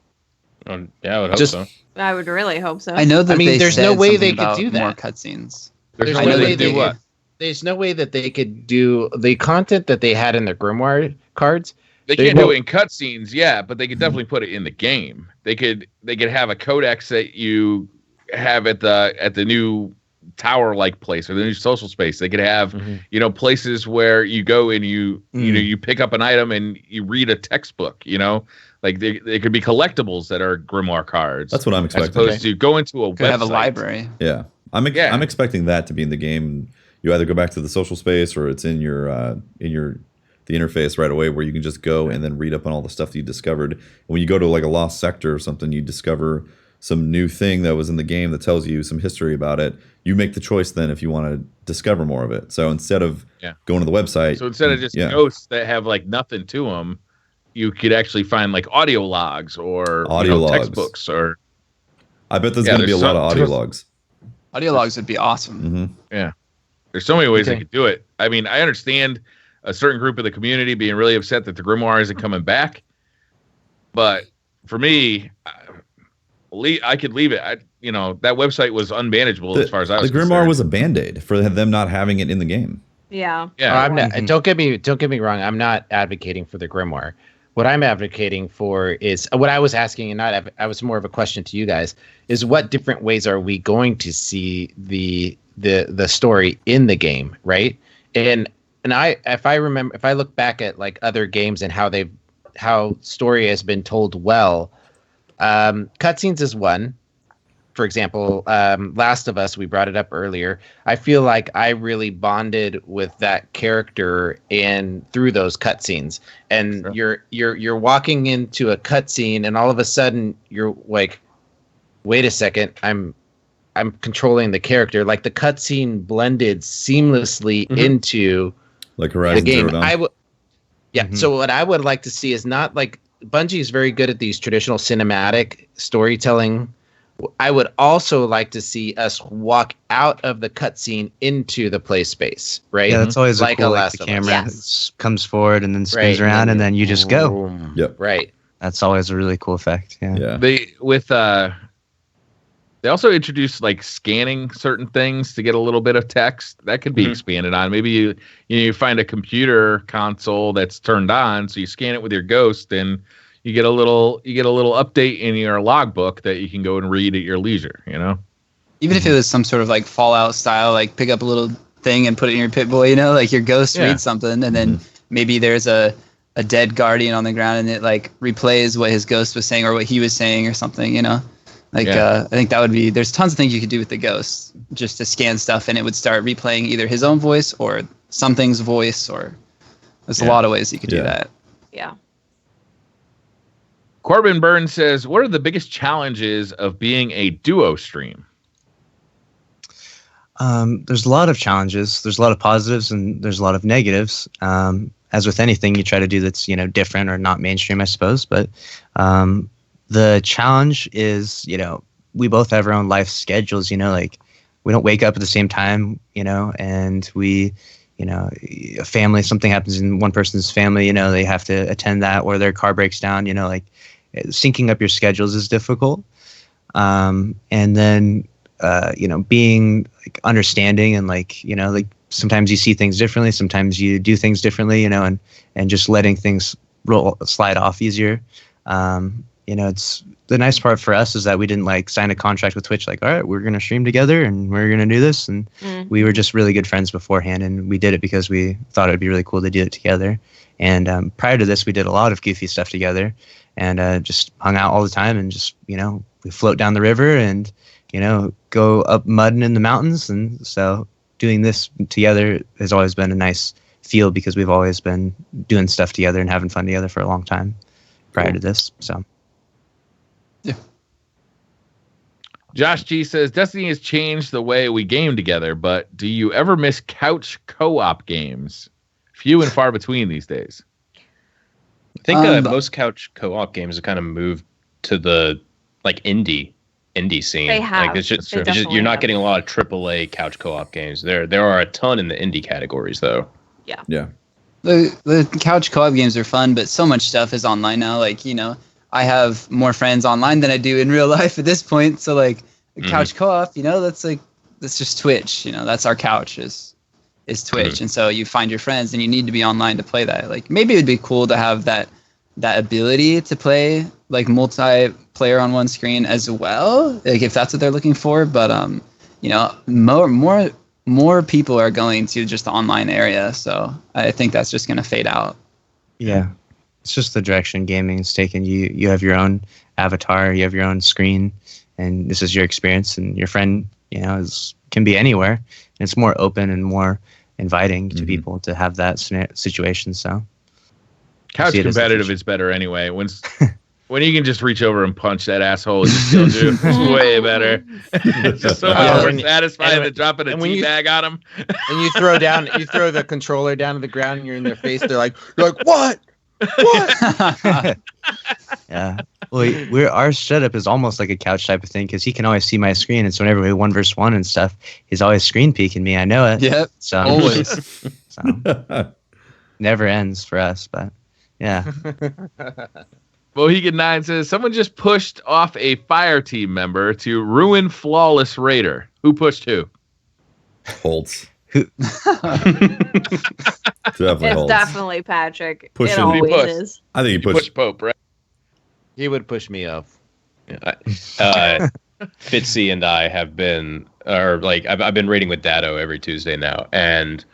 Yeah, I would hope Just- so. I would really hope so. I know that there's no way they could do more that. cutscenes. There's There's no no way way they do what? There's no way that they could do the content that they had in the grimoire cards. They They can't do won't- it in cutscenes, yeah, but they could definitely put it in the game. They could have a codex that you have at the new tower-like place or the new social space. They could have places where you go and you pick up an item and you read a textbook. Like they could be collectibles that are grimoire cards. That's what I'm as expecting. opposed to go into a Could website. have a library. Yeah. I'm expecting that to be in the game. You either go back to the social space or it's in the interface right away, where you can just go and then read up on all the stuff that you discovered. And when you go to like a lost sector or something, you discover some new thing that was in the game that tells you some history about it. You make the choice then if you want to discover more of it. So instead of going to the website, So instead of just ghosts that have like nothing to them, you could actually find like audio logs or logs. textbooks or. I bet there's going to be a lot of audio logs. Audio logs would be awesome. Mm-hmm. Yeah. There's so many ways they could do it. I mean, I understand a certain group of the community being really upset that the grimoire isn't coming back. But for me, I could leave it. That website was unmanageable as far as I was concerned. The grimoire concerned. was a band-aid for them not having it in the game. Yeah. Yeah. I'm not, don't get me wrong. I'm not advocating for the grimoire. What I'm advocating for is what I was asking, and I was more of a question to you guys, is what different ways are we going to see the story in the game, right? And if I look back at like other games and how story has been told well, cutscenes is one. For example, Last of Us, we brought it up earlier. I feel like I really bonded with that character and through those cutscenes. And you're walking into a cutscene, and all of a sudden you're like, "Wait a second, I'm controlling the character." Like the cutscene blended seamlessly into like the Horizon game. Zero Dawn. So what I would like to see is not like Bungie is very good at these traditional cinematic storytelling. I would also like to see us walk out of the cutscene into the play space, right? Yeah, that's always like cool. a Like Last the of camera Us. comes forward and then spins Right, around, and then you just go. Yep. Right. That's always a really cool effect. Yeah. Yeah. They also introduced like scanning certain things to get a little bit of text that could be expanded on. Maybe you find a computer console that's turned on, so you scan it with your ghost, and you get a little update in your logbook that you can go and read at your leisure. Even if it was some sort of like Fallout style, like pick up a little thing and put it in your Pit-Boy, like your ghost reads something, and then maybe there's a a dead guardian on the ground, and it like replays what his ghost was saying or what he was saying or something, you know. Like I think that would be. There's tons of things you could do with the ghost, just to scan stuff, and it would start replaying either his own voice or something's voice, or there's a lot of ways you could do that. Yeah. Corbin Burns says, "What are the biggest challenges of being a duo stream?" There's a lot of challenges. There's a lot of positives and there's a lot of negatives. As with anything, you try to do that's, you know, different or not mainstream, I suppose. But the challenge is, you know, we both have our own life schedules. You know, like we don't wake up at the same time. You know, and we, you know, a family, something happens in one person's family. You know, they have to attend that, or their car breaks down. You know, like syncing up your schedules is difficult. And then you know, being like understanding and like, you know, like sometimes you see things differently, sometimes you do things differently, you know, and just letting things slide off easier. You know, it's the nice part for us is that we didn't like sign a contract with Twitch, like, all right, we're going to stream together and we're going to do this. And we were just really good friends beforehand, and we did it because we thought it would be really cool to do it together. And prior to this, we did a lot of goofy stuff together and just hung out all the time, and just, you know, we float down the river and, you know, go up mudding in the mountains. And so doing this together has always been a nice feel, because we've always been doing stuff together and having fun together for a long time prior to this. So, yeah. Josh G says, Destiny has changed the way we game together, but do you ever miss couch co-op games? Few and far between these days. I think most couch co-op games have kind of moved to the like indie scene. They have. Like it's just you're not getting a lot of AAA couch co-op games. There are a ton in the indie categories though. Yeah. Yeah. The couch co-op games are fun, but so much stuff is online now. Like, you know, I have more friends online than I do in real life at this point. So like couch co-op, you know, that's just Twitch. You know, that's our couch is Twitch. And so you find your friends and you need to be online to play that. Like maybe it'd be cool to have that ability to play like multiplayer on one screen as well, like if that's what they're looking for. But you know, more people are going to just the online area, so I think that's just going to fade out. Yeah, it's just the direction gaming is taking. You have your own avatar, you have your own screen, and this is your experience. And your friend, you know, can be anywhere. And it's more open and more inviting to people to have that situation. So. Couch competitive is better anyway. When you can just reach over and punch that asshole, you still do. It's way better. It's just so much more satisfying than dropping a tea bag on them. And you throw the controller down to the ground, and you're in their face. You're like, what? What? Yeah. Well, our setup is almost like a couch type of thing, because he can always see my screen, and so whenever we 1v1 and stuff, he's always screen peeking me. I know it. Yep. So always. So, never ends for us, but. Yeah. Mohegan 9 says, someone just pushed off a fire team member to ruin Flawless Raider. Who pushed who? Holtz. Who? It's definitely Patrick. Push it him. always is. I think he pushed Pope, right? He would push me off. Fitzy and I have been, I've been raiding with Dado every Tuesday now, and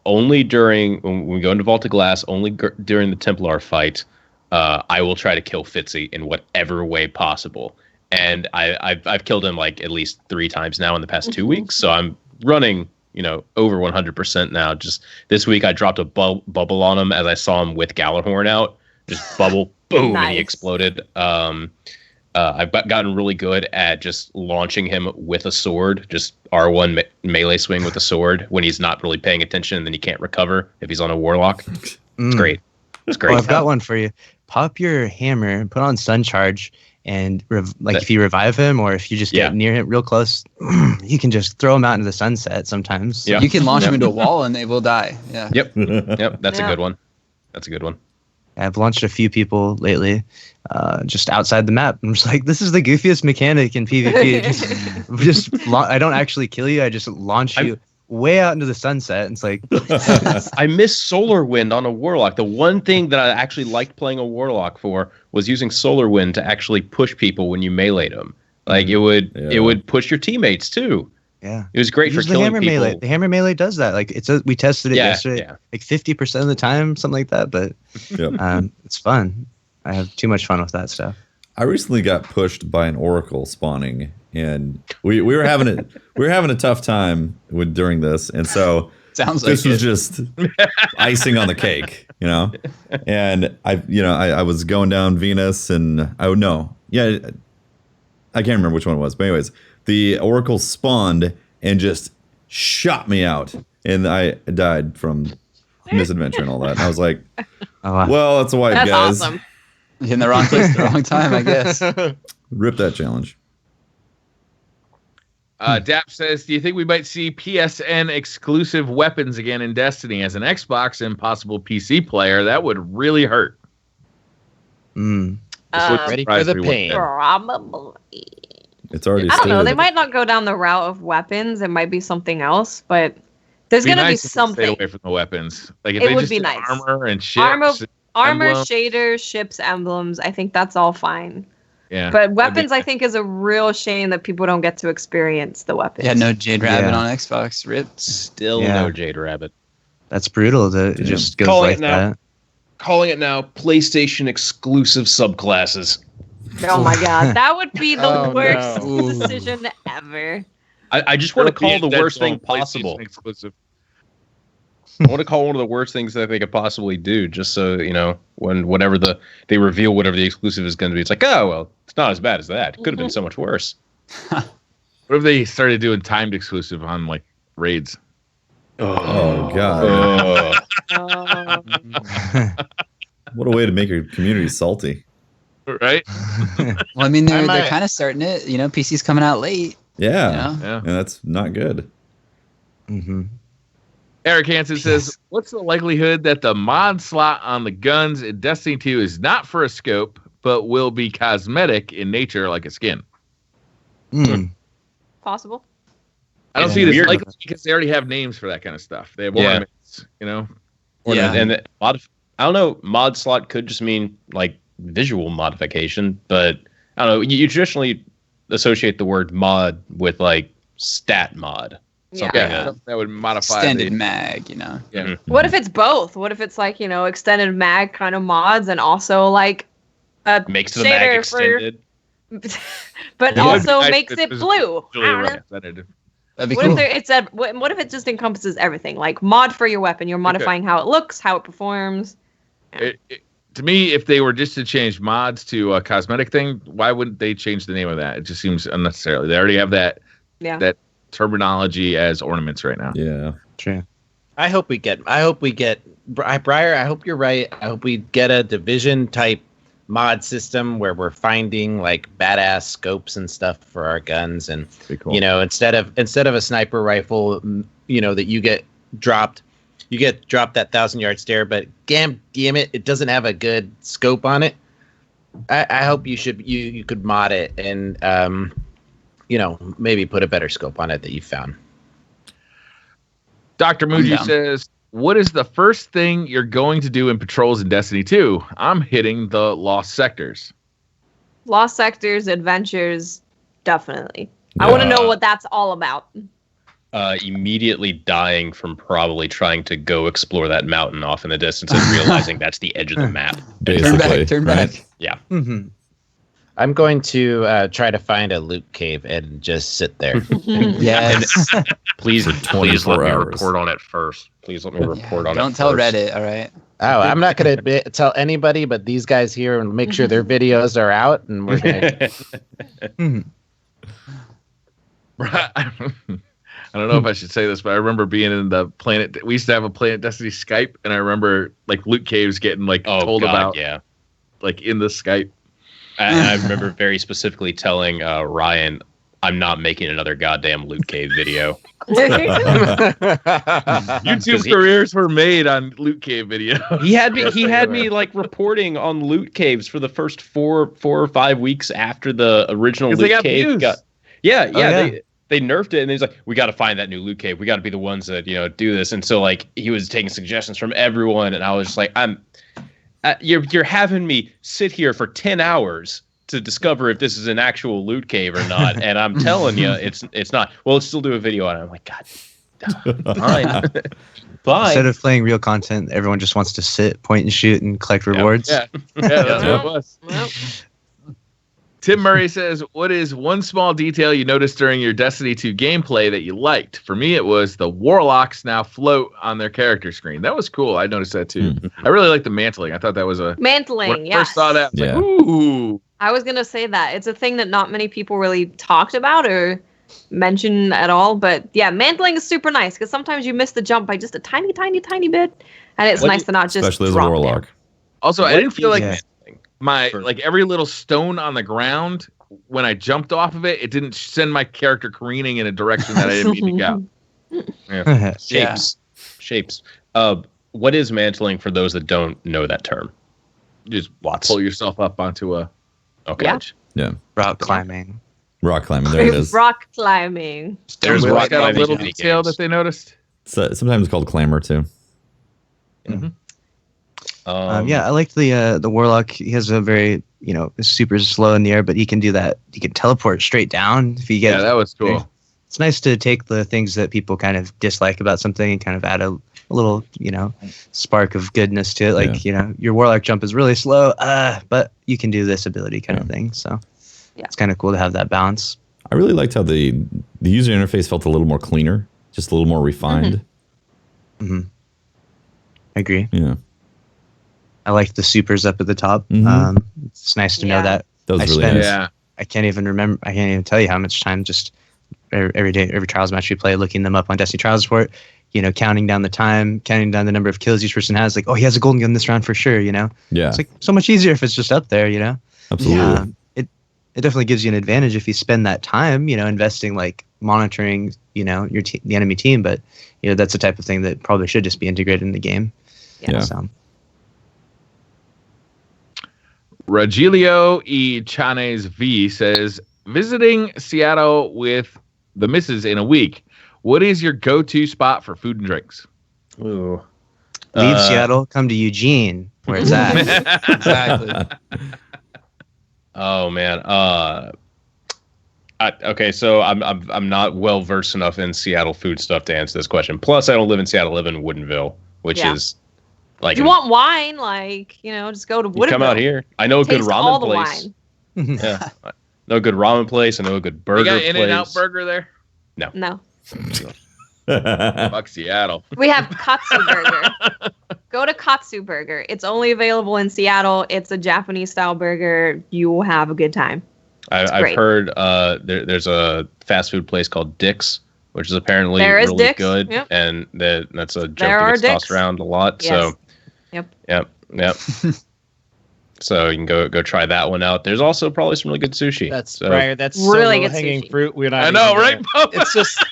only during when we go into Vault of Glass, only during the Templar fight, I will try to kill Fitzy in whatever way possible. And I've killed him like at least 3 times now in the past 2 weeks. So I'm running, you know, over 100% now. Just this week, I dropped a bubble on him as I saw him with Galahorn out. Just bubble, boom, and he exploded. I've gotten really good at just launching him with a sword, just R1 melee swing with a sword when he's not really paying attention, and then he can't recover if he's on a warlock. It's great. It's great. Well, I've got one for you. Pop your hammer, put on Sun Charge, and if you revive him, or if you just get near him real close, you can just throw him out into the sunset sometimes. Yeah. You can launch him into a wall and they will die. Yeah. Yep. That's a good one. That's a good one. I've launched a few people lately, just outside the map. I'm just like, this is the goofiest mechanic in PvP. I don't actually kill you. I just launch you way out into the sunset. And it's like, I miss Solar Wind on a Warlock. The one thing that I actually liked playing a Warlock for was using Solar Wind to actually push people when you melee'd them. Like it would push your teammates too. Yeah. It was great for the killing hammer people. melee. The hammer melee does that. Like we tested it yesterday, like 50% of the time, something like that. But it's fun. I have too much fun with that stuff. I recently got pushed by an oracle spawning, and we were having a tough time during this, and so Sounds like this was just icing on the cake, And I was going down Venus, and I can't remember which one it was, but anyways, the oracle spawned and just shot me out, and I died from misadventure and all that. And I was like, well, that's a wipe, That's guys. awesome. in the wrong place at the wrong time, I guess. Rip that challenge. Dap says, do you think we might see PSN exclusive weapons again in Destiny? As an Xbox and possible PC player, that would really hurt. Ready for the pain. Probably. It's already I don't know. stated. They might not go down the route of weapons. It might be something else, but there's going to be something. Stay away from the weapons. Like if It they would just be did nice. armor and ships. Armor, emblems. shaders, ships, emblems. I think that's all fine. Yeah. But weapons, I think, is a real shame that people don't get to experience the weapons. Yeah, no Jade Rabbit Yeah. on Xbox. Rip. Still Yeah. no Jade Rabbit. That's brutal. It just goes Calling like it now. that. Calling it now PlayStation exclusive subclasses. Oh my god, that would be the Oh, worst no. decision ever. I just want to call the European worst thing Deadpool PlayStation possible. Exclusive. I want to call one of the worst things that they could possibly do, just so whenever they reveal whatever the exclusive is going to be, it's like, oh well, it's not as bad as that. It could have been so much worse. What if they started doing timed exclusive on like raids? Oh god. Oh. What a way to make your community salty. Right? Well, I mean, they're might- kind of starting it. PC's coming out late. Yeah. Yeah. And that's not good. Mm-hmm. Eric Hansen says, what's the likelihood that the mod slot on the guns in Destiny 2 is not for a scope, but will be cosmetic in nature like a skin? Possible. I don't Yeah. see it as Weird. likely because they already have names for that kind of stuff. They have Yeah. ornaments, Or Yeah. and I don't know. Mod slot could just mean like visual modification, but I don't know. You traditionally associate the word mod with like stat mod. Something Yeah. Yeah, something that would modify Extended the, mag, yeah. What if it's both? What if it's like, extended mag kind of mods and also like a Makes the mag shader extended. but Yeah. also Nice makes if it it's blue. visually I don't know. represented. That'd be What cool. if what if it just encompasses everything? Like mod for your weapon, you're modifying how it looks, how it performs. To me, if they were just to change mods to a cosmetic thing, why wouldn't they change the name of that? It just seems unnecessarily. They already have that Yeah. terminology as ornaments right now. Yeah. True. I hope we get Briar. I hope you're right. I hope we get a division type mod system where we're finding like badass scopes and stuff for our guns, and Pretty cool. instead of a sniper rifle, that you get dropped that 1,000-yard stare, but damn it, it doesn't have a good scope on it. I hope you could mod it and maybe put a better scope on it that you found. Dr. I'm Muji down. says, what is the first thing you're going to do in patrols in Destiny 2? I'm hitting the lost sectors. Lost sectors, adventures, definitely. I want to know what that's all about. Immediately dying from probably trying to go explore that mountain off in the distance and realizing that's the edge of the map. Basically. Turn right? back. Yeah. Mm-hmm. I'm going to try to find a loot cave and just sit there. Yes. Please For let 24 me hours. report on it first. Please let me report on it. Don't tell first. Reddit, all right? Oh, I'm not going to tell anybody but these guys here and make sure their videos are out. And we're gonna, I don't know if I should say this, but I remember being in the Planet. We used to have a Planet Destiny Skype, and I remember like loot caves getting like told about, Yeah. like in the Skype. I remember very specifically telling Ryan, I'm not making another goddamn loot cave video. YouTube careers were made on loot cave video. He had me like reporting on loot caves for the first four or 5 weeks after the original 'Cause loot they got cave views. Yeah. They nerfed it, and he's like, we got to find that new loot cave. We got to be the ones that do this. And so like he was taking suggestions from everyone, and I was just like, you're having me sit here for 10 hours to discover if this is an actual loot cave or not, and I'm telling you, it's not. Well, let's still do a video on it. I'm like, God, fine. Fine. Instead of playing real content, everyone just wants to sit, point and shoot, and collect rewards. Yeah, that's what it was. Well, Tim Murray says, what is one small detail you noticed during your Destiny 2 gameplay that you liked? For me, it was the warlocks now float on their character screen. That was cool. I noticed that too. I really like the mantling. I thought that was mantling, when I yes. first saw that, I was like, ooh. I was going to say that. It's a thing that not many people really talked about or mentioned at all. But yeah, mantling is super nice because sometimes you miss the jump by just a tiny, tiny, tiny bit. And it's nice to not just especially as a drop warlock. down. Also, I didn't feel like Yeah. like every little stone on the ground, when I jumped off of it, it didn't send my character careening in a direction that I didn't mean to go. Shapes. What is mantling for those that don't know that term? Just Lots. pull yourself up onto a Okay. Yeah. Yeah. Rock climbing. Rock climbing. There it is. Rock climbing. There's Rock rock got a climbing little mini detail games. that they noticed. Sometimes it's called clamor too. Yeah, I liked the warlock. He has a very, super slow in the air, but he can do that. He can teleport straight down if you get. Yeah, that was cool. It's nice to take the things that people kind of dislike about something and kind of add a little, spark of goodness to it. Like, your warlock jump is really slow, but you can do this ability kind of thing. So it's kind of cool to have that balance. I really liked how the user interface felt a little more cleaner, just a little more refined. I agree. Yeah. I liked the supers up at the top. It's nice to know that. That was I really spent- nice. Yeah. I can't even tell you how much time just every day, every Trials match we play, looking them up on Destiny Trials Report, counting down the time, counting down the number of kills each person has. Like, oh, he has a golden gun this round for sure, Yeah. It's like so much easier if it's just up there, Absolutely. It definitely gives you an advantage if you spend that time, investing, like monitoring, the enemy team. But, that's the type of thing that probably should just be integrated in the game. Yeah. So. Regilio E. Chanes V says, visiting Seattle with the missus in a week. What is your go-to spot for food and drinks? Ooh. Leave Seattle, come to Eugene, where it's at. Exactly. Oh man. Okay, so I'm not well versed enough in Seattle food stuff to answer this question. Plus, I don't live in Seattle. I live in Woodinville, which is like. If you want wine, just go to Woodinville. Come out here. I know a good Taste all ramen the place. wine. Yeah, I know a good ramen place. I know a good burger You got place. In-N-Out Burger there? No. Fuck Seattle. We have Katsu Burger. Go to Katsu Burger. It's only available in Seattle. It's a Japanese style burger. You will have a good time. I've great. heard there's a fast food place called Dick's, which is apparently There is really Dick's, good, yep. and that's a joke There that are gets Dick's. tossed around a lot. Yes. So, yep. So you can go try that one out. There's also probably some really good sushi. That's so, Briar. That's Really so good hanging sushi. fruit. We're not. I know, even right, gonna- Bo? It's just.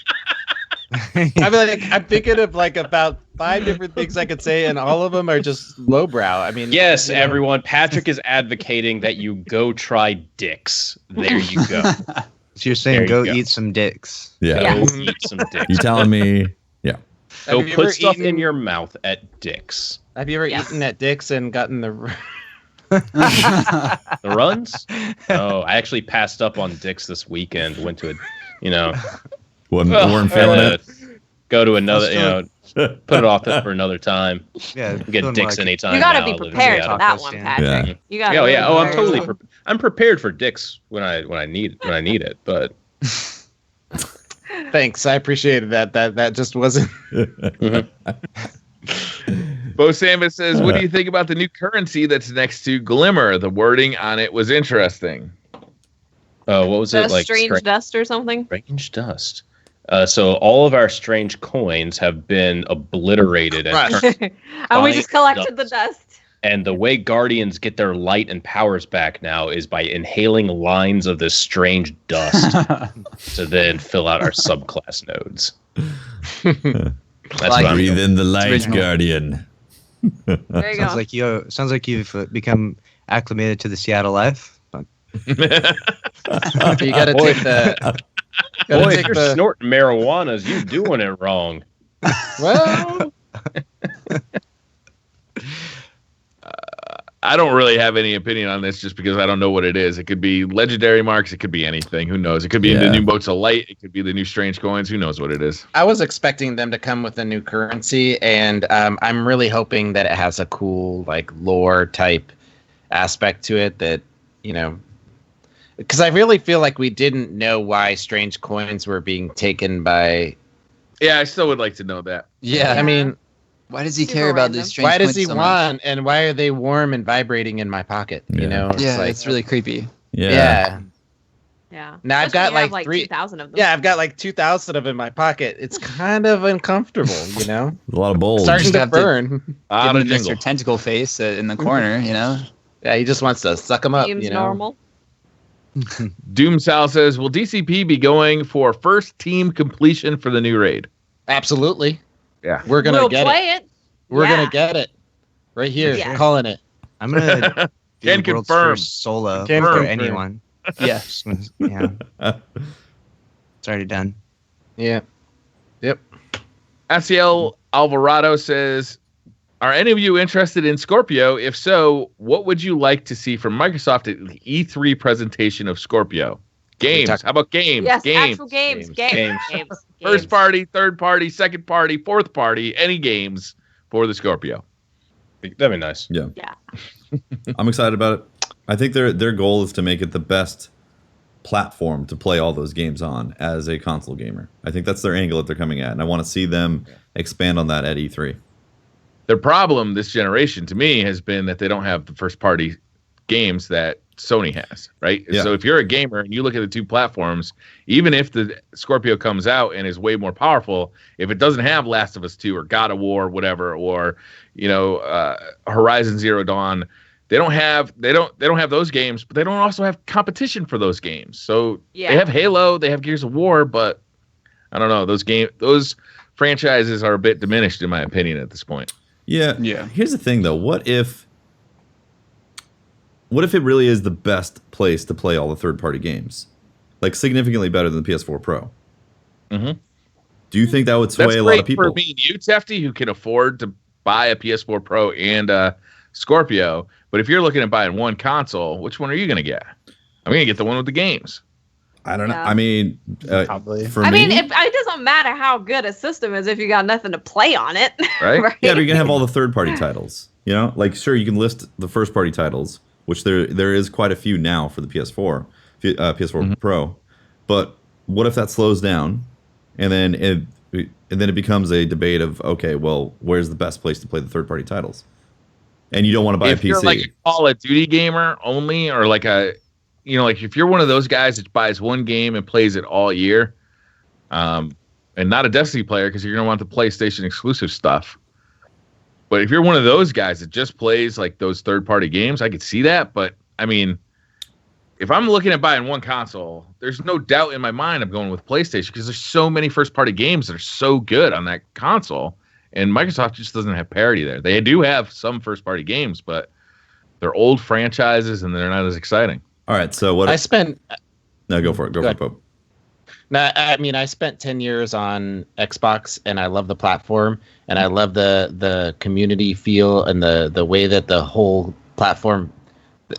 I'm thinking of about 5 different things I could say, and all of them are just lowbrow. I mean, Yes, everyone. Patrick is advocating that you go try Dick's. There you go. So you're saying There go you go. eat some dicks. Yeah. Go eat some Dick's. You telling me? Yeah. Go Have you put ever stuff in eaten- your mouth at Dick's. Have you ever Yes. eaten at Dick's and gotten the? The runs? Oh, I actually passed up on Dick's this weekend. Went to Weren't feeling it. go to another, put it off for another time. Yeah. Get feeling Dick's like- anytime. You got to now, be I live in prepared for Seattle. that Tacos one, stand. Patrick. Yeah. You got to. Oh yeah. Oh, I'm totally. I'm prepared for Dick's when I need it. But Thanks, I appreciated that. That just wasn't. Bo Samba says, what do you think about the new currency that's next to Glimmer? The wording on it was interesting. what was it like? strange dust or something. Strange dust. So all of our strange coins have been obliterated, and, Crushed. And we just collected the dust. and the way Guardians get their light and powers back now is by inhaling lines of this strange dust to then fill out our subclass nodes. That's Like what I'm Breathe in the light, original. Guardian. There you go. Sounds like you've become acclimated to the Seattle life. You got to Boy. take the. Boy, Gotta if take you're the. snorting marijuana, you doing it wrong. Well, I don't really have any opinion on this just because I don't know what it is. It could be legendary marks. It could be anything. Who knows? It could be the new boats of light. It could be the new strange coins. Who knows what it is? I was expecting them to come with a new currency, and I'm really hoping that it has a cool like lore type aspect to it that, because I really feel like we didn't know why strange coins were being taken by. Yeah, I still would like to know that. Yeah, I mean, why does he care about these strange why does coins he so want, much? and why are they warm and vibrating in my pocket? Yeah. It's really creepy. Yeah. Yeah. Now I've got like 2,000 of them. Yeah, I've got like 2,000 of them in my pocket. It's kind of uncomfortable, A lot of bowls. Starting to have to- burn. Give him Mr. Tentacle face in the corner, Yeah, he just wants to suck them up. Seems normal. Doom Sal says, will DCP be going for first team completion for the new raid? Absolutely. Yeah. We're gonna We'll get play it. it. We're Yeah. gonna get it. Right here. Yeah. Calling it. I'm gonna Can do world's confirm. first solo Can for confirm. anyone. Yeah. Yeah, it's already done. Yeah. Yep. Asiel Alvarado says, are any of you interested in Scorpio? If so, what would you like to see from Microsoft at the E3 presentation of Scorpio? Games. How about games? Yes, Games. actual games. Games. Games. First party, third party, second party, fourth party, any games for the Scorpio. That'd be nice. Yeah. Yeah. I'm excited about it. I think their goal is to make it the best platform to play all those games on as a console gamer. I think that's their angle that they're coming at, and I want to see them expand on that at E3. Their problem this generation, to me, has been that they don't have the first party games that Sony has, right? Yeah. So if you're a gamer and you look at the two platforms, even if the Scorpio comes out and is way more powerful, if it doesn't have Last of Us 2 or God of War, whatever, or Horizon Zero Dawn, they don't have those games, but they don't also have competition for those games. So they have Halo, they have Gears of War, but I don't know, those franchises are a bit diminished in my opinion at this point. Yeah. Here's the thing, though. What if it really is the best place to play all the third-party games? Like, significantly better than the PS4 Pro. Mm-hmm. Do you think that would sway That's a lot great of people? for me and you, Tefty, who can afford to buy a PS4 Pro and Scorpio. But if you're looking at buying one console, which one are you going to get? I'm going to get the one with the games. I don't know. Yeah. I mean, Probably. for I me, mean, it doesn't matter how good a system is if you got nothing to play on it. Right? Right? yeah, but you're gonna have all the third-party titles. Like, sure, you can list the first-party titles, which there is quite a few now for the PS4 Pro. But what if that slows down, and then it becomes a debate of, okay, well, where's the best place to play the third-party titles? And you don't want to buy If a PC. you're like a Call of Duty gamer only, or like like if you're one of those guys that buys one game and plays it all year, and not a Destiny player because you're going to want the PlayStation exclusive stuff. But if you're one of those guys that just plays like those third-party games, I could see that. But I mean, if I'm looking at buying one console, there's no doubt in my mind I'm going with PlayStation because there's so many first-party games that are so good on that console, and Microsoft just doesn't have parity there. They do have some first-party games, but they're old franchises and they're not as exciting. All right, so what? No, go for it. Go for it, Pope. No, I mean, I spent 10 years on Xbox, and I love the platform, and I love the community feel and the way that the whole platform,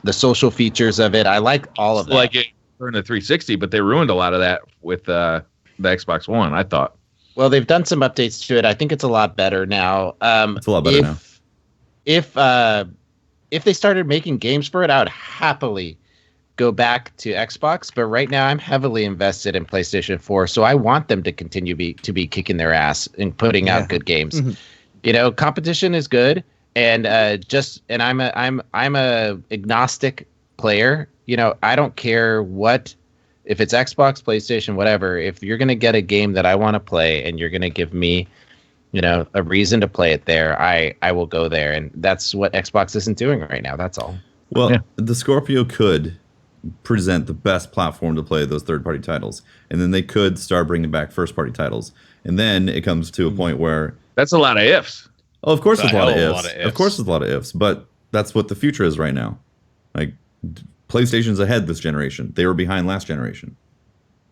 the social features of it. I like all of that. Like it for the 360, but they ruined a lot of that with the Xbox One, I thought. Well, they've done some updates to it. I think it's a lot better now. It's a lot better now. If they started making games for it, I would happily go back to Xbox. But right now, I'm heavily invested in PlayStation 4, so I want them to continue to be kicking their ass and putting out good games. Mm-hmm. Competition is good, and I'm a agnostic player. I don't care if it's Xbox, PlayStation, whatever. If you're gonna get a game that I want to play, and you're gonna give me a reason to play it there, I will go there. And that's what Xbox isn't doing right now. That's all. Well, the Scorpio could present the best platform to play those third-party titles, and then they could start bringing back first-party titles, and then it comes to a point where That's a lot of ifs. oh, of course, there's a lot of hell of a ifs. lot of ifs. Of course, there's a lot of ifs, but that's what the future is right now. Like, PlayStation's ahead this generation. They were behind last generation,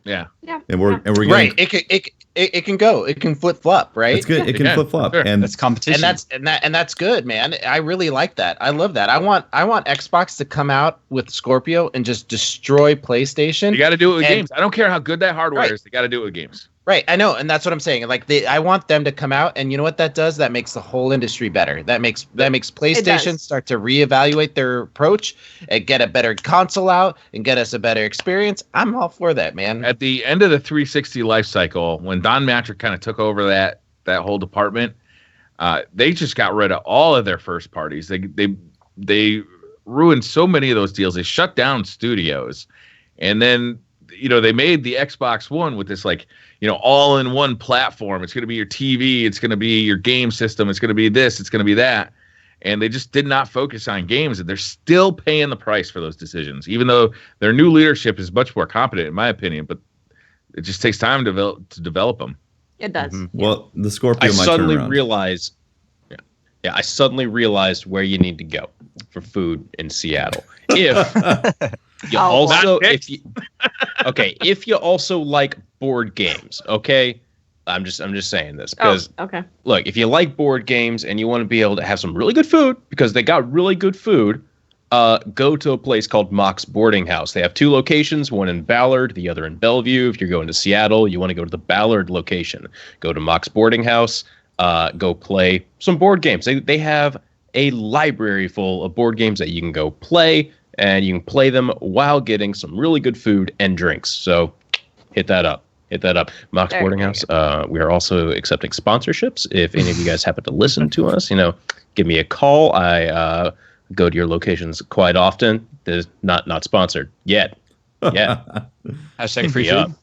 Yeah. Yeah. and we're getting, Right. it can go. It can flip flop, right? It's good. It can flip flop, Sure. and That's competition. And that's good, man. I really like that. I love that. I want Xbox to come out with Scorpio and just destroy PlayStation. You got to do it with And- games. I don't care how good that hardware Right. is. They got to do it with games. Right, I know, and that's what I'm saying. Like, I want them to come out, and you know what that does? That makes the whole industry better. That makes PlayStation start to reevaluate their approach and get a better console out and get us a better experience. I'm all for that, man. At the end of the 360 life cycle, when Don Matrick kind of took over that whole department, they just got rid of all of their first parties. They ruined so many of those deals. They shut down studios, and then they made the Xbox One with this all-in-one platform. It's going to be your TV. It's going to be your game system. It's going to be this. It's going to be that. And they just did not focus on games. And they're still paying the price for those decisions, even though their new leadership is much more competent, in my opinion. But it just takes time to develop them. It does. Mm-hmm. Well, the Scorpio I might suddenly turn around. realized. Yeah, I suddenly realized where you need to go for food in Seattle. If you if you also like board games, okay? I'm just saying this because okay. Look, if you like board games and you want to be able to have some really good food, because they got really good food, go to a place called Mox Boarding House. They have 2 locations, one in Ballard, the other in Bellevue. If you're going to Seattle, you want to go to the Ballard location. Go to Mox Boarding House, go play some board games. They have a library full of board games that you can go play, and you can play them while getting some really good food and drinks. So hit that up. Mox There Boarding you House. We are also accepting sponsorships. If any of you guys happen to listen to us, give me a call. I go to your locations quite often. There's not sponsored yet. Yeah. Hashtag free Yeah. food.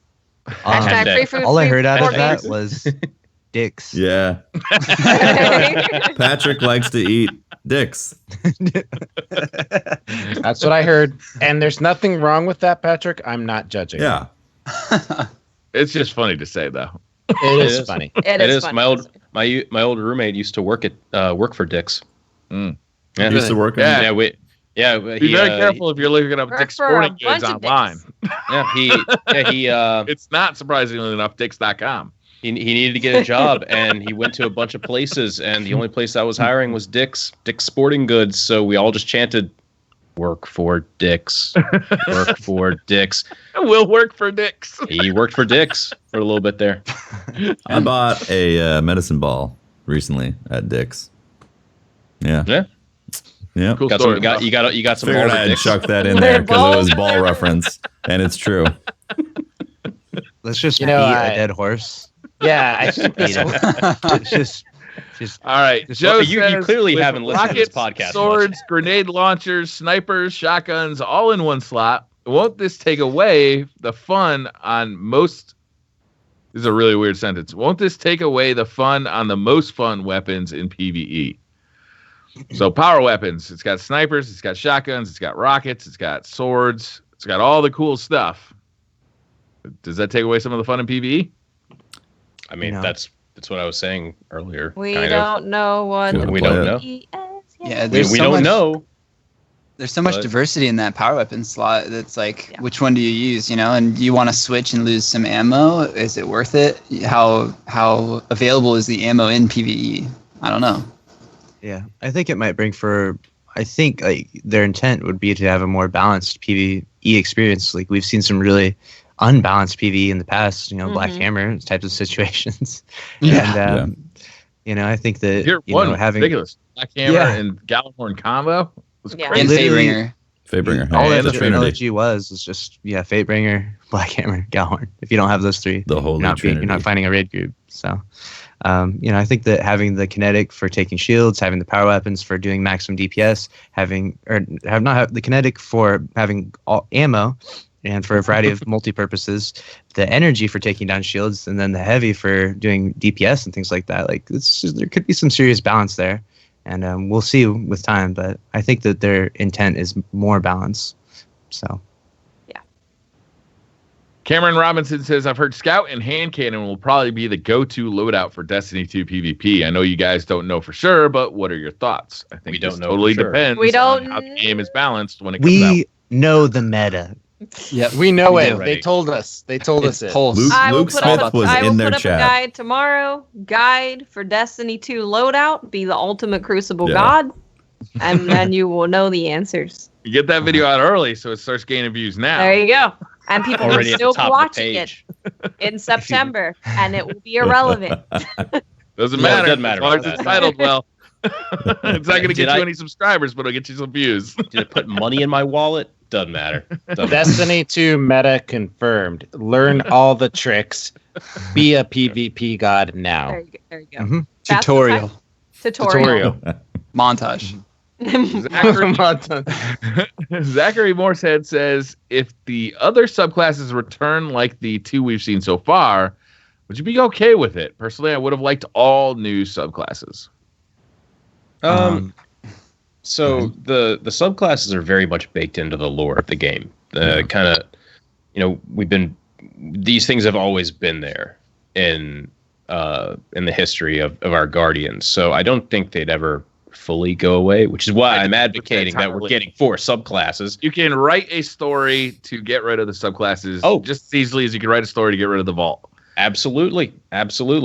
Hashtag free food. All I heard out of board that games. was dicks. Yeah, Patrick likes to eat dicks. That's what I heard. And there's nothing wrong with that, Patrick. I'm not judging. Yeah, It's just funny to say, though. It is funny. It is funny. My old roommate used to work for Dicks. Mm. Yeah. He used to work. Yeah. He, Be very careful if you're looking up work Dick's for a Sporting bunch Goods of online. he It's not surprisingly enough Dicks.com. he needed to get a job, and he went to a bunch of places, and the only place that was hiring was Dick's Sporting Goods. So we all just chanted, "Work for Dick's, work for Dick's." We'll work for Dick's. He worked for Dick's for a little bit there. I bought a medicine ball recently at Dick's. Yeah. Yeah. Yeah. Cool Got story. some. You got some. Figured Marvel I'd Dicks. chuck that in there because it was ball reference, and it's true. Let's just You know, beat I- a dead horse. Yeah, I think Beat it. It's just All right. Just- Joe you says, clearly with haven't listened to this rockets, podcast much. Swords, grenade launchers, snipers, shotguns, all in one slot. Won't this take away the fun on most? This is a really weird sentence. Won't this take away the fun on the most fun weapons in PvE? So power weapons. It's got snipers. It's got shotguns. It's got rockets. It's got swords. It's got all the cool stuff. Does that take away some of the fun in PvE? I mean, No. that's what I was saying earlier. We kind don't know what Gonna We play don't it. know. he is Yeah, yet. We, there's we so don't much, know. There's so much But- diversity in that power weapon slot. That's like, Yeah. which one do you use? And you want to switch and lose some ammo? Is it worth it? How available is the ammo in PvE? I don't know. yeah. I think it might bring I think like their intent would be to have a more balanced PvE experience. Like we've seen some really unbalanced PvE in the past. Black Mhm. Hammer types of situations. Yeah. And I think that Tier 1 was having ridiculous. Black Hammer Yeah. and Gallahorn combo was Yeah. crazy. And literally- Fatebringer. Fatebringer. all Hey, that the Trinity. trilogy was just Fatebringer, Black Hammer, Galhorn. If you don't have those three, The Holy you're Trinity. not finding a raid group. So, I think that having the kinetic for taking shields, having the power weapons for doing maximum DPS, the kinetic for having all ammo, and for a variety of multi-purposes, the energy for taking down shields, and then the heavy for doing DPS and things like that. Like there could be some serious balance there, and we'll see with time. But I think that their intent is more balance. So. Cameron Robinson says, I've heard Scout and Hand Cannon will probably be the go-to loadout for Destiny 2 PvP. I know you guys don't know for sure, but what are your thoughts? I think We don't this know totally for sure. depends We don't on how the game is balanced when it comes out. We know the meta. Yep. We know We it. do. They told us. They told us it. Pulse. Luke Smith was in their put up chat. a guide tomorrow. Guide for Destiny 2 loadout. Be the ultimate Crucible Yeah. god, and then you will know the answers. You get that video out early, so it starts gaining views now. There you go. And people will Already at the still be top of the watching it page. in September, and it will be irrelevant. Doesn't Yeah, it matter. doesn't matter As long about as it's that. titled well. It's not going to Did get I- you any subscribers, but it'll get you some views. Did it put money in my wallet? Doesn't matter. Doesn't matter. Destiny 2 meta confirmed. Learn all the tricks. Be a PvP god now. There you go. Mhm. Fast Tutorial. Tutorial. Montage. Zachary Morsehead says, if the other subclasses return like the two we've seen so far, would you be okay with it? Personally, I would have liked all new subclasses. So the subclasses are very much baked into the lore of the game. Kind of, these things have always been there in the history of our Guardians. So I don't think they'd ever fully go away, which is why I'm advocating that we're getting 4 subclasses. You can write a story to get rid of the subclasses just as easily as you can write a story to get rid of the vault. Absolutely.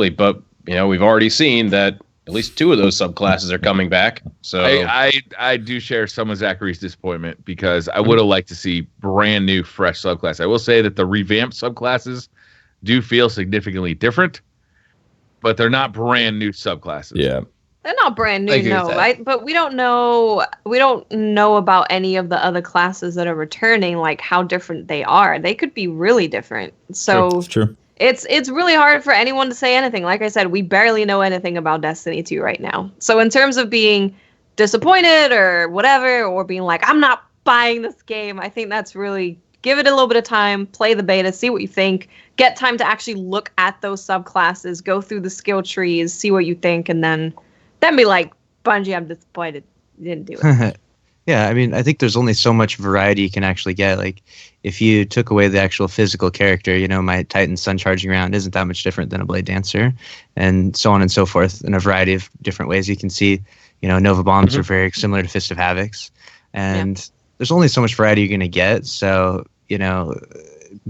But we've already seen that at least 2 of those subclasses are coming back. So I do share some of Zachary's disappointment because I would have liked to see brand new, fresh subclasses. I will say that the revamped subclasses do feel significantly different, but they're not brand new subclasses. Yeah. They're not brand I new, agree no. with that. Right? But we don't know about any of the other classes that are returning, like how different they are. They could be really different. So It's true. it's really hard for anyone to say anything. Like I said, we barely know anything about Destiny 2 right now. So in terms of being disappointed or whatever, or being like, I'm not buying this game, I think that's really give it a little bit of time, play the beta, see what you think, get time to actually look at those subclasses, go through the skill trees, see what you think, and then be like, Bungie, I'm disappointed. You didn't do it. Yeah, I mean, I think there's only so much variety you can actually get. Like, if you took away the actual physical character, my Titan sun charging around isn't that much different than a Blade Dancer, and so on and so forth in a variety of different ways. You can see, Nova Bombs are very similar to Fist of Havocs, and there's only so much variety you're going to get. So,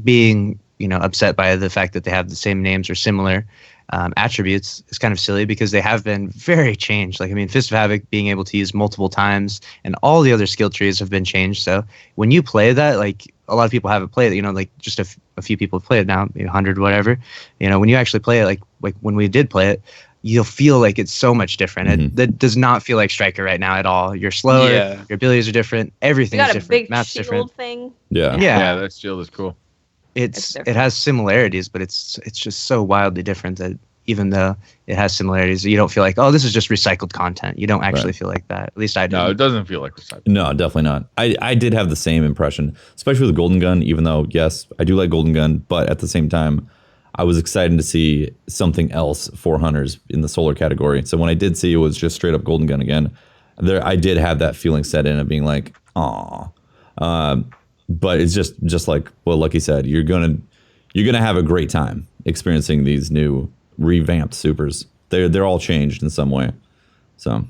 being, upset by the fact that they have the same names or similar attributes is kind of silly because they have been very changed. Like, I mean, Fist of Havoc being able to use multiple times and all the other skill trees have been changed. So when you play that, like a lot of people haven't played it, like just a few people have played it now, maybe 100, whatever. When you actually play it, like when we did play it, you'll feel like it's so much different. That does not feel like Striker right now at all. You're slower, your abilities are different, You everything's got a different, big map's shield different. thing. Yeah. Yeah. That shield is cool. It different. has similarities, but it's just so wildly different that even though it has similarities, you don't feel like, oh, this is just recycled content. You don't actually feel like that. At least I do. No, it doesn't feel like recycling. No, definitely not. I did have the same impression, especially with the Golden Gun, even though, yes, I do like Golden Gun, but at the same time, I was excited to see something else for Hunters in the solar category. So when I did see it was just straight up Golden Gun again, I did have that feeling set in of being like, aw. But it's just like what Luckyy said, you're gonna have a great time experiencing these new revamped supers. They're all changed in some way. So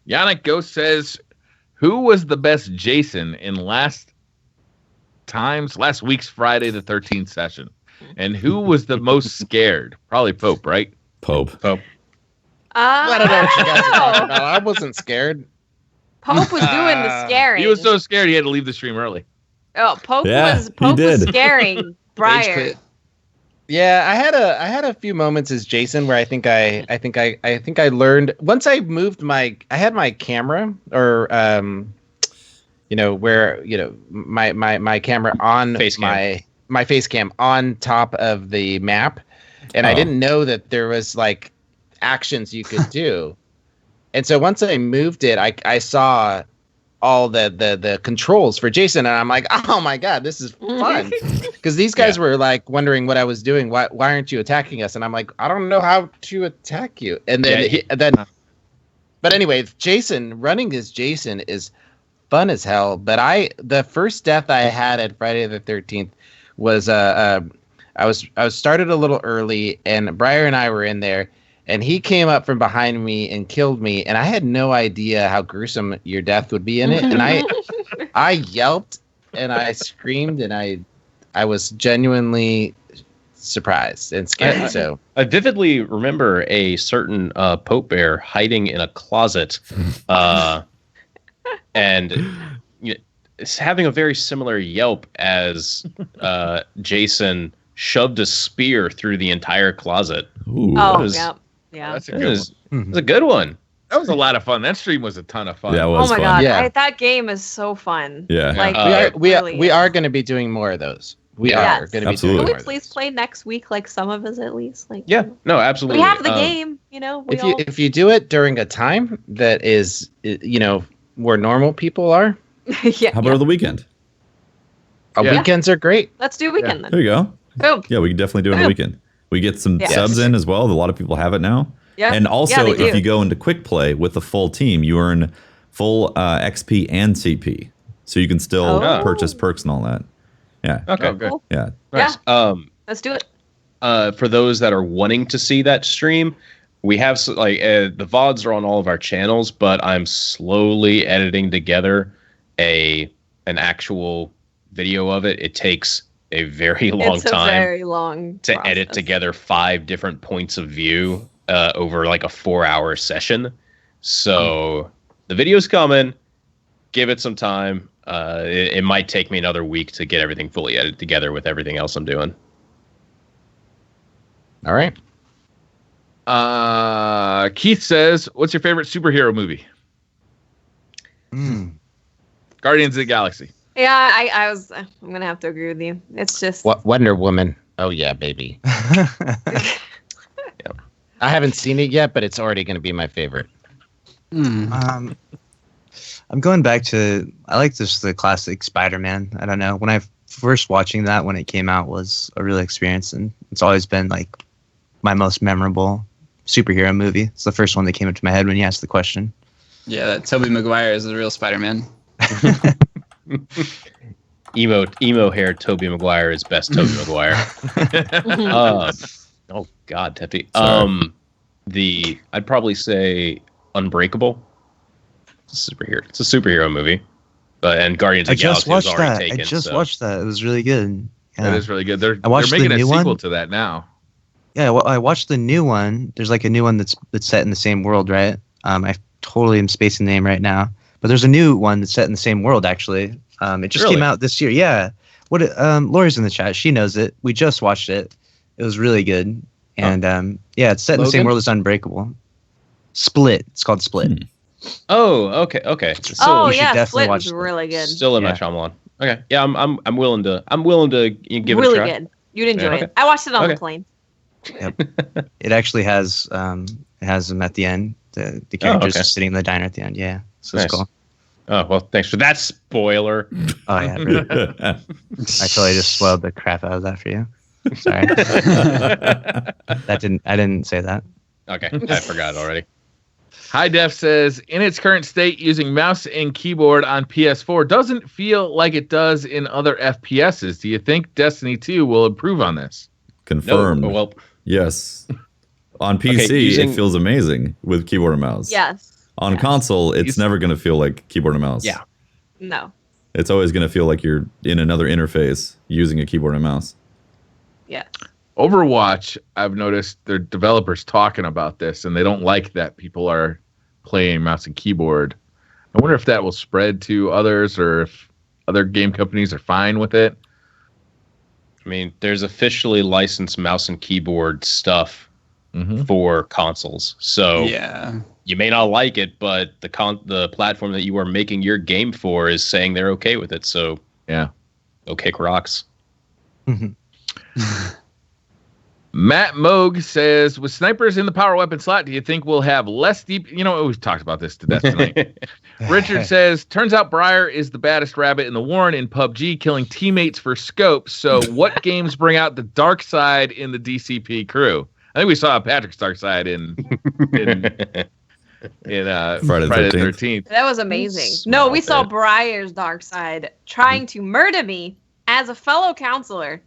Yannick Ghost says, who was the best Jason in last week's Friday the 13th session? And who was the most scared? Probably Pope, right? Pope. I don't know what you guys are talking about. I wasn't scared. Pope was doing the scaring. He was so scared he had to leave the stream early. Oh, Pope Yeah, was he did. scaring Briar. quit. Yeah, I had a few moments as Jason where I think I learned once I moved I had my camera or my camera on Face cam. my face cam on top of the map, and I didn't know that there was like actions you could do. And so once I moved it, I saw all the controls for Jason, and I'm like, oh my god, this is fun. Because these guys were like wondering what I was doing. Why aren't you attacking us? And I'm like, I don't know how to attack you. And then but anyway, Jason running as Jason is fun as hell. But the first death I had at Friday the 13th was I was started a little early, and Briar and I were in there. And he came up from behind me and killed me, and I had no idea how gruesome your death would be in it. And I yelped and I screamed and I was genuinely surprised and scared. So I vividly remember a certain Pope Bear hiding in a closet, and it's having a very similar yelp as Jason shoved a spear through the entire closet. Ooh. Yeah. That's a It good was, one. it was a good one. That was a lot of fun. That stream was a ton of fun. That Oh was my fun. god, Yeah. that game is so fun. Yeah. Like we are going to be doing more of those. We Yes. are going to be Absolutely. doing Can more we of please those. play next week, like some of us at least? Like Yeah, no, absolutely. we have the game, you know. If you do it during a time that is, where normal people are, yeah, How about the weekend? our Yeah. weekends are great. let's do weekend There then. you go. Boom. Yeah, we can definitely do it on the weekend. We get some Yeah. subs in as well. A lot of people have it now. Yeah. And also, they if do. you go into quick play with the full team, you earn full XP and CP. So you can still Oh. purchase perks and all that. Yeah. Okay, Oh, good. Cool. Yeah. nice. Let's do it. For those that are wanting to see that stream, we have the VODs are on all of our channels, but I'm slowly editing together an actual video of it. It takes a very long It's a time very long to edit process. together 5 different points of view over like a 4-hour session. So the video's coming. Give it some time. It might take me another week to get everything fully edited together with everything else I'm doing. All right. Keith says, "What's your favorite superhero movie?" Guardians of the Galaxy. Yeah, I'm gonna have to agree with you. It's just What Wonder Woman? Oh yeah, baby. I haven't seen it yet, but it's already going to be my favorite. I'm going back to, I like just the classic Spider-Man. I don't know. When I first watching that when it came out was a real experience, and it's always been like my most memorable superhero movie. It's the first one that came into my head when you asked the question. Yeah, that Tobey Maguire is the real Spider-Man. Emo hair Tobey Maguire is best Tobey Maguire. Oh God, Teppy. I'd probably say Unbreakable. It's a superhero movie. And Guardians I of the just Galaxy was watched already that. taken. I just so. watched that. It was really good. Yeah. That is really good. They're watched making the a new sequel one. to that now. Yeah, well, I watched the new one. There's like a new one that's set in the same world, right? I totally am spacing the name right now, but there's a new one that's set in the same world actually. It just Really? came out this year. Yeah. Lori's in the chat. She knows it. We just watched it. It was really good. And yeah, it's set in the same Logan? world as Unbreakable. Split. It's called Split. Oh, okay. So oh you should yeah, definitely Split watch was Split. really good. Still in my Yeah. Shyamalan. Okay, yeah, I'm willing to give really it a try. good. You'd enjoy Yeah. it. I watched it on Okay. the plane. It actually has them at the end. The characters okay. sitting in the diner at the end. Yeah. So Nice. it's cool. Oh well, thanks for that spoiler. Oh yeah, really. I totally just spoiled the crap out of that for you. Sorry. I didn't say that. Okay, I forgot already. High Def says, in its current state, using mouse and keyboard on PS4 doesn't feel like it does in other FPSs. Do you think Destiny 2 will improve on this? Confirmed. No, well, Yes. On PC, using- it feels amazing with keyboard and mouse. Yes. On Yes. console, it's It's- never going to feel like keyboard and mouse. Yeah. No. It's always going to feel like you're in another interface using a keyboard and mouse. Yeah. Overwatch, I've noticed their developers talking about this, and they don't like that people are playing mouse and keyboard. I wonder if that will spread to others, or if other game companies are fine with it. I mean, there's officially licensed mouse and keyboard stuff Mm-hmm. for consoles, so Yeah. you may not like it, but the platform that you are making your game for is saying they're okay with it. So Yeah. go kick rocks. Matt Moog says, with snipers in the power weapon slot, do you think we'll have less deep... we've talked about this to death tonight. Richard says, turns out Briar is the baddest rabbit in the Warren in PUBG, killing teammates for scopes. So what games bring out the dark side in the DCP crew? I think we saw Patrick's dark side in Friday the 13th. That was amazing. No, we saw Briar's dark side trying to murder me as a fellow counselor.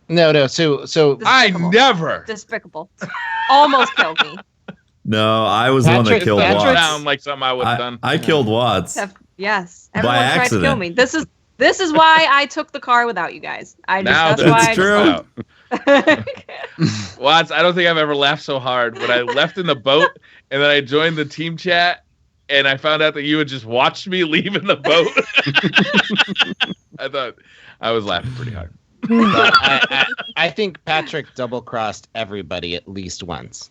No. So I Despicable. never... Despicable. Almost killed me. No, I was the one that Patrick- killed Patrick- Watts. Sound like something I would have done. I killed Watts. Yes. By Everyone tried to accident. kill me. This is why I took the car without you guys. Now That's that's true. Watts, I don't think I've ever laughed so hard when I left in the boat and then I joined the team chat and I found out that you had just watched me leave in the boat. I thought I was laughing pretty hard. But I think Patrick double-crossed everybody at least once.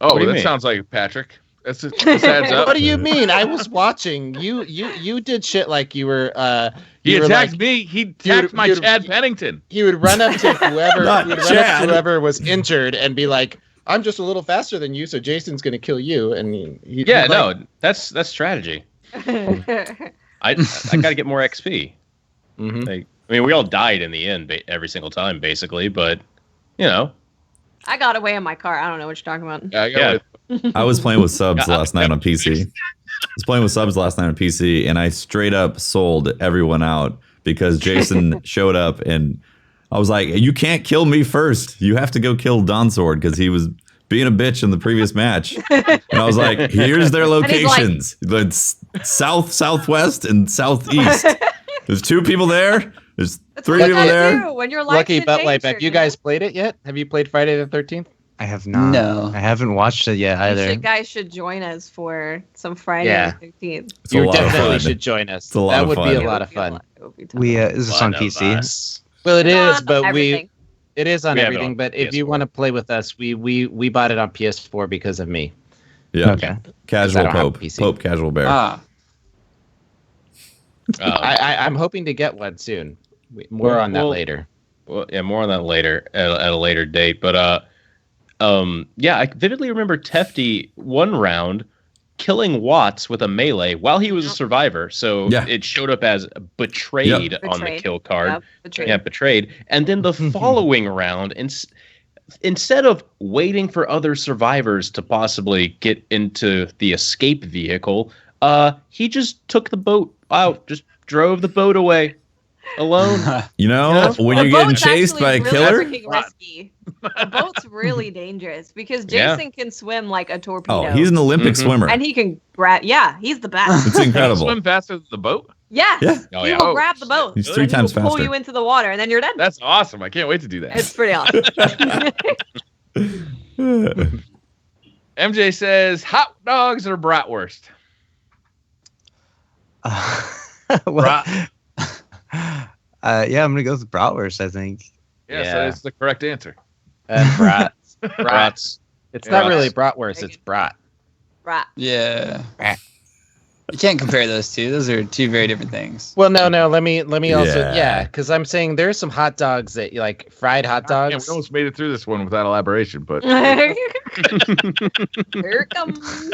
Oh, What do you that mean? sounds like Patrick. This adds up. What do you mean? I was watching. You did shit like you were. He you were attacked like, me. He attacked my Chad Pennington. He would run up to whoever. Not he would run up Chad. to whoever was injured and be like, "I'm just a little faster than you, so Jason's gonna kill you." And Yeah, no, that's strategy. I got to get more XP. Mhm. Like, I mean, we all died in the end every single time, basically, but you know, I got away in my car. I don't know what you're talking about. yeah. I was playing with subs last night on PC. I was playing with subs last night on PC, and I straight up sold everyone out because Jason showed up, and I was like, "You can't kill me first. You have to go kill Donsword because he was being a bitch in the previous match." And I was like, "Here's their locations: the south, southwest, and southeast. There's 2 people there. There's That's 3 what you people gotta there." do when your life's Lucky in Buttwipe. danger, Have you guys played it yet? Have you played Friday the 13th? I have not. No. I haven't watched it yet either. You guys should join us for some Friday Yeah. the 13th. It's a You lot of definitely fun. should join us. It's a lot That of would fun. be It a lot of fun. It would be We is this on One of PC? us. Well, it is, On but everything. it is on We have it everything. on But if you PS4. want to play with us, we bought it on PS4 because of me. Yeah, Okay. I casual don't have Pope, PC. Pope casual bear. Ah, I'm hoping to get one soon. More on that Well, later. Well, yeah, more on that later at a later date. But yeah, I vividly remember Tefty one round killing Watts with a melee while he was a survivor. So Yeah. it showed up as betrayed Yep. on the Betrayed. kill card. Yep, betrayed. Yeah, betrayed. And then the following round, instead of waiting for other survivors to possibly get into the escape vehicle, he just took the boat out, just drove the boat away alone. You know, Yeah. when The you're getting boat's chased by a actually killer. really freaking risky. The boat's really dangerous because Yeah. Jason can swim like a torpedo. Oh, he's an Olympic Mhm. swimmer. and he can grab. Yeah, he's the best. It's Can you incredible. swim faster than the boat? Yes, Yeah. Oh, he yeah. will Oh, grab the boat. He's and 3 he times will pull faster. you into the water, and then you're dead. That's awesome. I can't wait to do that. It's pretty awesome. MJ says hot dogs or bratwurst. Well, yeah, I'm gonna go with bratwurst. I think. Yes, Yeah. that is the correct answer. Brat. Brats. It's Yeah. not really bratwurst. It's brat. Right. yeah. You can't compare those two. Those are 2 very different things. Well, no. Let me also Yeah. because I'm saying there's some hot dogs that like fried hot Yeah, dogs. we almost made it through this one without elaboration, but Here it comes.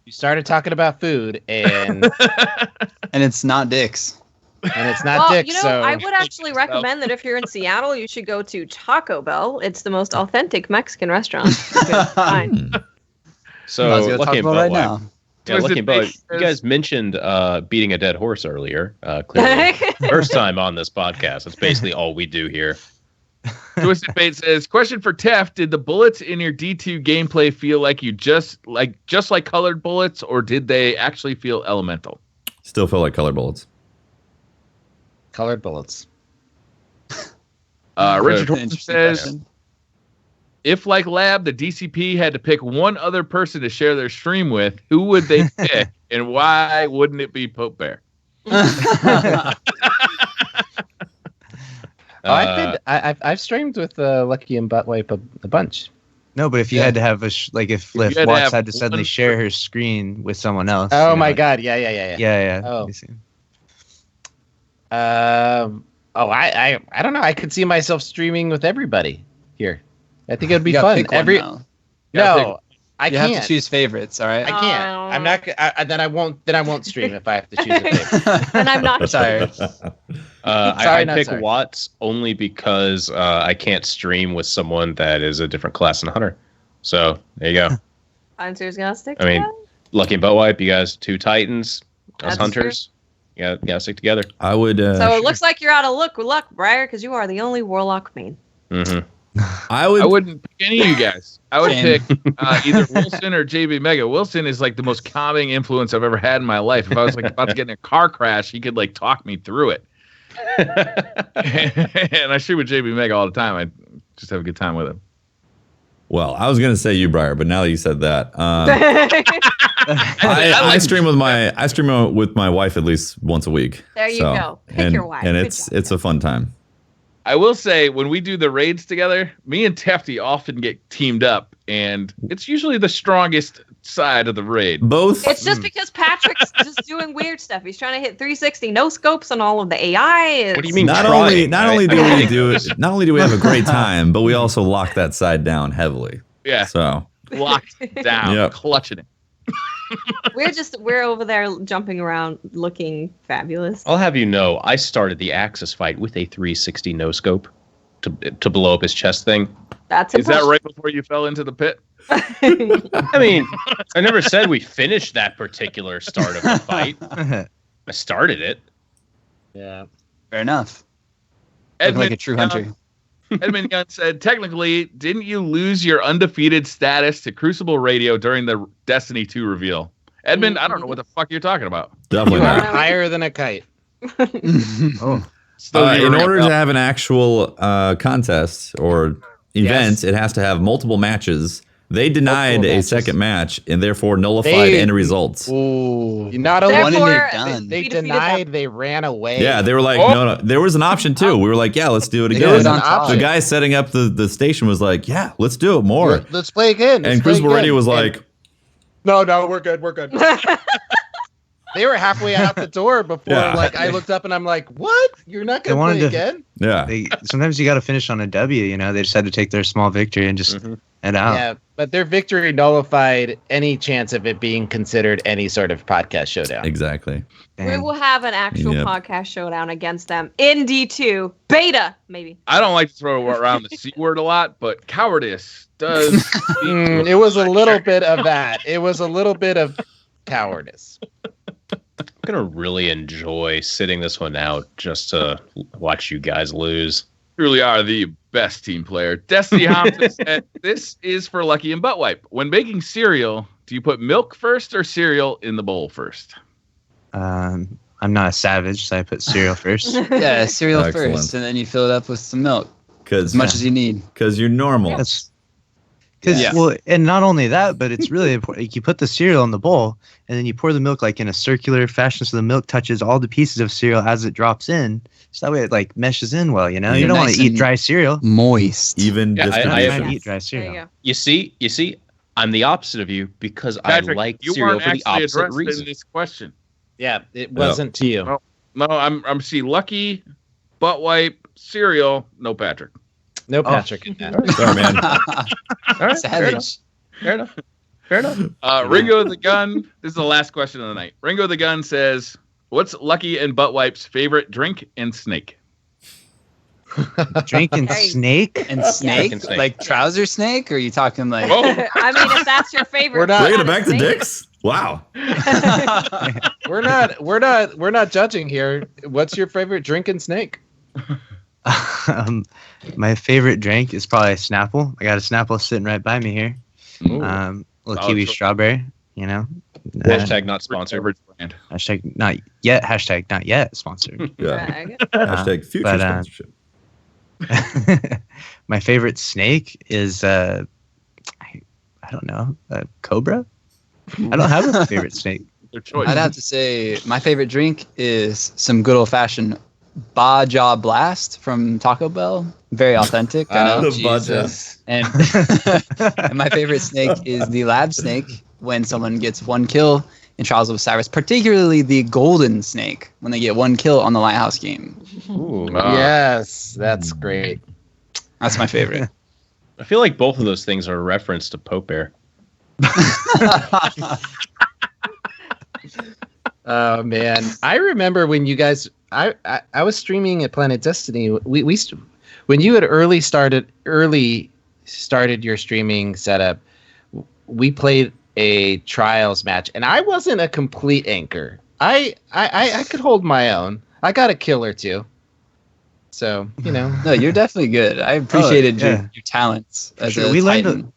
You started talking about food and And it's not dicks. it's not Well, dick. you know, so I would actually recommend that if you're in Seattle, you should go to Taco Bell. It's the most authentic Mexican restaurant. You can find. So Might as well Lucky talk and about right Buttwipe. now. Yeah, Twisted Lucky and Buttwipe. Fate You says- guys mentioned beating a dead horse earlier. Clearly, first time on this podcast. That's basically all we do here. Twisted Fate says, question for Tef, did the bullets in your D2 gameplay feel like you just like colored bullets, or did they actually feel elemental? Still feel like color bullets. colored bullets. Richard Horton Interesting says, question. if like Lab, the DCP had to pick one other person to share their stream with, who would they pick, and why wouldn't it be Pope Bear? I've streamed with Lucky and Buttwipe a bunch. No, but if you had to have if you had to Watts have had to suddenly one share her screen with someone else. Oh you my know, god! Yeah. Yeah. Oh. You see. I don't know. I could see myself streaming with everybody here. I think it would be You gotta fun. pick one now. No, I You can't. have to choose favorites, all right? I can't. I'm not. Then I won't. Then I won't stream if I have to choose a favorite. And I'm not Sorry. I'd not pick sorry. Watts only because I can't stream with someone that is a different class than Hunter. So there you go. Hunter's gonna stick. I mean, together. Lucky and Buttwipe, you guys 2 Titans, us That's Hunters. You gotta stick together. I would. So it looks like you're out of luck, Briar, because you are the only Warlock main. Mm-hmm. I I wouldn't pick any of you guys. I would Same. pick either Wilson or JB Mega. Wilson is like the most calming influence I've ever had in my life. If I was like about to get in a car crash, he could like talk me through it. And I stream with JB Mega all the time. I just have a good time with him. Well, I was gonna say you, Briar, but now that you said that, I stream with my wife at least once a week. There you go. Pick your wife. And Good it's job. a fun time. I will say, when we do the raids together, me and Tefty often get teamed up, and it's usually the strongest side of the raid. Both. It's just because Patrick's just doing weird stuff. He's trying to hit 360 no scopes on all of the AI. What do you mean? Not trying, only do right? we do it, not only do we have a great time, but we also lock that side down heavily. Yeah, So locked down, Yep. clutching it. We're over there jumping around looking fabulous. I'll have you know, I started the Axis fight with a 360 no scope to blow up his chest thing. That's Is that impressive. right before you fell into the pit? I mean, I never said we finished that particular start of the fight. I started it. Yeah. Fair enough. Looking like a true hunter. Edmund Young said, technically, didn't you lose your undefeated status to Crucible Radio during the Destiny 2 reveal? Edmund, I don't know what the fuck you're talking about. definitely You are not. higher than a kite. Oh, Still In order to have an actual contest or event, it has to have multiple matches. They denied Multiple a matches. second match and therefore nullified They- any results. Ooh. Not only One and they're Therefore, done. they we defeated denied, them. they ran away. Yeah, they were like, Oh. no. There was an option too. We were like, yeah, let's do it They again. were was on an top. option. The guy setting up the station was like, yeah, let's do it more. Let's play again. And Crucible Radio was like, no, we're good. They were halfway out the door before, Yeah. like, I looked up and I'm like, what? You're not going to wanted play to- again? yeah. sometimes you got to finish on a W. You know, they just had to take their small victory and just head out. Yeah, but their victory nullified any chance of it being considered any sort of podcast showdown. Exactly. We And will have an actual Yep. podcast showdown against them in D2 beta, maybe. I don't like to throw around the C word a lot, but cowardice does. It was a little bit of that. It was a little bit of cowardice. I'm gonna really enjoy sitting this one out just to watch you guys lose. Truly are the best team player. Destiny Thompson said, this is for Luckyy and Buttwipe. When making cereal, do you put milk first or cereal in the bowl first? I'm not a savage, so I put cereal first. Yeah, cereal Excellent. first, and then you fill it up with some milk, as Because much as you need. you're normal. That's because Yeah. well, and not only that, but it's really important. Like, you put the cereal in the bowl, and then you pour the milk like in a circular fashion, so the milk touches all the pieces of cereal as it drops in. So that way it like meshes in well. You know, you don't want Nice to eat and dry cereal. Moist. Even Yeah, I- You're not I- trying to distribution. eat dry There cereal. you go. You see, I'm the opposite of you because Patrick, I like you cereal weren't for the actually opposite addressed reason. in this question. Yeah, it wasn't to you. No. No, I'm see Luckyy, Buttwipe, cereal, no Patrick. No Patrick in that. Sorry, man. All right, Savage. Fair enough. Fair enough. Ringo the Gun. This is the last question of the night. Ringo the Gun says, "What's Luckyy and Buttwipe's favorite drink and snake?" Drinking Hey. And snake. Chicken snake? snake. Like trouser snake? Or are you talking like. Oh, I mean, if that's your favorite. We're not- kind Bringing it of back to snake. dicks? Wow. We're not judging here. What's your favorite drinking snake? My favorite drink is probably Snapple. I got a Snapple sitting right by me here. Little Oh, kiwi so- strawberry. You know. Hashtag not sponsored. favorite brand. Hashtag not yet. Hashtag not yet sponsored. Yeah. Brag. Hashtag future but, sponsorship. My favorite snake is I don't know, a cobra. I don't have a favorite snake. Their choice. I'd have to say my favorite drink is some good old fashioned Baja Blast from Taco Bell. Very authentic. I know. The Baja. And, and my favorite snake is the lab snake when someone gets one kill in Trials of Osiris, particularly the golden snake when they get one kill on the Lighthouse game. Ooh. Yes, that's great. That's my favorite. I feel like both of those things are a reference to Pope Bear. Oh man, I remember when you guys. I was streaming at Planet Destiny. When you had early started your streaming setup. We played a trials match, and I wasn't a complete anchor. I could hold my own. I got a kill or two. So, you know. No, you're definitely good. I appreciated yeah. your talents as Sure. a We learned Titan.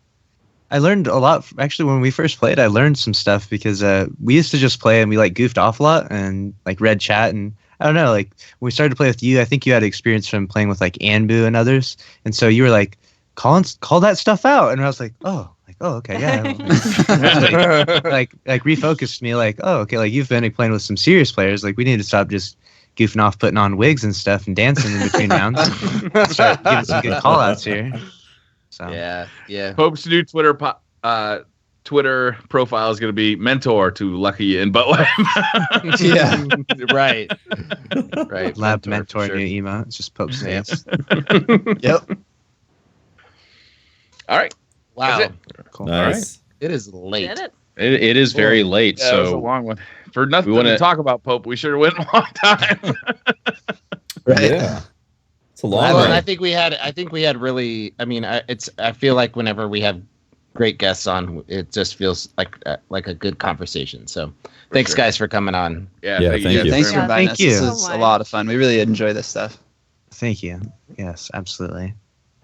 I learned a lot. Actually, when we first played, I learned some stuff because we used to just play and we like goofed off a lot and like read chat. And I don't know, like when we started to play with you, I think you had experience from playing with like Anbu and others. And so you were like, call that stuff out. And I was like, oh, okay, yeah. like refocused me like, oh, okay, like you've been playing with some serious players. Like we need to stop just goofing off, putting on wigs and stuff and dancing in between rounds. And start giving some good call outs here. So. Yeah. Pope's new Twitter profile is going to be mentor to Luckyy and Buttwipe. Yeah. Right. Lab mentor new emo. It's just Pope's face. Yep. All right. Wow. That's Cool. Nice. It is late. Did it? It is very late, Yeah, it was a so long one. For nothing we wanna- to talk about, Pope, we should have went a long time. Right. Yeah. It's a long Well, and one. I think we had really. I mean, I feel like whenever we have great guests on, it just feels like a good conversation. So, thanks sure. guys for coming on. Yeah, thank you. guys Thanks very for much. inviting Thank us. you. This So is a much. lot of fun. We really enjoy this stuff. Thank you. Yes, absolutely. It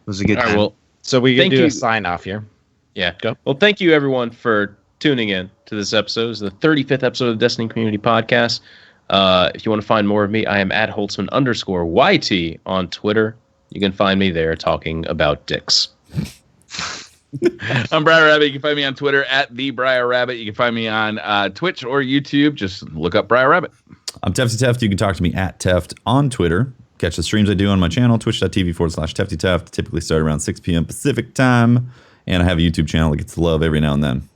was a good all right. time. Well, So we can Thank do you. a sign off here. yeah. Go. Well, thank you everyone for tuning in to this episode. It's the 35th episode of the Destiny Community Podcast. If you want to find more of me, I am at Holtzmann_YT on Twitter. You can find me there talking about dicks. I'm Briar Rabbit. You can find me on Twitter at the Briar Rabbit. You can find me on Twitch or YouTube. Just look up Briar Rabbit. I'm Tefty Teft. You can talk to me at Teft on Twitter. Catch the streams I do on my channel, twitch.tv/TeftyTeft. Typically start around 6 p.m. Pacific time. And I have a YouTube channel that gets love every now and then.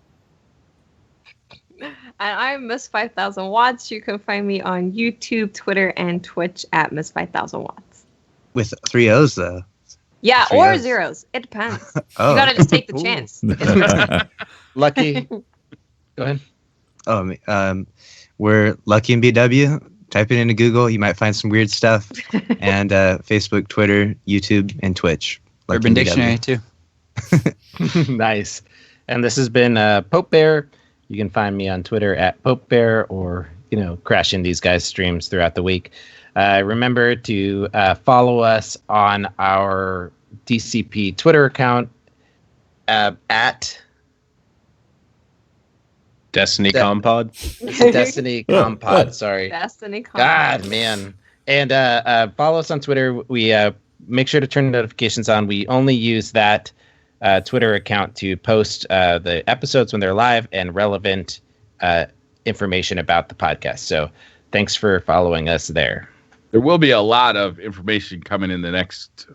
And I'm Miss 5000 Watts. You can find me on YouTube, Twitter, and Twitch at Miss 5000 Watts. With 3 O's though. Yeah, Three or O's. zeros. It depends. Oh. You gotta just take the Ooh. chance. Lucky. Go ahead. We're Luckyy and BW. Type it into Google. You might find some weird stuff. And Facebook, Twitter, YouTube, and Twitch. Luckyy Urban and BW. Dictionary too. Nice. And this has been Pope Bear. You can find me on Twitter at Pope Bear, or crash in these guys' streams throughout the week. Remember to follow us on our DCP Twitter account at Destiny Compod. Destiny Compod. Sorry. Destiny Con. God, man. And follow us on Twitter. We make sure to turn notifications on. We only use that Twitter account to post the episodes when they're live and relevant information about the podcast. So thanks for following us there. There will be a lot of information coming in the next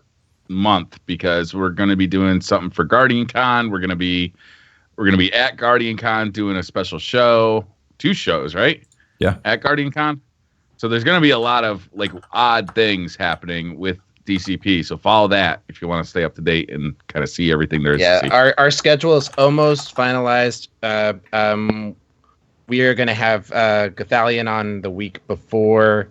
month because we're going to be doing something for Guardian Con. We're going to be at Guardian Con doing a special show, 2 shows, right? Yeah. At Guardian Con. So there's going to be a lot of odd things happening with DCP. So follow that if you want to stay up to date and kind of see everything there is to see. Our schedule is almost finalized. We are going to have Gathalion on the week before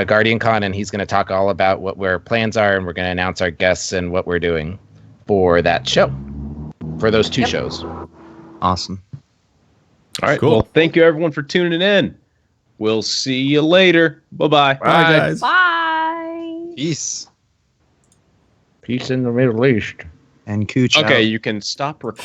Guardian Con, and he's going to talk all about what our plans are, and we're going to announce our guests and what we're doing for that show, for those 2 shows. Awesome. All right. Cool. Well, thank you everyone for tuning in. We'll see you later. Bye-bye. Bye, guys. Bye. Peace. Peace in the Middle East. And Cooch Okay, out. you can stop recording.